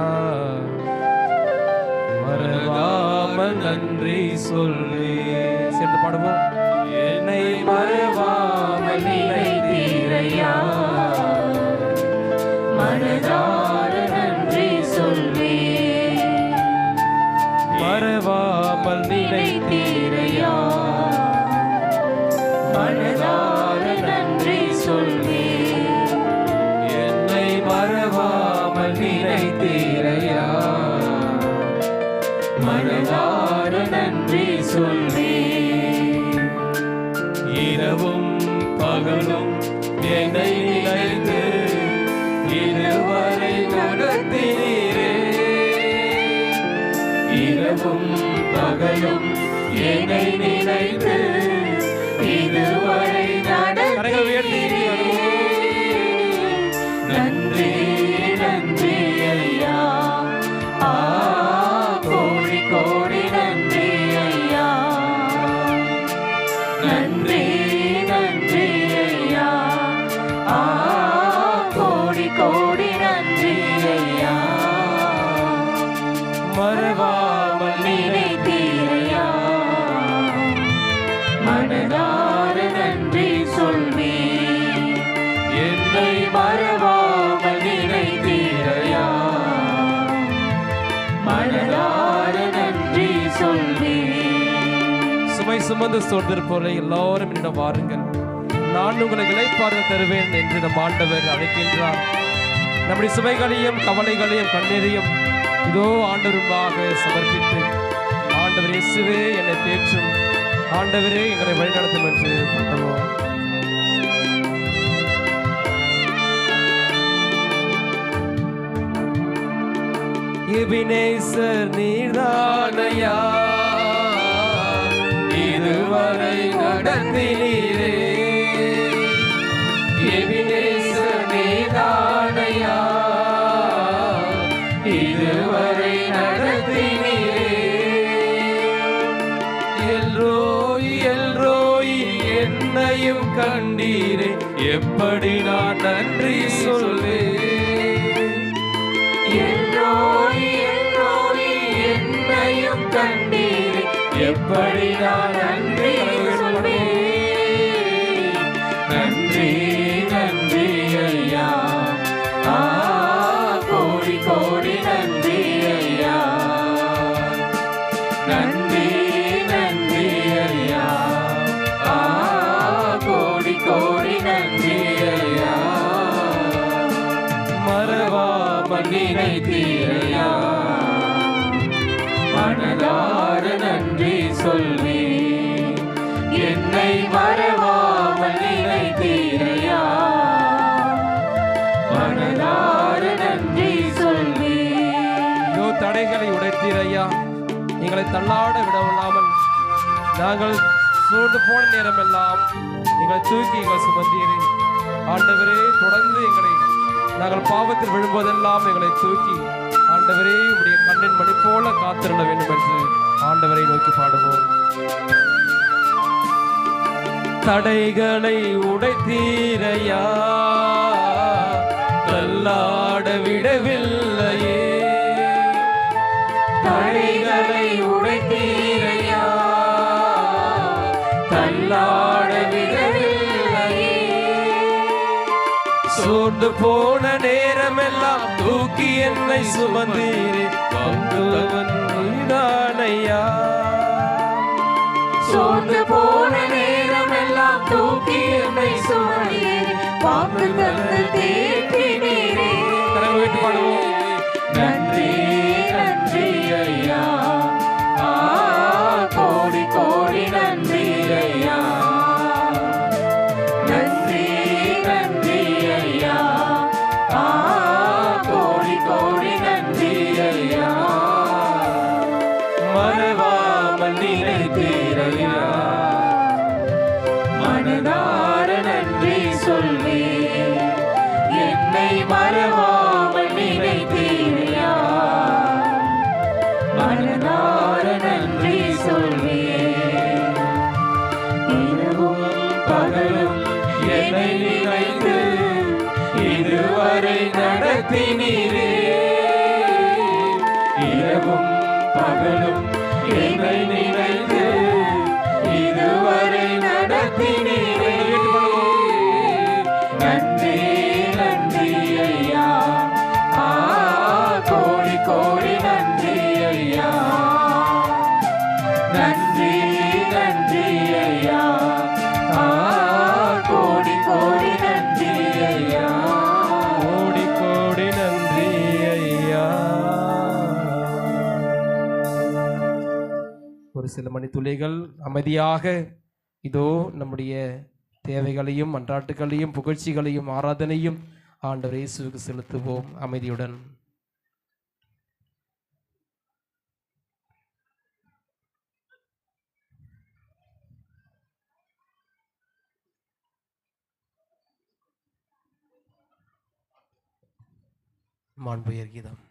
மறவாமல் நன்றி சொல்வே. சேர்ந்து பாடுவோம். என்னை மறவாமல் நினைத்தீரையா, மனதார நன்றி சொல்வே. மறவாமல் நினைத்தீரையா, மனதார நன்றி சொல்வே. என்னை மறவாமல் நினைத்தீரையா, மனதார நன்றி சொல்வே. இரவும் பகலும் என்னை நினைத்து இதுவரை நடத்தினீரே. இரவும் பகலும் என்னை நினைத்து இதுவரை நடத்தினீரே. நன்றி நன்றி ஐயா, கோடி கோடி நன்றி ஐயா. நன்றி நன்றி ஐயா, கோடி கோடி நன்றி ஐயா. மறவாமல் நினைத்தீரையா, சுமை சுமந்து சோர்ந்திருப்பவரை எல்லாரும் என்னிடம் வாருங்கள், நான் உங்களுக்கு இளைப்பாறுதல் தருவேன் என்று நம் ஆண்டவர் அழைக்கின்றார். நம்முடைய சுமைகளையும் கவலைகளையும் கண்ணீரையும் இதோ ஆண்டவருமாக சமர்ப்பித்து, ஆண்டவர் இயேசுவே என்னை தேற்றும், ஆண்டவரே எங்களை வழிநடத்தும் என்று பண்ணுவோம். எபினேசர் நீர்தானையா இதுவரை நடத்தினீரே, எபினேசர் நீர்தானையா இதுவரை நடத்தினீரே, எல்ரோய் எல்ரோய் என்னையும் கண்டீரே, எப்படி நான் நன்றி சொல்வேன், எல்ரோய் எல்ரோய் என்னையும் கண்டீரே, எப்படி நான் நன்றி சொல்வேன், நன்றி நன்றி ஐயா, கோடி கோடி நன்றி ஐயா, நன்றி நன்றி ஐயா, கோடி கோடி நன்றி ஐயா, மறவாமல் நினைத்தீரையா, மனதார நன்றி சொல்வேன், என்னை மறவாமல் நினைத்தீரையா, மனதார நன்றி சொல்வேன். தடைகளை உடைத்தீரையா, எங்களை தள்ளாட விடவில்லாமல் நாங்கள் சூழ்ந்து போன நேரமெல்லாம் எங்களை தூக்கி எங்களை சுமந்தீரே. ஆண்டவரே, தொடர்ந்து எங்களை நாங்கள் பாவத்தில் விழும்போதெல்லாம் எங்களை தூக்கி ஆண்டவரே உடைய கண்ணின் மணி போல காத்திருட வேண்டும் என்று ஆண்டவரை நோக்கி பாடுவோம். தடைகளை உடைத்தீரையா, தள்ளாட விடவில்லையே, தடைகளை உடைத்தீரையா, தள்ளாட விடவில்லையே, சோர்ந்து போன நேரமெல்லாம் தூக்கி என்னை சுமந்தீரே, வந்தவன் நீதானையா, சோர்ந்து போன நேரமெல்லாம் தூக்கி என்னை சுமந்தீரே, வாக்கு தந்து தேற்றினீரே. நன்றி நன்றி ஐயா, கோடி கோடி நன்றி ஐயா, நன்றி நன்றி ஐயா, கோடி கோடி நன்றி ஐயா, மறவாமல் நினைத்தீரையா, மனதார நன்றி சொல்வேன், என்னை மறவாமல் நினைத்தீரையா, மனதார நன்றி சொல்வேன், இரவும் பகலும் என்னை நினைத்து இதுவரை நடத்தினீரே, இரவும் பகலும் என்னை நினைத்து இதுவரை நடத்தினீரே, நன்றி நன்றி ஐயா, கோடி கோடி நன்றி ஐயா, நன்றி நன்றி ஐயா, கோடி கோடி நன்றி ஐயா, கோடி கோடி நன்றி ஐயா. ஒரு சில மணித்துளிகள் அமைதியாக இதோ நம்முடைய தேவைகளையும் அன்றாட்டுகளையும் புகழ்ச்சிகளையும் ஆராதனையும் ஆண்டவர் இயேசுவுக்கு செலுத்துவோம் அமைதியுடன். மாண்புயர் கீதம்.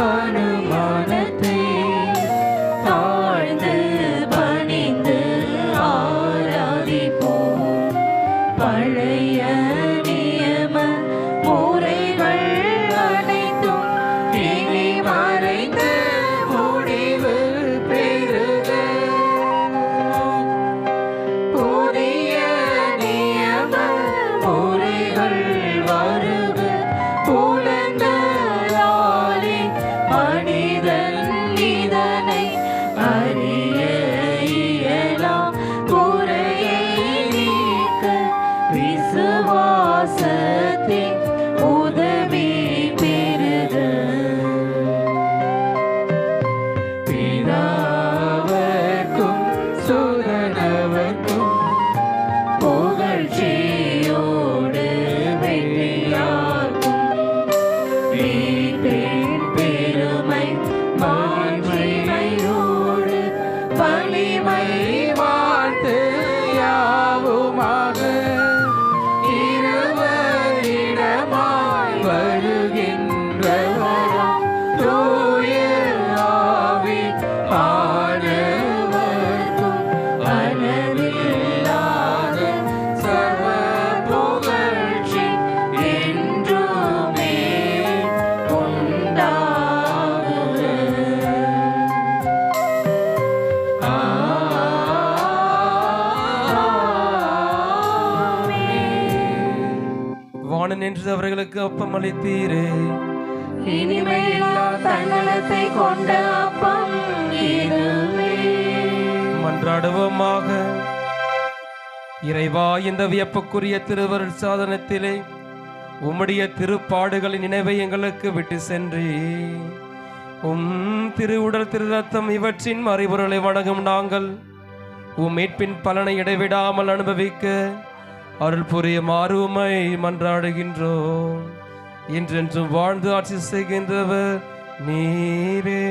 அனுமானத்தை தாழ்ந்து பணிந்து ஆராதிப்போம், பழைய நியம மனிதன் இதனை அறிய இயலாம். குறையை நீக்க விசுவாசத்தின் உதவி பெறுக. பிதாவர்க்கும் சுதனவர்க்கும் புகழ்ச்சியோடு வெற்றியாக்கும் மீட்பின் பெருமை மாட்சிமையோடு வலிமை வாழ்த்து யாவுமாக இருவரிடமாய் வருகின்றவராம் தூய ஆவி ஆனவர்க்கும் அளவில்லாத சர்வ புகழ்ச்சி என்றுமே உண்டாகுக. வான நின்று அவர்களுக்கு அப்பம் அளித்தீரே. இனிமையில்லா தன்னலத்தை கொண்ட அப்பம் இதுவே. மன்றாடுவோமாக. இறைவா, இந்த வியப்புக்குரிய திருவருள் சாதனத்திலே உம்முடைய திருப்பாடுகளின் நினைவை எங்களுக்கு விட்டு சென்றி திருவுடல் திரு ரத்தம் இவற்றின் மறைபொருளை வணங்கும் நாங்கள் மீட்பின் பலனை இடைவிடாமல் அனுபவிக்க அருள் புரியுமாறு உம்மை மன்றாடுகின்றோம். இன்றென்றும் வாழ்ந்து ஆட்சி செய்கின்றவர் நீரே.